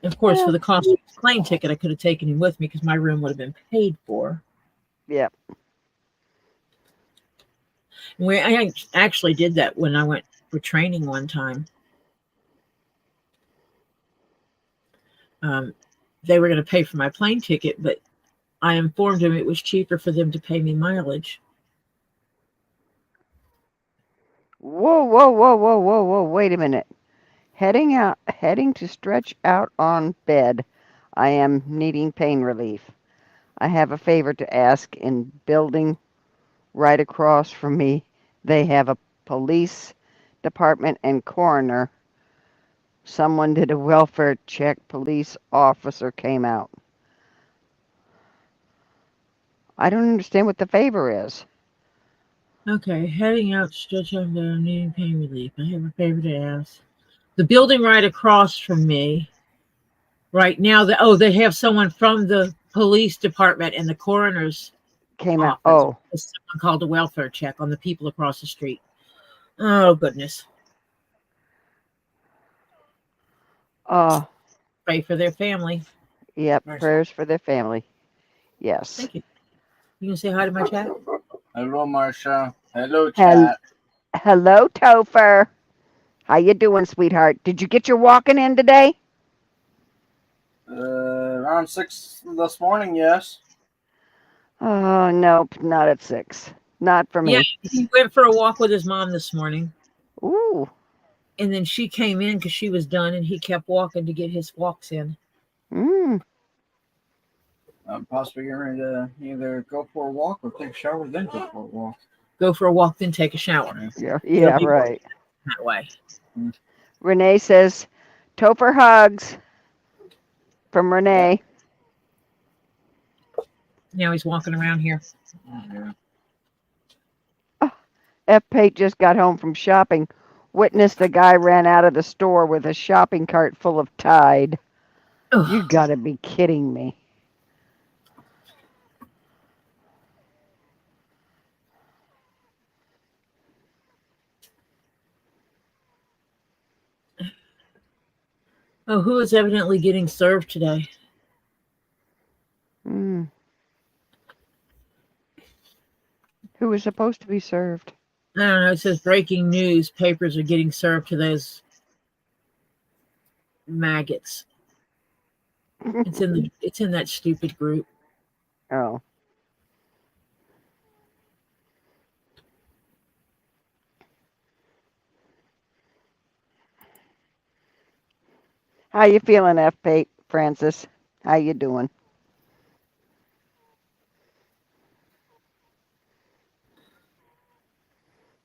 S1: And of course, for
S2: Well,
S1: the cost of his plane ticket, I could have taken him with me because my room would have been paid for.
S2: yep.
S1: I actually did that when I went for training one time. They were going to pay for my plane ticket, but I informed him it was cheaper for them to pay me mileage.
S2: Whoa, whoa, whoa, whoa, whoa, whoa. Wait a minute. Heading to stretch out on bed. I am needing pain relief. I have a favor to ask. In building right across from me, they have a police department and coroner. Someone did a welfare check. Police officer came out. I don't understand what the favor is.
S1: Okay, heading out to stretch out there, needing pain relief. I have a favor to ask. The building right across from me, right now, they have someone from the police department and the coroner's
S2: Came out.
S1: office.
S2: Oh,
S1: Someone called a welfare check on the people across the street. Oh, goodness.
S2: uh,
S1: Pray for their family.
S2: yep.
S1: Mercy.
S2: Prayers for their family. Yes.
S1: Thank you. You can say hi to my chat?
S4: Hello, Marsha. Hello,
S2: Hel-
S4: chat.
S2: Hello, Topher. How you doing, sweetheart? Did you get your walking in today?
S4: Around 6 this morning, yes.
S2: Oh, nope, not at 6. Not for
S1: Yeah,
S2: me.
S1: he went for a walk with his mom this morning.
S2: Ooh.
S1: And then she came in because she was done, and he kept walking to get his walks in.
S2: Mm.
S4: I'm possibly getting ready to either go for a walk or take a shower, then go for a walk.
S1: Go for a walk, then take a shower.
S2: Yeah, right.
S1: That way.
S2: Renee says, Topher hugs from Renee.
S1: Now he's walking around here.
S4: Yeah.
S2: F. Pate just got home from shopping. Witnessed a guy ran out of the store with a shopping cart full of Tide.
S1: Ugh.
S2: You gotta be kidding me.
S1: Oh, who is evidently getting served today?
S2: Mm. Who was supposed to be served?
S1: I don't know. It says breaking news. Papers are getting served to those maggots. It's in that stupid group.
S2: Oh. How you feeling, F. Pate, Francis? How you doing?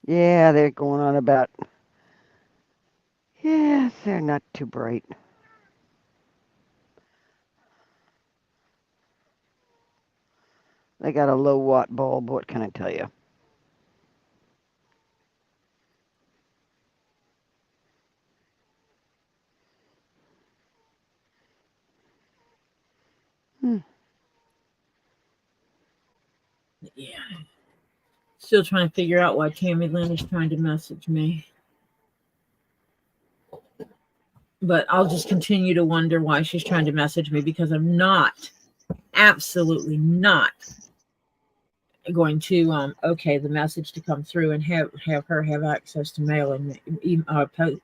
S2: Yeah, they're going on about. Yeah, they're not too bright. They got a low watt bulb. What can I tell you?
S1: Yeah. Still trying to figure out why Tammy Lynn is trying to message me. But I'll just continue to wonder why she's trying to message me, because I'm not, absolutely not going to okay the message to come through and have her have access to mail and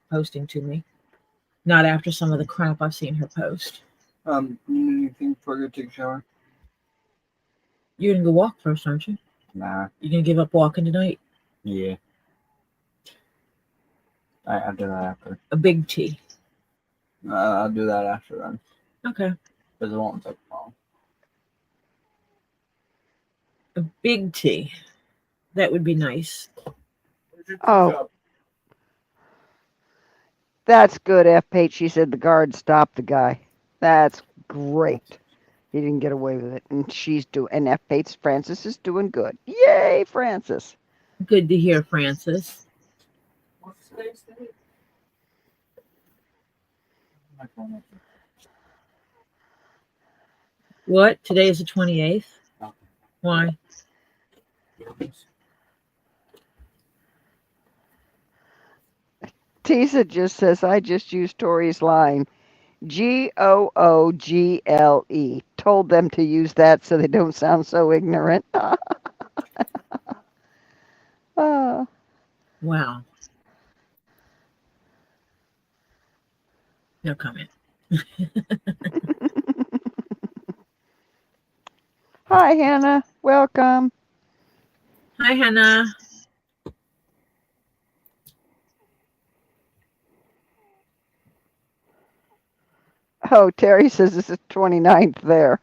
S1: posting to me. Not after some of the crap I've seen her post.
S4: You need anything before I go take a shower?
S1: You're gonna go walk first, aren't you?
S4: Nah.
S1: You gonna give up walking tonight?
S4: Yeah. I'll do that after.
S1: A big T.
S4: I'll do that after then.
S1: Okay.
S4: Because it won't take long.
S1: A big T. That would be nice.
S2: Oh, that's good, F-Page. She said the guard stopped the guy. That's great. He didn't get away with it. And and F-Page, Francis is doing good. Yay, Francis.
S1: Good to hear, Francis.
S4: What's today's date?
S1: What? Today is the 28th?
S4: Okay.
S1: Why?
S2: Tisa just says, I just used Tori's line. Google. Told them to use that so they don't sound so ignorant. Oh.
S1: Wow. No comment.
S2: Hi, Hannah. Welcome.
S1: Hi, Hannah.
S2: Oh, Terry says it's the 29th there.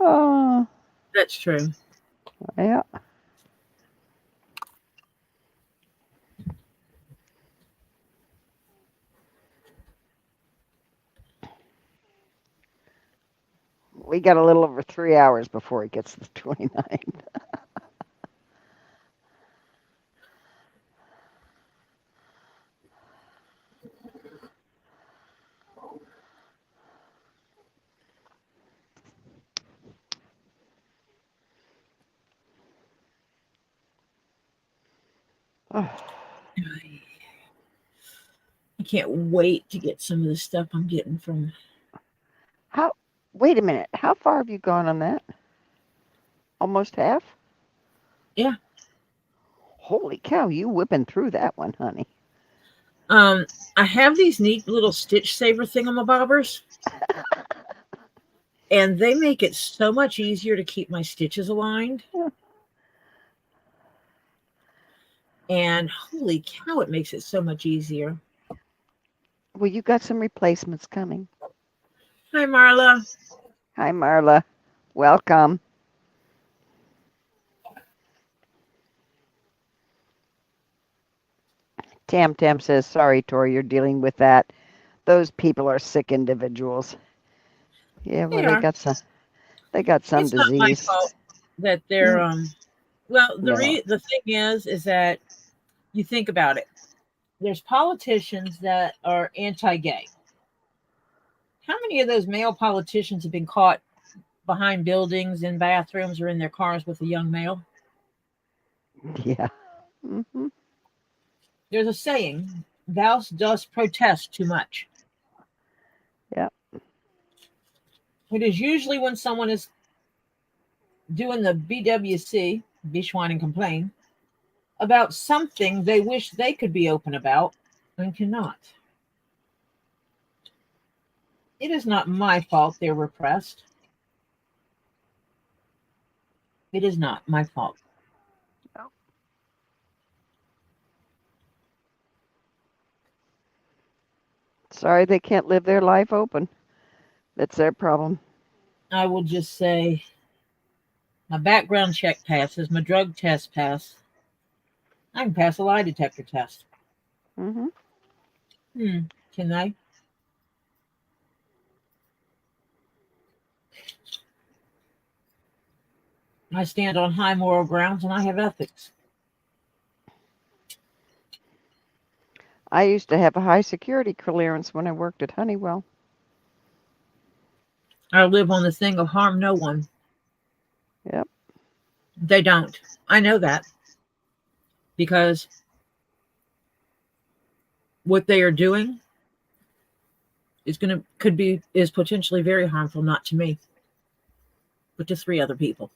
S2: Oh,
S1: That's true.
S2: yeah. We got a little over 3 hours before it gets to the 29th. Oh.
S1: I can't wait to get some of the stuff I'm getting from.
S2: Wait a minute. How far have you gone on that? Almost half?
S1: Yeah.
S2: Holy cow, you whipping through that one, honey.
S1: I have these neat little stitch saver thingamabobbers, and they make it so much easier to keep my stitches aligned. And holy cow, it makes it so much easier.
S2: Well, you got some replacements coming.
S1: Hi, Marla.
S2: Hi, Marla. Welcome. Tam Tam says, sorry, Tori, you're dealing with that. Those people are sick individuals. Yeah, well, they got some
S1: It's not my
S2: disease.
S1: fault that they're well,
S2: No.
S1: the thing is that you think about it. There's politicians that are anti-gay. How many of those male politicians have been caught behind buildings, in bathrooms, or in their cars with a young male?
S2: Yeah. Mm-hmm.
S1: There's a saying, thou dost protest too much.
S2: Yeah.
S1: It is usually when someone is doing the BWC, bitch whine and complain, about something they wish they could be open about and cannot. It is not my fault they're repressed. It is not my fault.
S2: No. Sorry they can't live their life open. That's their problem.
S1: I will just say my background check passes, my drug test pass. I can pass a lie detector test.
S2: Mm-hmm.
S1: Can I? I stand on high moral grounds and I have ethics.
S2: I used to have a high security clearance when I worked at Honeywell.
S1: I live on the thing of harm no one.
S2: Yep.
S1: They don't. I know that because what they are doing is potentially very harmful, not to me, but to 3 other people.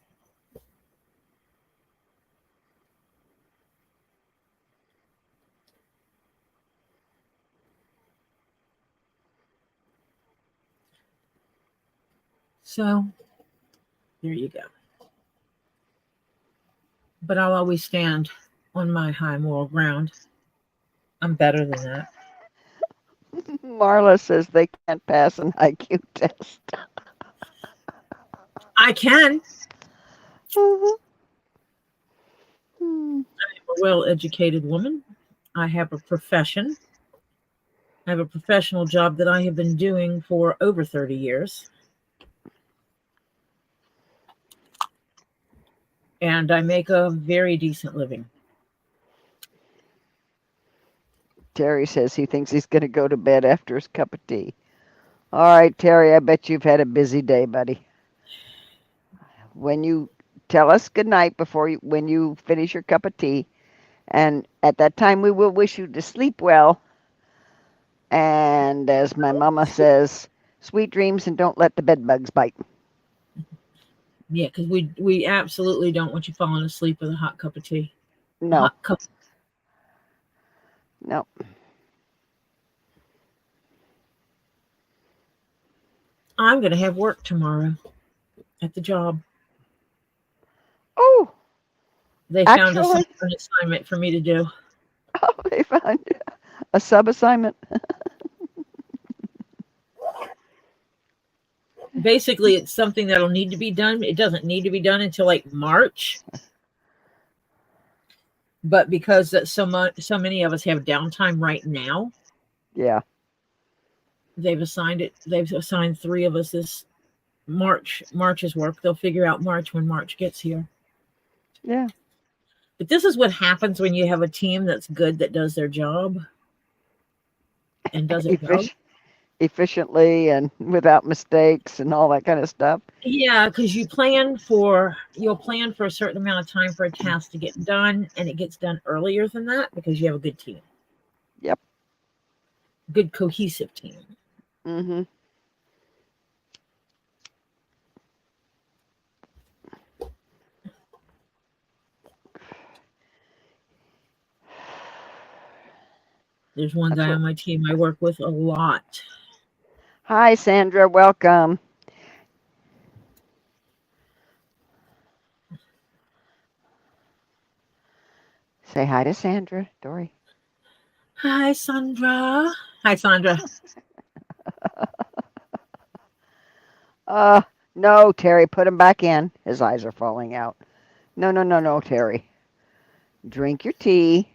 S1: So there you go. But I'll always stand on my high moral ground. I'm better than that.
S2: Marla says they can't pass an IQ test.
S1: I can.
S2: Mhm. Hmm.
S1: I'm a well-educated woman. I have a profession. I have a professional job that I have been doing for over 30 years. And I make a very decent living.
S2: Terry says he thinks he's going to go to bed after his cup of tea. All right, Terry, I bet you've had a busy day, buddy. When you tell us good night when you finish your cup of tea, and at that time we will wish you to sleep well. And as my mama says, sweet dreams and don't let the bed bugs bite.
S1: Yeah, because we absolutely don't want you falling asleep with a hot cup of tea. A
S2: No,
S1: hot cup.
S2: no.
S1: I'm going to have work tomorrow at the job.
S2: Oh,
S1: They found
S2: actually,
S1: an assignment for me to do.
S2: oh, they found a sub assignment.
S1: Basically, it's something that'll need to be done. It doesn't need to be done until like March, but because that so many of us have downtime right now,
S2: Yeah,
S1: they've assigned it. They've assigned 3 of us this March's work. They'll figure out March when March gets here.
S2: yeah.
S1: But this is what happens when you have a team that's good, that does their job and does it well.
S2: Efficiently and without mistakes and all that kind of stuff.
S1: Yeah, because you'll plan for a certain amount of time for a task to get done, and it gets done earlier than that because you have a good team.
S2: Yep.
S1: Good cohesive team.
S2: Mm-hmm.
S1: There's one
S2: That's
S1: guy
S2: what.
S1: on my team I work with a lot.
S2: Hi, Sandra. Welcome. Say hi to Sandra, Tori.
S1: Hi, Sandra. Hi, Sandra.
S2: Uh, no, Terry, put him back in. His eyes are falling out. No, no, no, no, Terry. Drink your tea,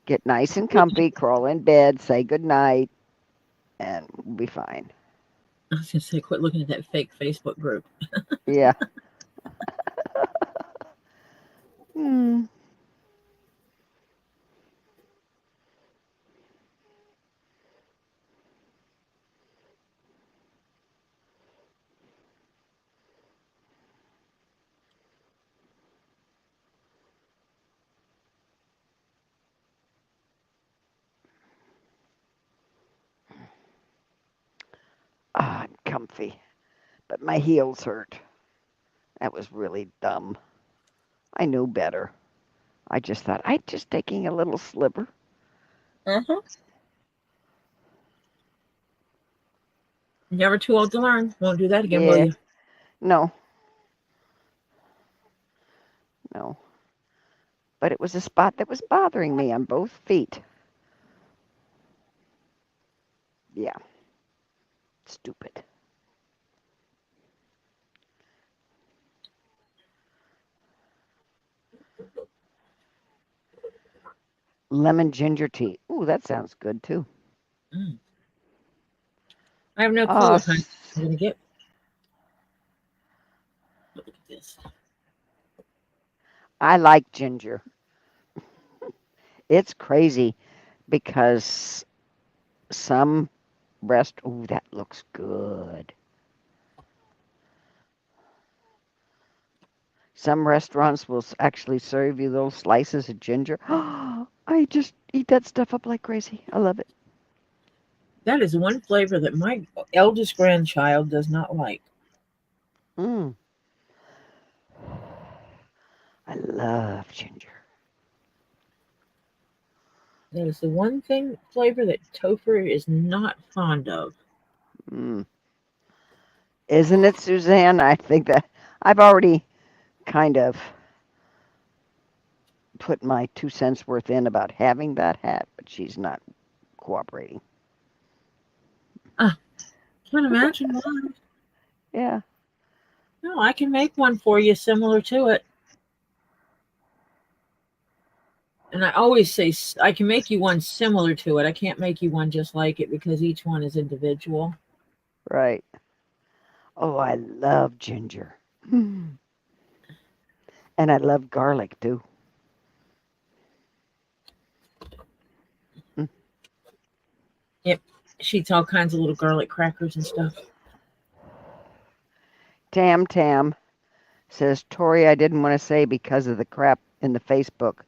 S2: get nice and comfy, crawl in bed, say good night, and we'll be fine.
S1: I was gonna say, quit looking at that fake Facebook group.
S2: Yeah. Hmm. Ah, I'm comfy, but my heels hurt. That was really dumb. I knew better. I just thought I'd just taking a little sliver.
S1: Uh-huh. Never too old to learn. Won't do that again, will
S2: Yeah.
S1: you?
S2: No, no. But it was a spot that was bothering me on both feet. Yeah. Stupid. Lemon ginger tea. Ooh, that sounds good too.
S1: Mm. I have no clue
S2: Uh,
S1: what kind I'm gonna get. Look at this.
S2: I like ginger. It's crazy because some ooh, that looks good. Some restaurants will actually serve you little slices of ginger. I just eat that stuff up like crazy. I love it.
S1: That is one flavor that my eldest grandchild does not like.
S2: Mm, I love ginger.
S1: That is the one thing flavor that Topher is not fond of.
S2: Mm. Isn't it, Suzanne? I think that I've already kind of put my 2 cents worth in about having that hat, but she's not cooperating.
S1: Can't imagine why.
S2: Yeah.
S1: No, I can make one for you similar to it. And I always say I can make you one similar to it. I can't make you one just like it because each one is individual.
S2: Right. Oh, I love ginger. And I love garlic too.
S1: Yep. She eats all kinds of little garlic crackers and stuff.
S2: Tam says, Tori, I didn't want to say because of the crap in the Facebook.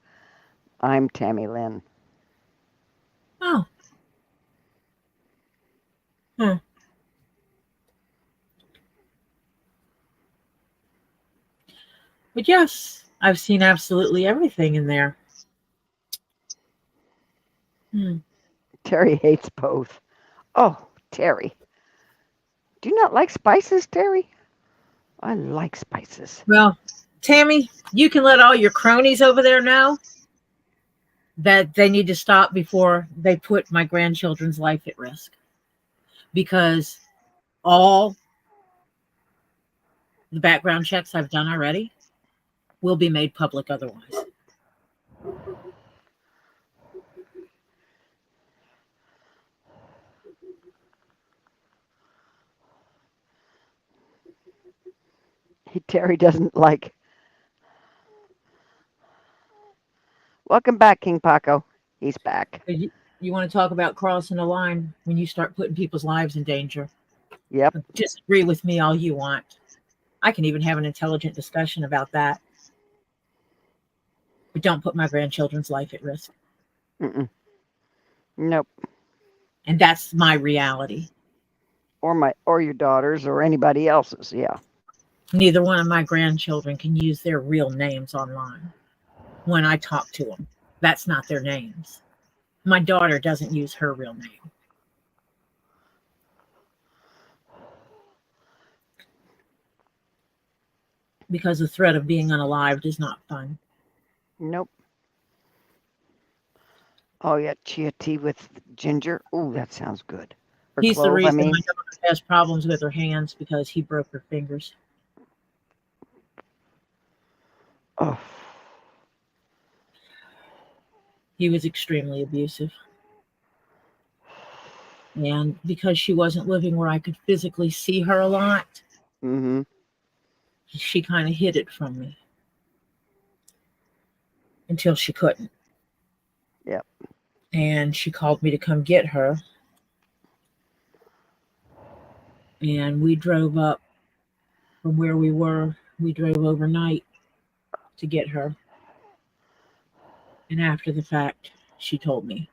S2: I'm Tammy Lynn.
S1: Oh. Huh. But yes, I've seen absolutely everything in there.
S2: Terry hates both. Oh, Terry. Do you not like spices, Terry? I like spices.
S1: Well, Tammy, you can let all your cronies over there know that they need to stop before they put my grandchildren's life at risk. Because all the background checks I've done already will be made public otherwise.
S2: Terry doesn't like. Welcome back, King Paco. He's back.
S1: You want to talk about crossing the line when you start putting people's lives in danger?
S2: Yep.
S1: Disagree with me all you want. I can even have an intelligent discussion about that. But don't put my grandchildren's life at risk.
S2: Mm-mm. Nope.
S1: And that's my reality.
S2: Or your daughters or anybody else's. Yeah.
S1: Neither one of my grandchildren can use their real names online when I talk to them. That's not their names. My daughter doesn't use her real name. Because the threat of being unalived is not fun.
S2: Nope. Oh, yeah, chia tea with ginger. Oh, that sounds good. Or
S1: He's the
S2: clove,
S1: reason my daughter has problems with her hands because he broke her fingers.
S2: Oh.
S1: He was extremely abusive. And because she wasn't living where I could physically see her a lot, she kind of hid it from me until she couldn't.
S2: Yep.
S1: And she called me to come get her. And we drove up from where we were. We drove overnight to get her. And after the fact, she told me.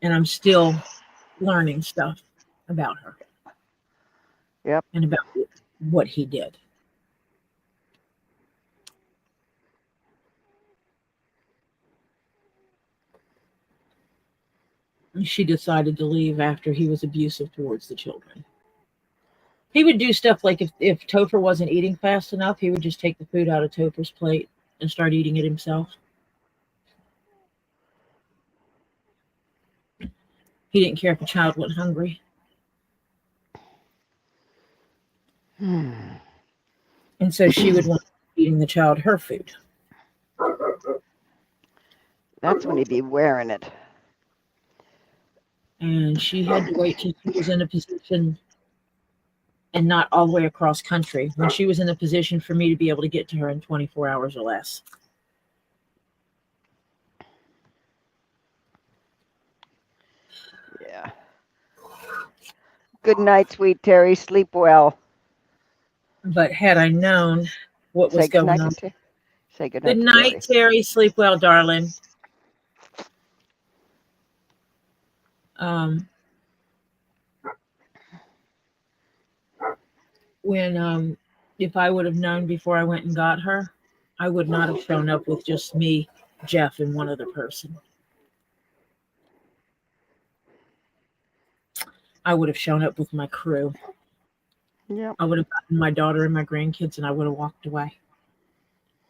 S1: And I'm still learning stuff about her.
S2: Yep.
S1: And about what he did. She decided to leave after he was abusive towards the children. He would do stuff like if Topher wasn't eating fast enough, he would just take the food out of Topher's plate and start eating it himself. He didn't care if a child went hungry. And so she would want eating the child her food.
S2: That's when he'd be wearing it.
S1: And she had to wait till she was in a position, and not all the way across country, when she was in a position for me to be able to get to her in 24 hours or less.
S2: Yeah. Good night, sweet Terry. Sleep well.
S1: But had I known what was going on.
S2: Say good night.
S1: Good night, Terry. Sleep well, darling. When if I would have known before I went and got her, I would not have shown up with just me, Jeff, and one other person. I would have shown up with my crew.
S2: Yep.
S1: I would have gotten my daughter and my grandkids and I would have walked away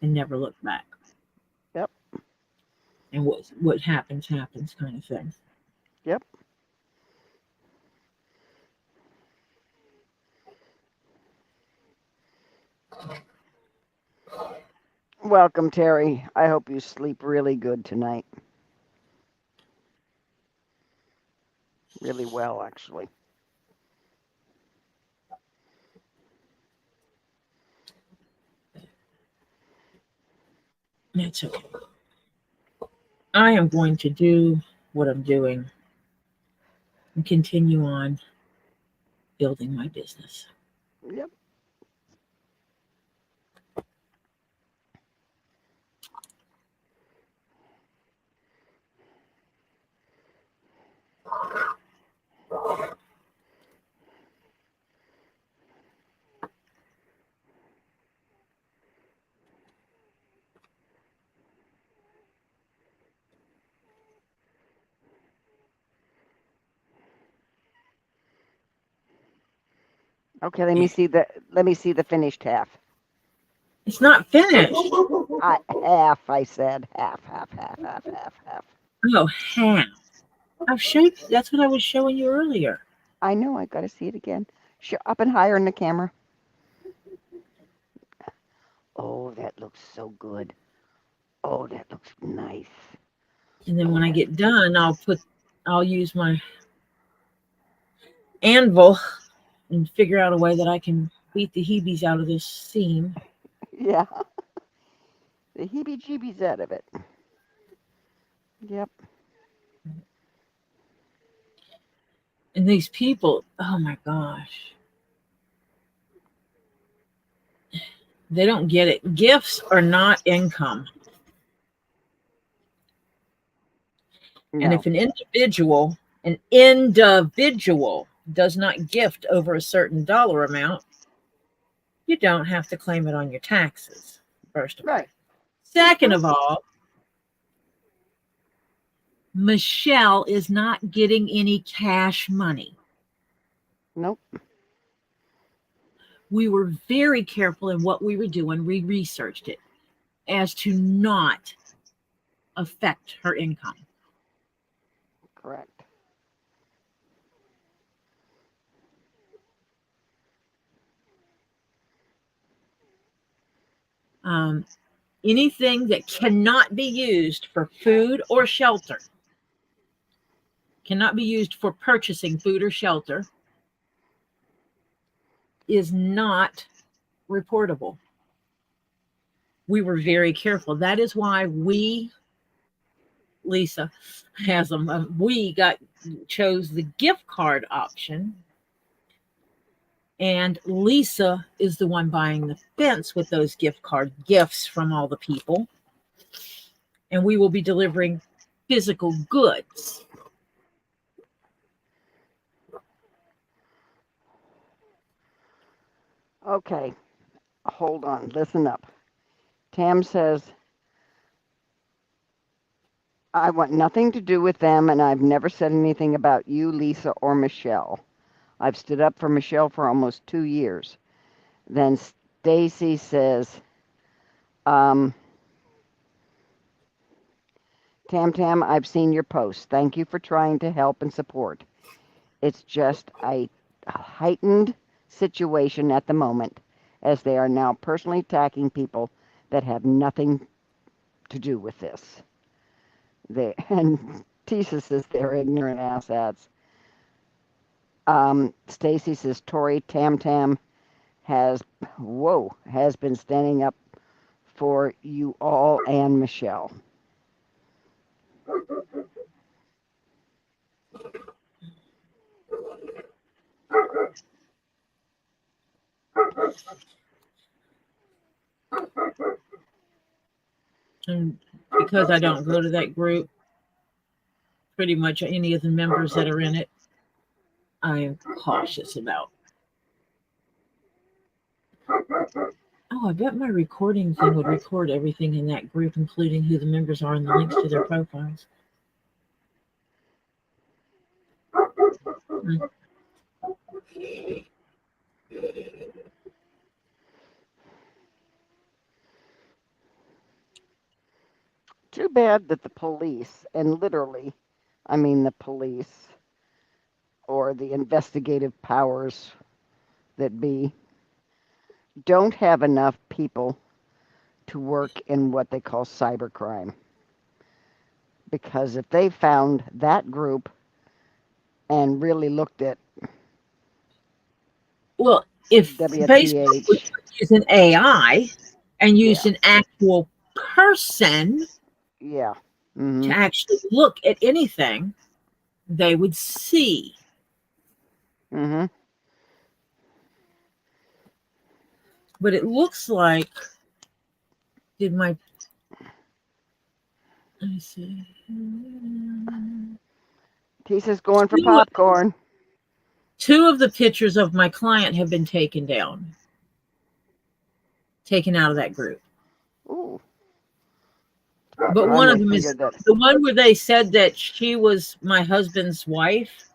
S1: and never looked back.
S2: Yep.
S1: And what happens happens kind of thing.
S2: Yep. Welcome, Terry. I hope you sleep really good tonight. Really well, actually.
S1: That's okay. I am going to do what I'm doing and continue on building my business.
S2: Yep. Okay, let me see the finished half.
S1: It's not finished.
S2: I said half.
S1: Oh, half. I've showed you. That's what I was showing you earlier.
S2: I know, I gotta see it again. Up and higher in the camera. Oh, that looks so good. Oh, that looks nice.
S1: And then when I get done, I'll use my anvil and figure out a way that I can beat the heebies out of this seam.
S2: Yeah. The heebie-jeebies out of it. Yep.
S1: And these people, oh my gosh. They don't get it. Gifts are not income.
S2: No.
S1: And if an individual does not gift over a certain dollar amount, you don't have to claim it on your taxes, first of all.
S2: Right.
S1: Second of all, Michelle is not getting any cash money.
S2: Nope.
S1: We were very careful in what we were doing. We researched it as to not affect her income.
S2: Correct.
S1: Anything that cannot be used for food or shelter, cannot be used for purchasing food or shelter, is not reportable. We were very careful. That is why Lisa has them. We chose the gift card option, and Lisa is the one buying the fence with those gift card gifts from all the people, and we will be delivering physical goods.
S2: Okay. Hold on. Listen up. Tam says, I want nothing to do with them, and I've never said anything about you, Lisa, or Michelle. I've stood up for Michelle for almost 2 years. Then Stacy says, Tam, I've seen your post. Thank you for trying to help and support. It's just a heightened situation at the moment, as they are now personally attacking people that have nothing to do with this. And Tisa says they're ignorant asshats. Stacy says Tori Tam has been standing up for you all and Michelle.
S1: And because I don't go to that group, pretty much any of the members that are in it, I am cautious about. Oh, I bet my recording thing would record everything in that group, including who the members are and the links to their profiles.
S2: Too bad that the police, and literally, I mean the police or the investigative powers that be, don't have enough people to work in what they call cybercrime. Because if they found that group and really looked at
S1: Well, if Facebook was
S2: WPH,
S1: using AI and used
S2: yeah,
S1: an actual person
S2: yeah,
S1: to
S2: hmm
S1: actually look at anything, they would see.
S2: hmm
S1: But it looks like, did my, let me see.
S2: Tisa's going for
S1: Two,
S2: popcorn.
S1: two of the pictures of my client have been taken out of that group.
S2: Ooh,
S1: But
S2: I
S1: one of
S2: may
S1: them
S2: figure
S1: is
S2: that.
S1: the one where they said that she was my husband's wife.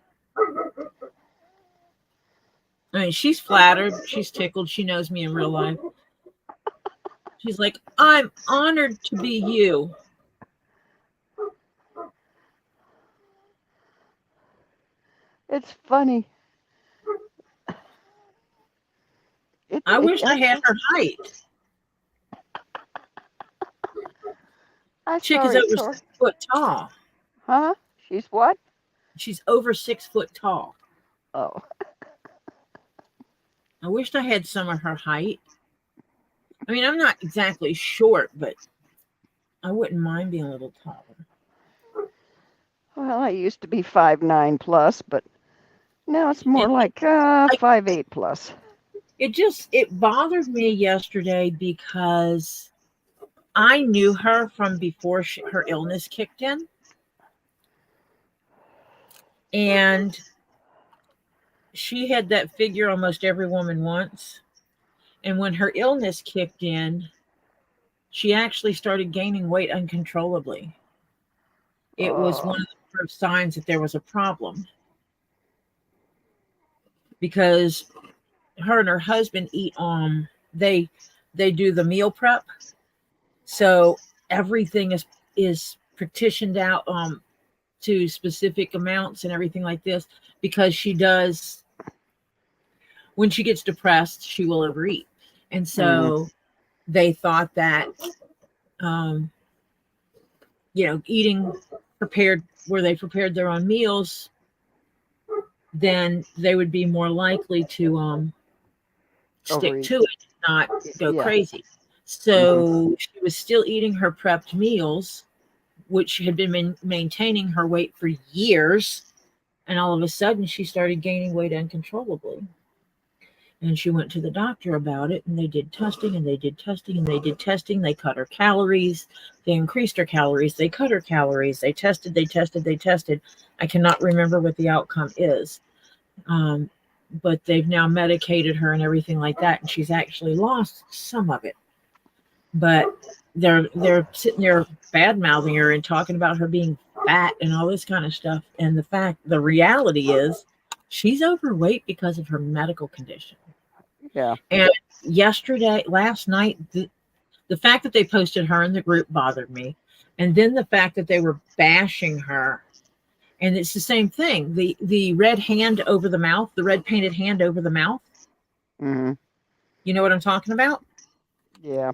S1: I mean, she's flattered. She's tickled. She knows me in real life. She's like, I'm honored to be you.
S2: It's funny.
S1: I wish I had
S2: Actually,
S1: her height.
S2: I'm
S1: Chick is
S2: sorry,
S1: over
S2: Tori.
S1: 6 foot tall.
S2: Huh? She's what?
S1: She's over 6 foot tall.
S2: Oh,
S1: I wished I had some of her height. I mean, I'm not exactly short, but I wouldn't mind being a little taller.
S2: well, I used to be 5'9" plus, but now it's more
S1: And
S2: like
S1: I,
S2: 5'8" plus.
S1: it bothered me yesterday because I knew her from before her illness kicked in. And she had that figure almost every woman wants. And when her illness kicked in, she actually started gaining weight uncontrollably. It was
S2: Oh,
S1: one of the first signs that there was a problem because her and her husband eat they do the meal prep. So everything is partitioned out to specific amounts and everything like this because she does, when she gets depressed, she will overeat. And
S2: hmm
S1: so they thought that um, eating prepared where they prepared their own meals, then they would be more likely to stick
S2: overeat.
S1: to it, not go
S2: Yeah.
S1: crazy.
S2: hmm
S1: So she was still eating her prepped meals, which had been maintaining her weight for years. And all of a sudden, she started gaining weight uncontrollably. And she went to the doctor about it, and they did testing, and they did testing, and they did testing. They cut her calories, they increased her calories, they cut her calories, they tested, they tested, they tested. I cannot remember what the outcome is. But they've now medicated her and everything like that, and she's actually lost some of it. But they're sitting there bad mouthing her and talking about her being fat and all this kind of stuff. And the reality is, she's overweight because of her medical condition.
S2: Yeah.
S1: And last night, the fact that they posted her in the group bothered me. And then the fact that they were bashing her. And it's the same thing. The red hand over the mouth, the red painted hand over the mouth.
S2: hmm
S1: You know what I'm talking about?
S2: Yeah.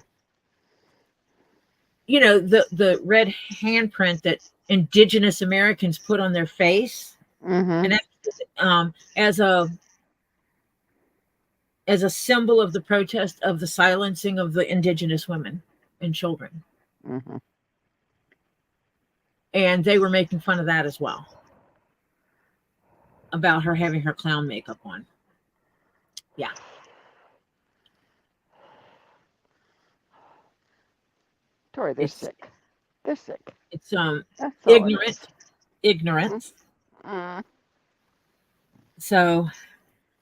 S1: The red handprint that indigenous Americans put on their face.
S2: hmm
S1: And that, as a symbol of the protest of the silencing of the indigenous women and children.
S2: hmm
S1: And they were making fun of that as well, about her having her clown makeup on. Yeah.
S2: Tori, they're
S1: It's
S2: sick. They're sick.
S1: it's
S2: That's all it is.
S1: ignorance.
S2: Mm-hmm.
S1: So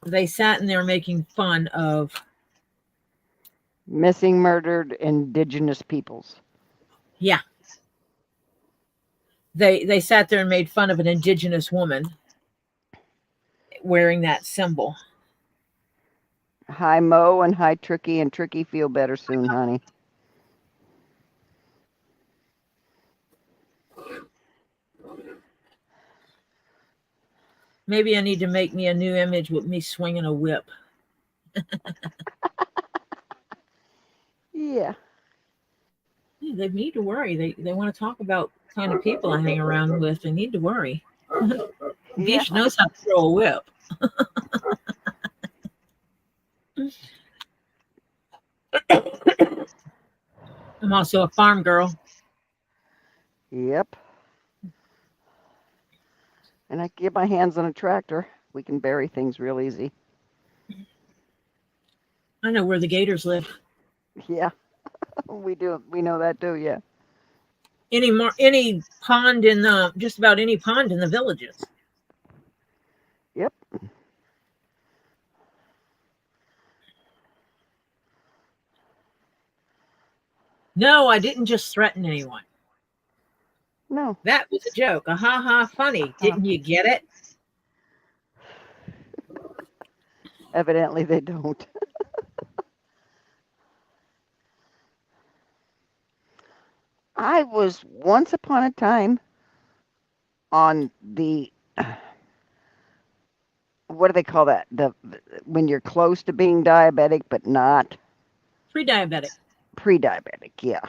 S1: they sat in there making fun of,
S2: Missing, murdered indigenous peoples.
S1: yeah. They sat there and made fun of an indigenous woman wearing that symbol.
S2: Hi, Mo, and hi, Tricky. And Tricky, feel better soon, honey.
S1: Maybe I need to make me a new image with me swinging a whip.
S2: Yeah.
S1: Yeah, they need to worry. They want to talk about kind of people I hang around with. They need to worry.
S2: Yeah.
S1: Beach knows how to throw a whip. I'm also a farm girl.
S2: Yep. And I get my hands on a tractor. We can bury things real easy.
S1: I know where the gators live.
S2: Yeah. We do. We know that too. Yeah.
S1: Any pond in the just about any pond in the villages.
S2: Yep.
S1: No, I didn't just threaten anyone.
S2: No.
S1: That was a joke. A ha ha funny. Didn't you get it?
S2: Evidently, they don't. I was once upon a time on the what do they call that? The when you're close to being diabetic but not
S1: Pre-diabetic.
S2: pre-diabetic. Yeah.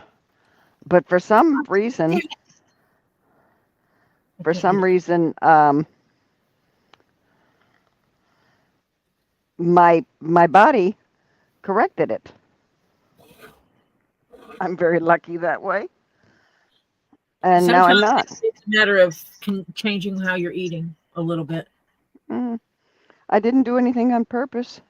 S2: But for some reason, my body corrected it. I'm very lucky that way. And now I'm not.
S1: It's a matter of changing how you're eating a little bit.
S2: Mm, I didn't do anything on purpose.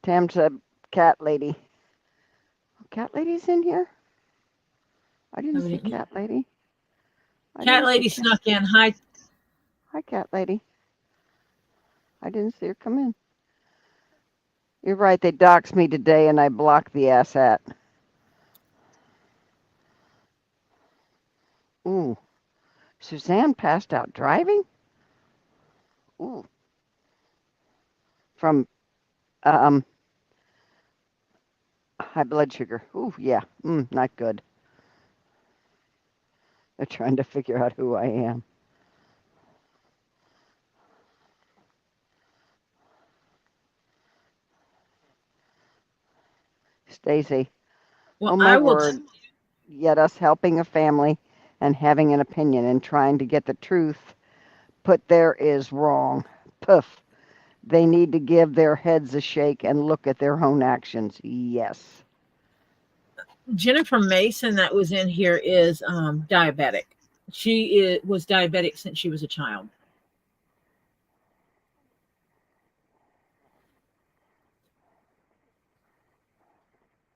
S2: Tam said, "Cat lady." Cat lady's in here? I didn't see cat lady.
S1: Cat lady snuck in. Hi.
S2: Hi, cat lady. I didn't see her come in. You're right. They doxed me today, and I blocked the asshat. Ooh, Suzanne passed out driving. Ooh, from high blood sugar. Ooh, yeah. Not good. They're trying to figure out who I am. Stacy.
S1: Well,
S2: Oh my
S1: I will.
S2: word. Yet us helping a family and having an opinion and trying to get the truth put there is wrong. Poof. They need to give their heads a shake and look at their own actions. Yes.
S1: Jennifer Mason, that was in here, is diabetic. She was diabetic since she was a child.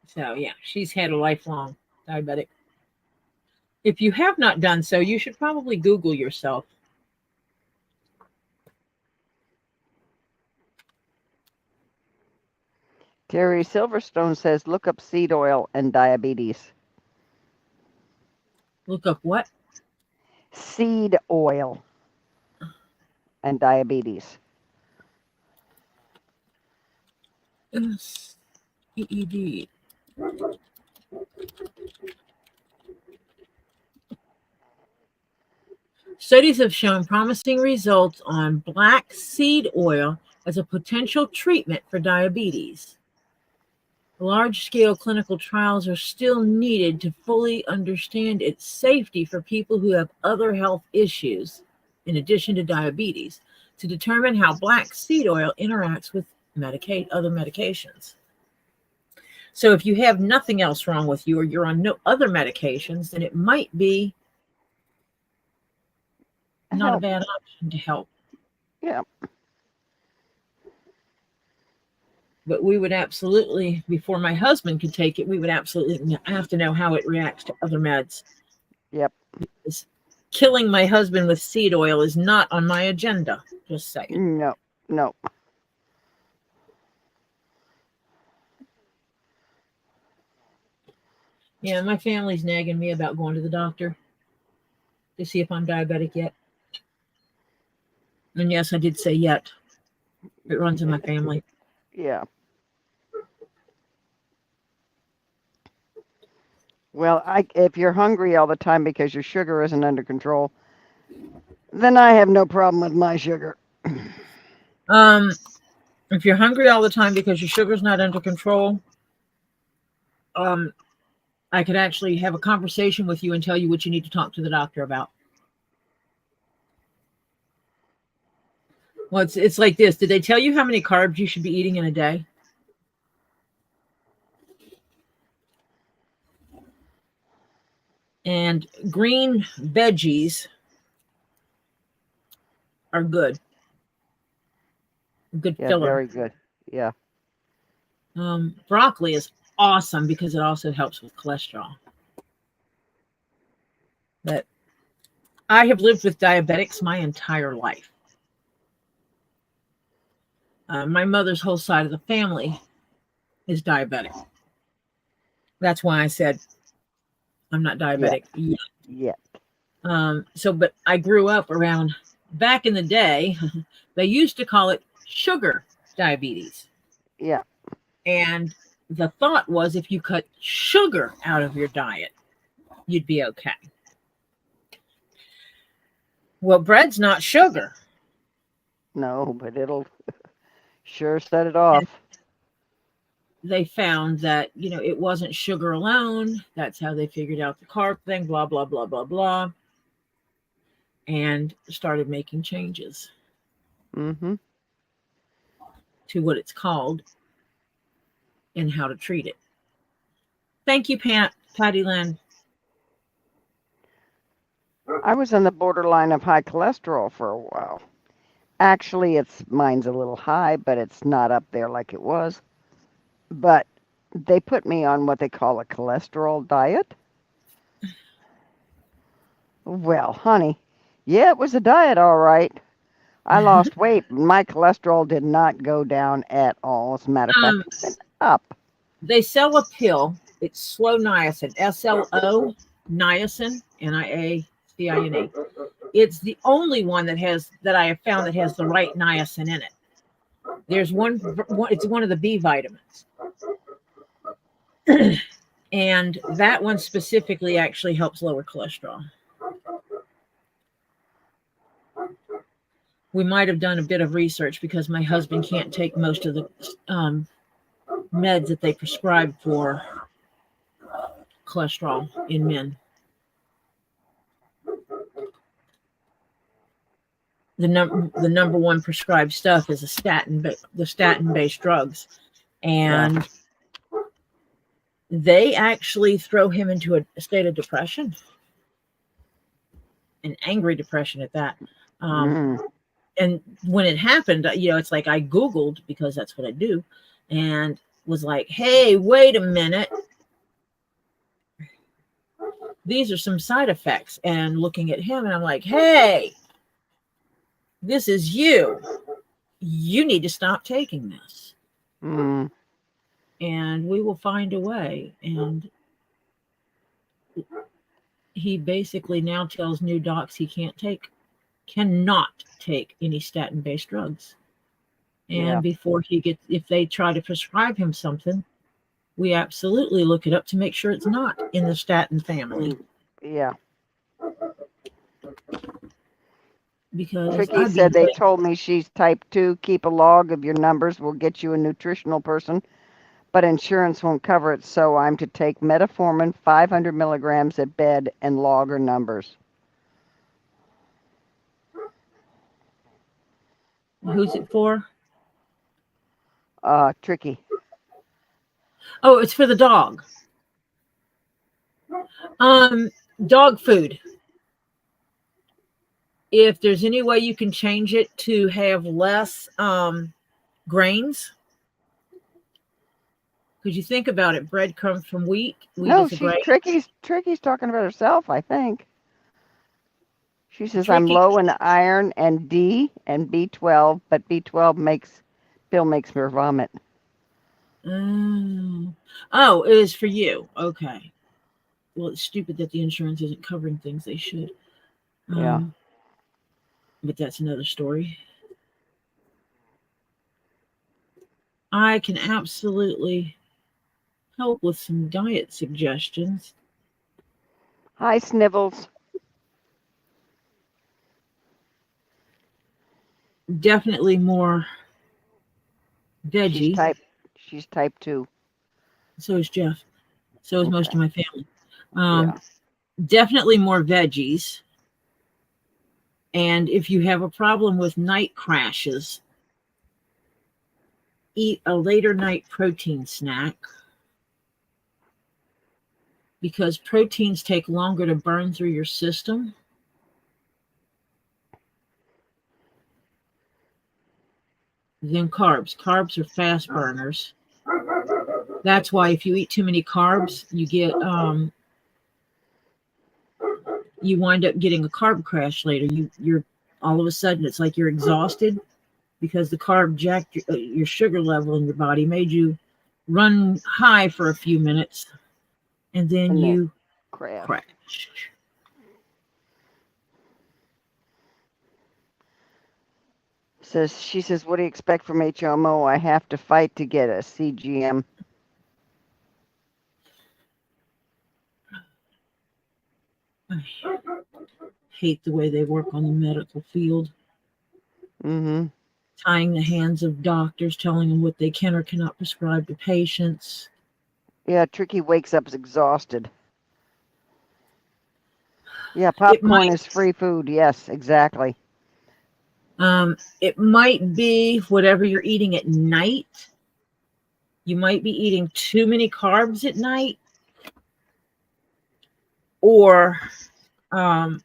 S1: So, yeah, she's had a lifelong diabetic. If you have not done so, you should probably Google yourself.
S2: Terry Silverstone says, look up seed oil and diabetes.
S1: Look up what?
S2: Seed oil and diabetes.
S1: EED. Studies have shown promising results on black seed oil as a potential treatment for diabetes. Large-scale clinical trials are still needed to fully understand its safety for people who have other health issues, in addition to diabetes, to determine how black seed oil interacts with other medications. So if you have nothing else wrong with you or you're on no other medications, then it might be not a bad option to help.
S2: Yeah.
S1: But we would absolutely, before my husband could take it, we would absolutely have to know how it reacts to other meds.
S2: Yep.
S1: Because killing my husband with seed oil is not on my agenda. Just saying.
S2: No. No.
S1: Yeah, my family's nagging me about going to the doctor to see if I'm diabetic yet. And yes, I did say yet. It runs in my family.
S2: Yeah. Well, if you're hungry all the time because your sugar isn't under control, then I have no problem with my sugar.
S1: If you're hungry all the time because your sugar's not under control, I could actually have a conversation with you and tell you what you need to talk to the doctor about. Well, it's like this. Did they tell you how many carbs you should be eating in a day? And green veggies are good. Good
S2: Yeah,
S1: filler.
S2: very good. Yeah.
S1: Broccoli is awesome because it also helps with cholesterol. But I have lived with diabetics my entire life. My mother's whole side of the family is diabetic. That's why I said I'm not diabetic yet.
S2: Yeah.
S1: But I grew up around, back in the day, they used to call it sugar diabetes.
S2: Yeah.
S1: And the thought was if you cut sugar out of your diet, you'd be okay. Well, bread's not sugar.
S2: No, but it'll sure set it off.
S1: And they found that, it wasn't sugar alone. That's how they figured out the carb thing, blah, blah, blah, blah, blah. And started making changes
S2: Mm-hmm.
S1: to what it's called and how to treat it. Thank you, Patty Lynn.
S2: I was on the borderline of high cholesterol for a while. Actually, mine's a little high, but it's not up there like it was. But they put me on what they call a cholesterol diet. Well, honey, yeah, it was a diet, all right. I lost weight. My cholesterol did not go down at all. As a matter of fact, it went up.
S1: They sell a pill. It's slow niacin, SLO niacin, NIACINE. It's the only one that I have found that has the right niacin in it. There's one it's one of the B vitamins. And that one specifically actually helps lower cholesterol. We might have done a bit of research because my husband can't take most of the meds that they prescribe for cholesterol in men. The number one prescribed stuff is the statin-based drugs. And they actually throw him into a state of depression, an angry depression at that. And when it happened, it's like I Googled, because that's what I do, and was like, hey, wait a minute. These are some side effects. And looking at him, and I'm like, hey, this is you. You need to stop taking this. And we will find a way. And he basically now tells new docs he cannot take any statin-based drugs. And before if they try to prescribe him something, we absolutely look it up to make sure it's not in the statin family.
S2: Yeah.
S1: Because
S2: Tricky said they told me she's type 2. Keep a log of your numbers. We'll get you a nutritional person, but insurance won't cover it, so I'm to take metformin 500 milligrams at bed and log her numbers.
S1: Who's it for?
S2: Tricky.
S1: Oh, it's for the dog. Dog food. If there's any way you can change it to have less grains, because you think about it, bread comes from wheat.
S2: No, Tricky's talking about herself, I think. She says, I'm low in iron and D and B12, but B12 Bill makes her vomit.
S1: Oh, it is for you. Okay. well, it's stupid that the insurance isn't covering things they should.
S2: Yeah.
S1: But that's another story. I can absolutely help with some diet suggestions.
S2: Hi, Snivels.
S1: Definitely more
S2: She's
S1: veggie.
S2: type. She's type 2.
S1: So is Jeff. So is most
S2: Okay.
S1: of my family.
S2: Yeah.
S1: Definitely more veggies. And if you have a problem with night crashes, eat a later night protein snack because proteins take longer to burn through your system. Than carbs. Carbs are fast burners. That's why if you eat too many carbs, you wind up getting a carb crash later. You're all of a sudden it's like you're exhausted because the carb jacked your sugar level in your body, made you run high for a few minutes, and then
S2: And then
S1: you
S2: crash.
S1: crash.
S2: She says, what do you expect from HMO? I have to fight to get a CGM.
S1: I hate the way they work on the medical field.
S2: Mm-hmm.
S1: Tying the hands of doctors, telling them what they can or cannot prescribe to patients.
S2: Yeah, Tricky wakes up exhausted. Yeah,
S1: It
S2: popcorn
S1: might
S2: is free food. Yes, exactly.
S1: it might be whatever you're eating at night. You might be eating too many carbs at night, or um,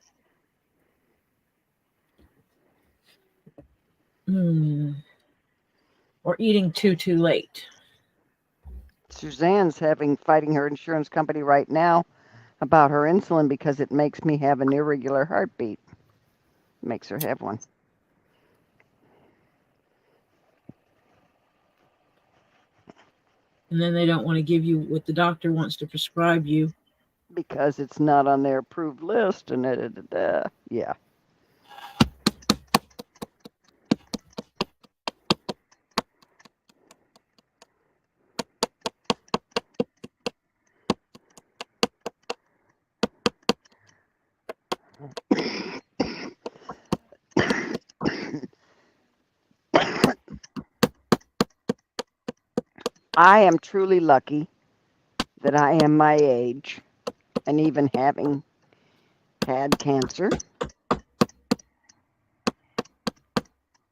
S1: or eating too late.
S2: Suzanne's fighting her insurance company right now about her insulin because it makes me have an irregular heartbeat. Makes her have one.
S1: And then they don't want to give you what the doctor wants to prescribe you.
S2: Because it's not on their approved list and yeah. I am truly lucky that I am my age and even having had cancer.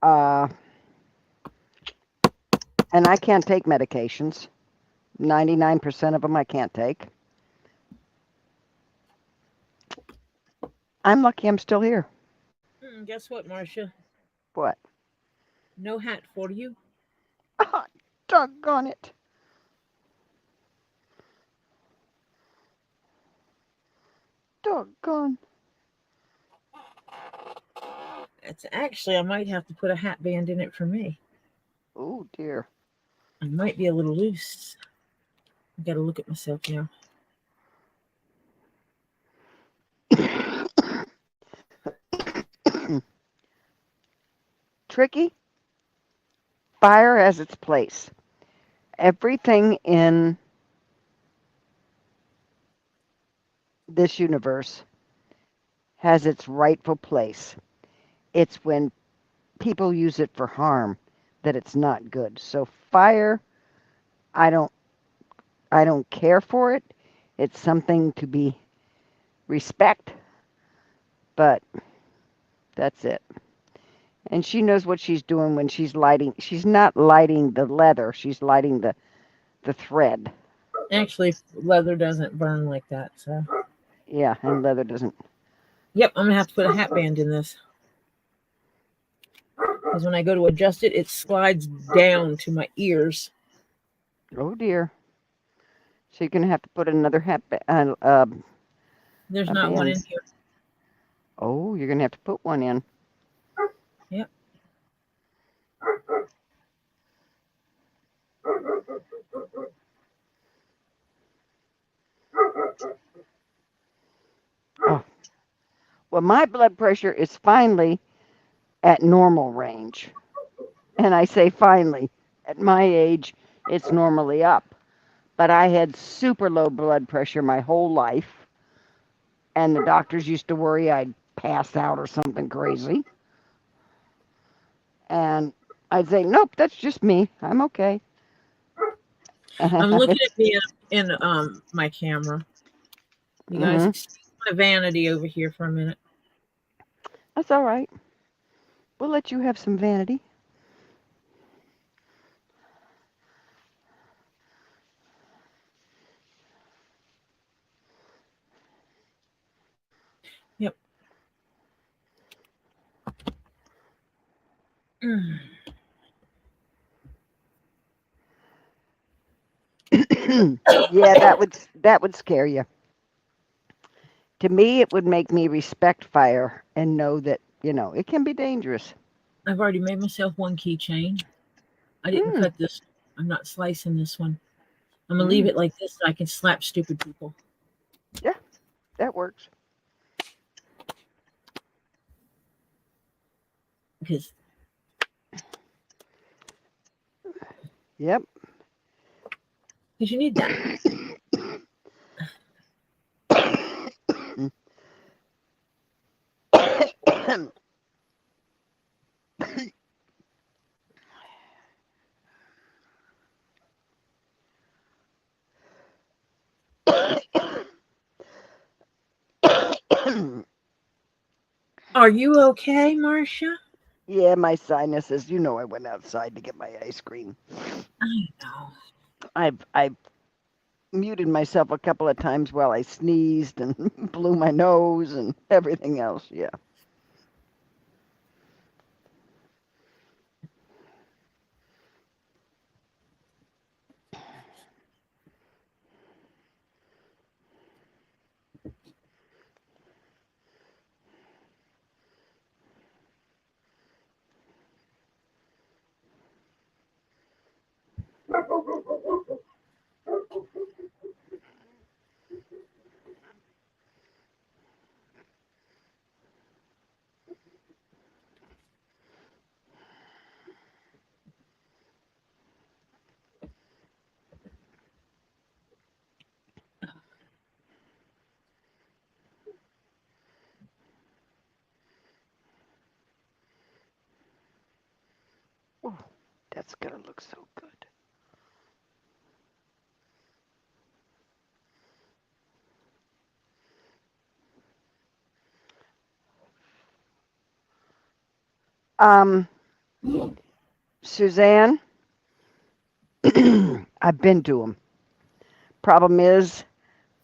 S2: And I can't take medications. 99% of them I can't take. I'm lucky I'm still here.
S1: Guess what, Marcia?
S2: What?
S1: No hat for you.
S2: Ah, doggone it. Doggone.
S1: It's actually, I might have to put a hat band in it for me.
S2: Oh, dear.
S1: I might be a little loose. I got to look at myself now.
S2: Tricky. Fire has its place. Everything in this universe has its rightful place. It's when people use it for harm that it's not good. So fire, I don't care for it. It's something to be respect, but that's it. And she knows what she's doing when she's lighting. She's not lighting the leather. She's lighting the thread.
S1: Actually, leather doesn't burn like that. So,
S2: Yeah, and leather doesn't.
S1: yep, I'm going to have to put a hat band in this. Because when I go to adjust it, it slides down to my ears.
S2: Oh dear. So you're gonna have to put another
S1: There's
S2: a
S1: not one
S2: band.
S1: in here.
S2: Oh, you're gonna have to put one in.
S1: Yep.
S2: Well, my blood pressure is finally at normal range. And I say finally, at my age, it's normally up. But I had super low blood pressure my whole life. And the doctors used to worry I'd pass out or something crazy. And I'd say, nope, that's just me. I'm okay. And
S1: I'm
S2: I've
S1: looking
S2: been,
S1: at me in my camera. You guys,
S2: hmm
S1: excuse my vanity over here for a minute.
S2: That's all right. We'll let you have some vanity.
S1: Yep. Mm.
S2: Yeah, that would scare you. To me, it would make me respect fire and know that, it can be dangerous.
S1: I've already made myself one keychain. I didn't
S2: Mm,
S1: cut this. I'm not slicing this one. I'm gonna leave
S2: mm.
S1: it like this so I can slap stupid people.
S2: Yeah, that works.
S1: Because
S2: Yep.
S1: you need that. Are you okay, Marcia?
S2: Yeah, my sinuses. I went outside to get my ice cream.
S1: I know.
S2: I've muted myself a couple of times while I sneezed and blew my nose and everything else. Yeah. Oh, that's gonna look so good. Um, Suzanne, I've been to them. Problem is,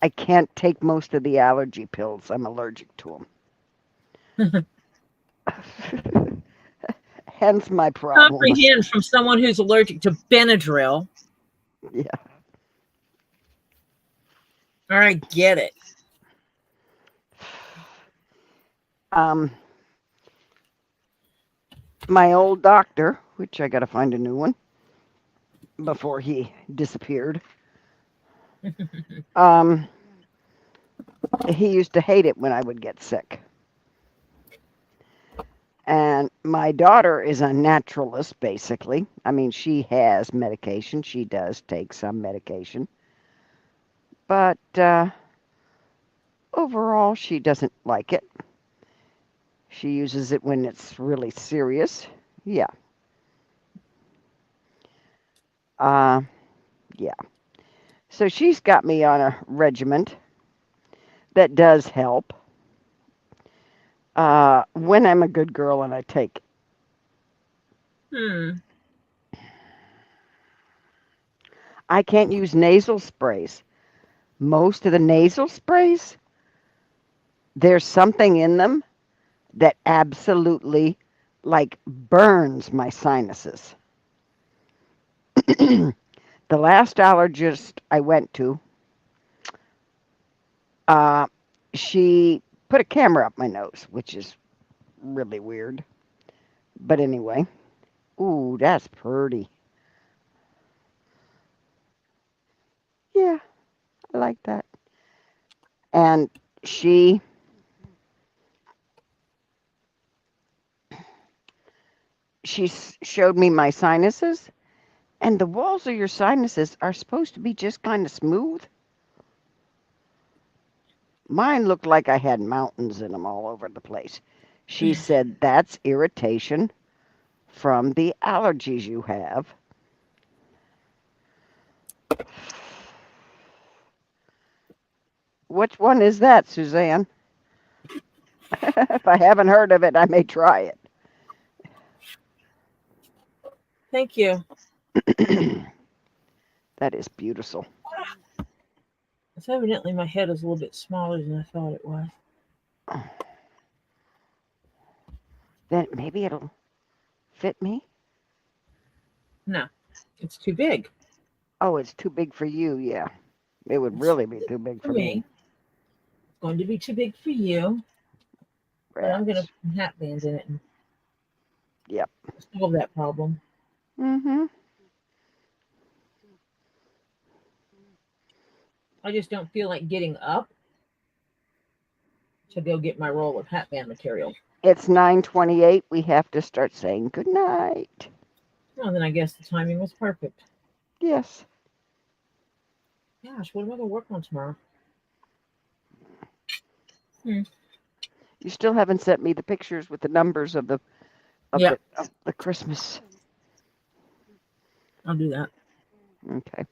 S2: I can't take most of the allergy pills. I'm allergic to them. Hence my problems.
S1: Comprehend from someone who's allergic to Benadryl.
S2: Yeah.
S1: All right, get it.
S2: Um, my old doctor, which I got to find a new one before he disappeared. Um, he used to hate it when I would get sick. And my daughter is a naturalist, basically. I mean, she has medication. She does take some medication. But overall, she doesn't like it. She uses it when it's really serious. Yeah. Uh, yeah. So she's got me on a regiment that does help when I'm a good girl and I take it.
S1: Hmm.
S2: I can't use nasal sprays. Most of the nasal sprays, there's something in them that absolutely like burns my sinuses. The last allergist I went to, uh, she put a camera up my nose, which is really weird. But anyway, ooh, that's pretty. Yeah, I like that. And she she showed me my sinuses, and the walls of your sinuses are supposed to be just kind of smooth. Mine looked like I had mountains in them all over the place. She said, that's irritation from the allergies you have. Which one is that, Suzanne? If I haven't heard of it, I may try it.
S1: Thank you.
S2: That is beautiful.
S1: It's evidently my head is a little bit smaller than I thought it was.
S2: Then maybe it'll fit me.
S1: No, it's too big
S2: Oh, it's too big for you. Yeah, it would really be too big
S1: for
S2: for me.
S1: me. It's going to be too big for you, but I'm going to
S2: Rats.
S1: put some hat bands in it and
S2: Yep.
S1: solve that problem.
S2: Mm-hmm.
S1: I just don't feel like getting up to go get my roll of hat band material.
S2: It's 9:28. We have to start saying good night.
S1: Well, then I guess the timing was perfect.
S2: Yes.
S1: Gosh, what am I going to work on tomorrow?
S2: You still haven't sent me the pictures with the numbers of the
S1: Yep,
S2: of the Christmas.
S1: I'll do that.
S2: Okay.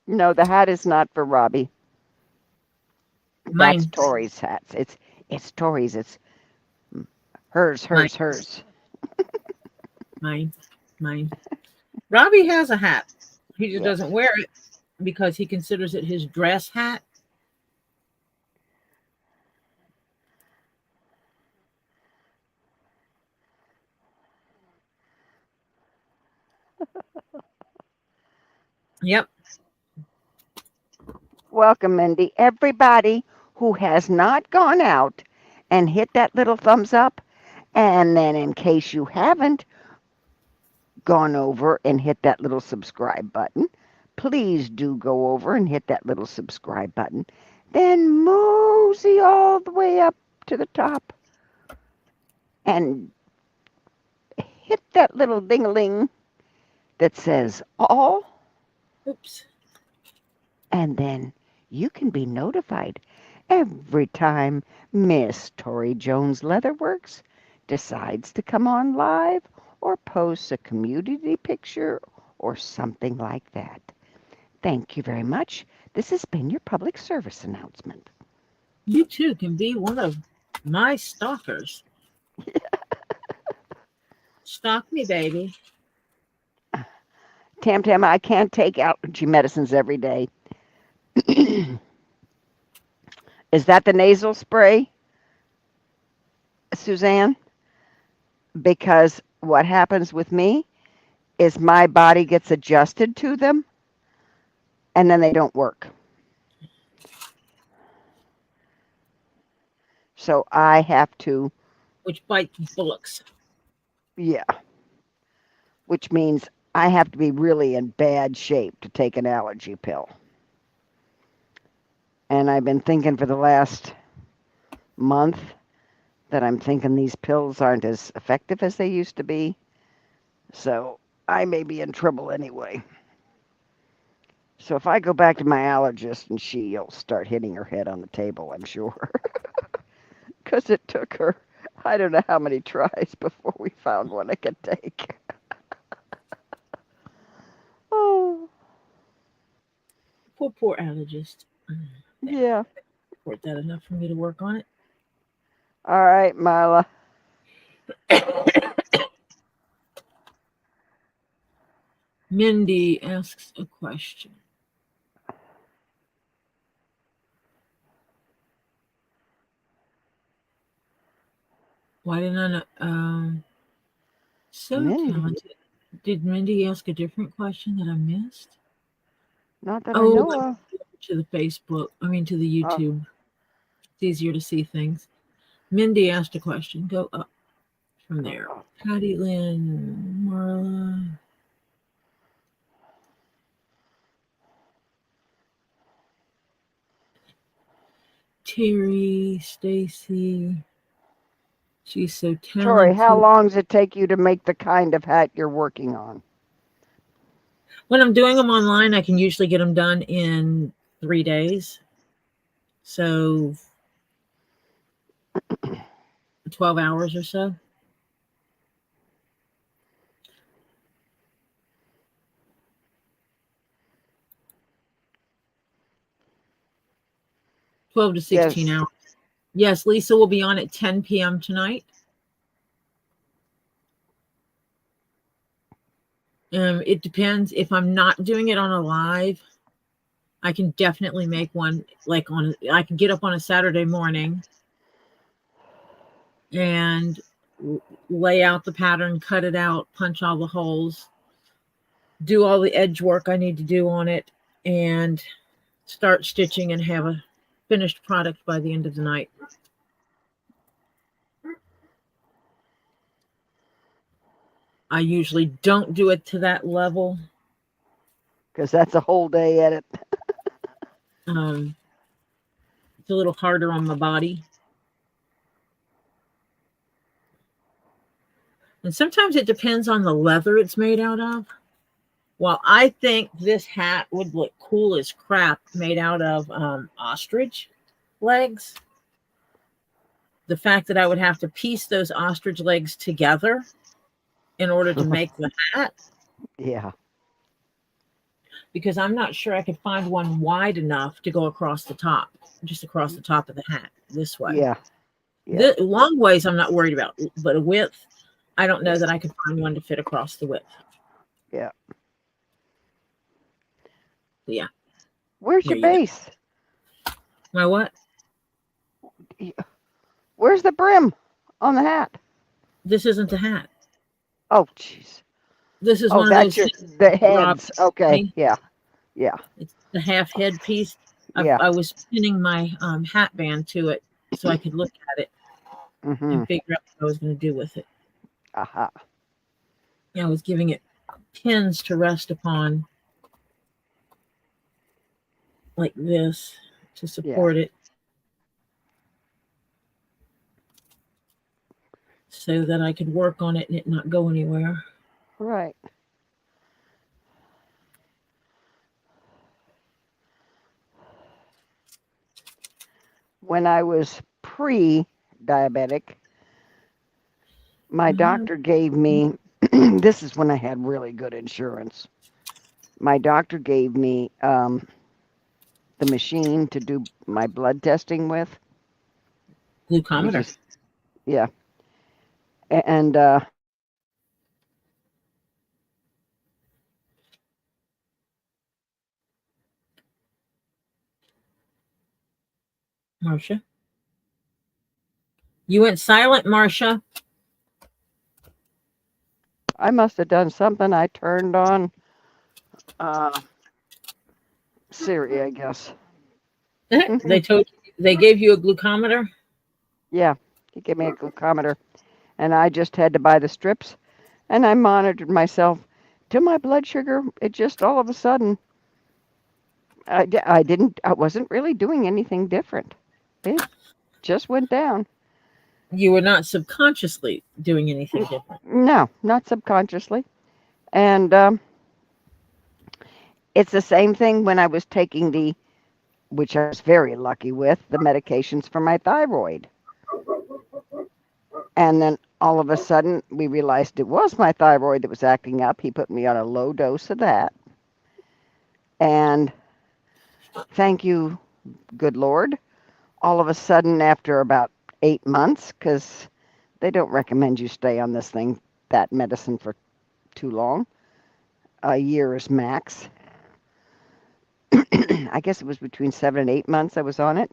S2: No, the hat is not for Robbie. That's
S1: Mine,
S2: Tori's hats. It's Tori's. It's hers,
S1: mine,
S2: hers, hers.
S1: mine, mine. Robbie has a hat. He just
S2: Yes.
S1: doesn't wear it because he considers it his dress hat. Yep.
S2: Welcome, Mindy. Everybody who has not gone out and hit that little thumbs up, and then in case you haven't gone over and hit that little subscribe button, please do go over and hit that little subscribe button. Then mosey all the way up to the top and hit that little ding-a-ling that says all,
S1: Oops.
S2: and then you can be notified every time Miss Tori Jones Leatherworks decides to come on live or posts a community picture or something like that. Thank you very much. This has been your public service announcement.
S1: You too can be one of my stalkers. Stalk me, baby.
S2: Tam Tam, I can't take allergy medicines every day. Is that the nasal spray, Suzanne? Because what happens with me is my body gets adjusted to them and then they don't work. So I have to,
S1: Which bites bullocks.
S2: yeah, which means I have to be really in bad shape to take an allergy pill. And I've been thinking for the last month that I'm thinking these pills aren't as effective as they used to be. So I may be in trouble anyway. So if I go back to my allergist and she'll start hitting her head on the table, I'm sure. Because it took her, I don't know how many tries before we found one I could take. Oh,
S1: Poor allergist.
S2: yeah.
S1: Weren't that enough for me to work on
S2: All right, Mila.
S1: it? Mindy asks a question. Why didn't I know? So
S2: Mindy.
S1: talented. Did Mindy ask a different question that I missed?
S2: Not that I
S1: Oh,
S2: know of.
S1: to the Facebook. I mean, to the
S2: Oh,
S1: YouTube. It's easier to see things. Mindy asked a question. Go up from there.
S2: oh.
S1: Patty Lynn, Marla, Terry, Stacy. She's so
S2: Tori, how
S1: talented.
S2: long does it take you to make the kind of hat you're working on?
S1: When I'm doing them online, I can usually get them done in 3 days. So 12 hours or so. Twelve to 16
S2: Yes.
S1: hours. Yes, Lisa will be on at 10 p.m. tonight. It depends. If I'm not doing it on a live, I can definitely make one I can get up on a Saturday morning and lay out the pattern, cut it out, punch all the holes, do all the edge work I need to do on it, and start stitching and have a finished product by the end of the night. I usually don't do it to that level.
S2: Because that's a whole day edit.
S1: Um, it's a little harder on my body. And sometimes it depends on the leather it's made out of. Well, I think this hat would look cool as crap made out of ostrich legs. The fact that I would have to piece those ostrich legs together in order to make the hat,
S2: Yeah.
S1: because I'm not sure I could find one wide enough to go across the top, just across the top of the hat this way.
S2: Yeah. Yeah.
S1: The long ways I'm not worried about, but a width, I don't know
S2: Yeah.
S1: that I could find one to fit across the width.
S2: Yeah.
S1: But yeah,
S2: Where's
S1: there
S2: your
S1: you go.
S2: base?
S1: My what?
S2: Where's the brim on the hat?
S1: This isn't a hat.
S2: Oh, jeez.
S1: This is
S2: Oh,
S1: one of
S2: that's
S1: those
S2: your
S1: things
S2: the
S1: Rob
S2: heads. Okay.
S1: me.
S2: Yeah. Yeah.
S1: It's the half head piece.
S2: Yeah.
S1: I was pinning my hat band to it so I could look at it
S2: Mm-hmm.
S1: and figure out what I was going to do with it.
S2: Aha.
S1: I was giving it pins to rest upon like this to
S2: Yeah.
S1: support it so that I could work on it and it not go anywhere.
S2: Right. When I was pre-diabetic, my doctor gave me, this is when I had really good insurance. My doctor gave me the machine to do my blood testing with. He
S1: Glucometer.
S2: just, yeah. And
S1: Marcia. You went silent, Marcia.
S2: I must have done something. I turned on uh, Siri, I guess.
S1: They gave you a glucometer.
S2: Yeah, he gave me a glucometer, and I just had to buy the strips, and I monitored myself to my blood sugar. It just all of a sudden, I wasn't really doing anything different. It just went down.
S1: You were not subconsciously doing anything different.
S2: No, not subconsciously. And it's the same thing when I was taking which I was very lucky with, the medications for my thyroid. And then all of a sudden, we realized it was my thyroid that was acting up. He put me on a low dose of that. And thank you, good Lord, all of a sudden, after about 8 months, because they don't recommend you stay on that medicine for too long, a year is max. I guess it was between 7 and 8 months I was on it.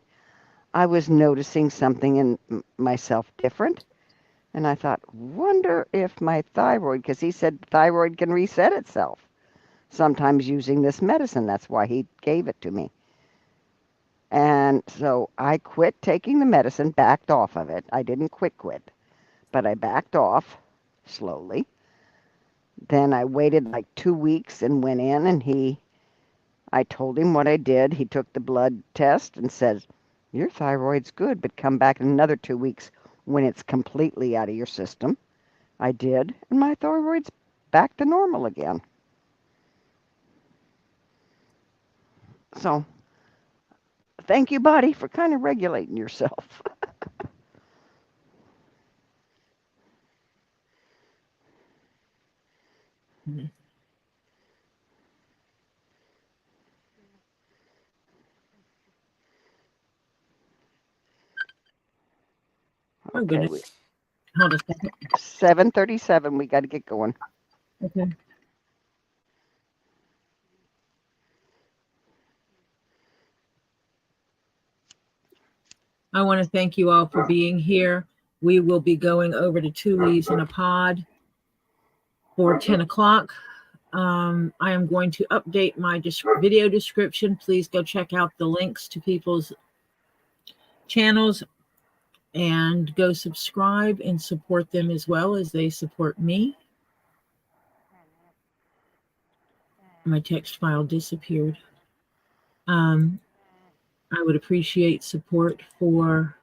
S2: I was noticing something in myself different. And I thought, wonder if my thyroid, because he said thyroid can reset itself sometimes using this medicine. That's why he gave it to me. And so I quit taking the medicine, backed off of it. I didn't quit, but I backed off slowly. Then I waited like 2 weeks and went in, and I told him what I did. He took the blood test and said, your thyroid's good, but come back in another 2 weeks. when it's completely out of your system. I did, and my thyroid's back to normal again. So, thank you, body, for kind of regulating yourself.
S1: Mhm. Oh,
S2: Okay,
S1: goodness. Hold a second.
S2: 7:37. We got to get going.
S1: Okay. I want to thank you all for being here. We will be going over to Two Leaves in a Pod for 10 o'clock. I am going to update my video description. Please go check out the links to people's channels and go subscribe and support them as well as they support me. My text file disappeared. I would appreciate support for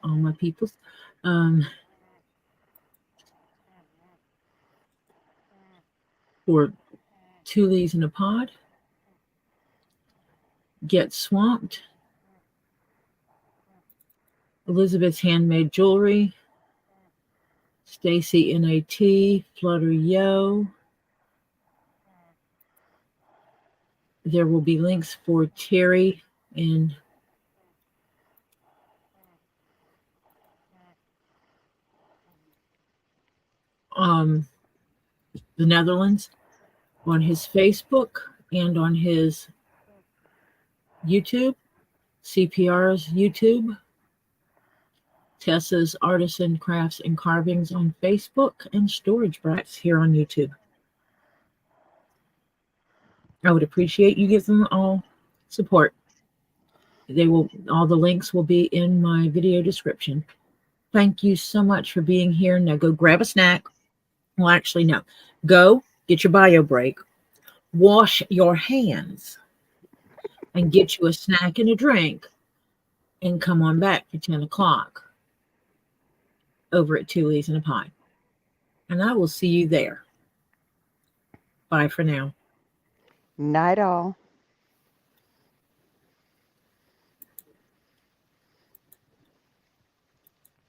S1: all my people. For Two Leaves in a Pod, Get Swamped, Elizabeth's Handmade Jewelry, Stacy NAT, Flutter Yo. There will be links for Terry in the Netherlands on his Facebook and on his YouTube, CPR's YouTube, Tessa's Artisan Crafts and Carvings on Facebook, and Storage Brats here on YouTube. I would appreciate you give them all support. All the links will be in my video description. Thank you so much for being here. Now go grab a snack. Well, actually, no. Go get your bio break, wash your hands, and get you a snack and a drink, and come on back for 10 o'clock over at Two Leaves in a Pie. And I will see you there. Bye for now.
S2: Night all.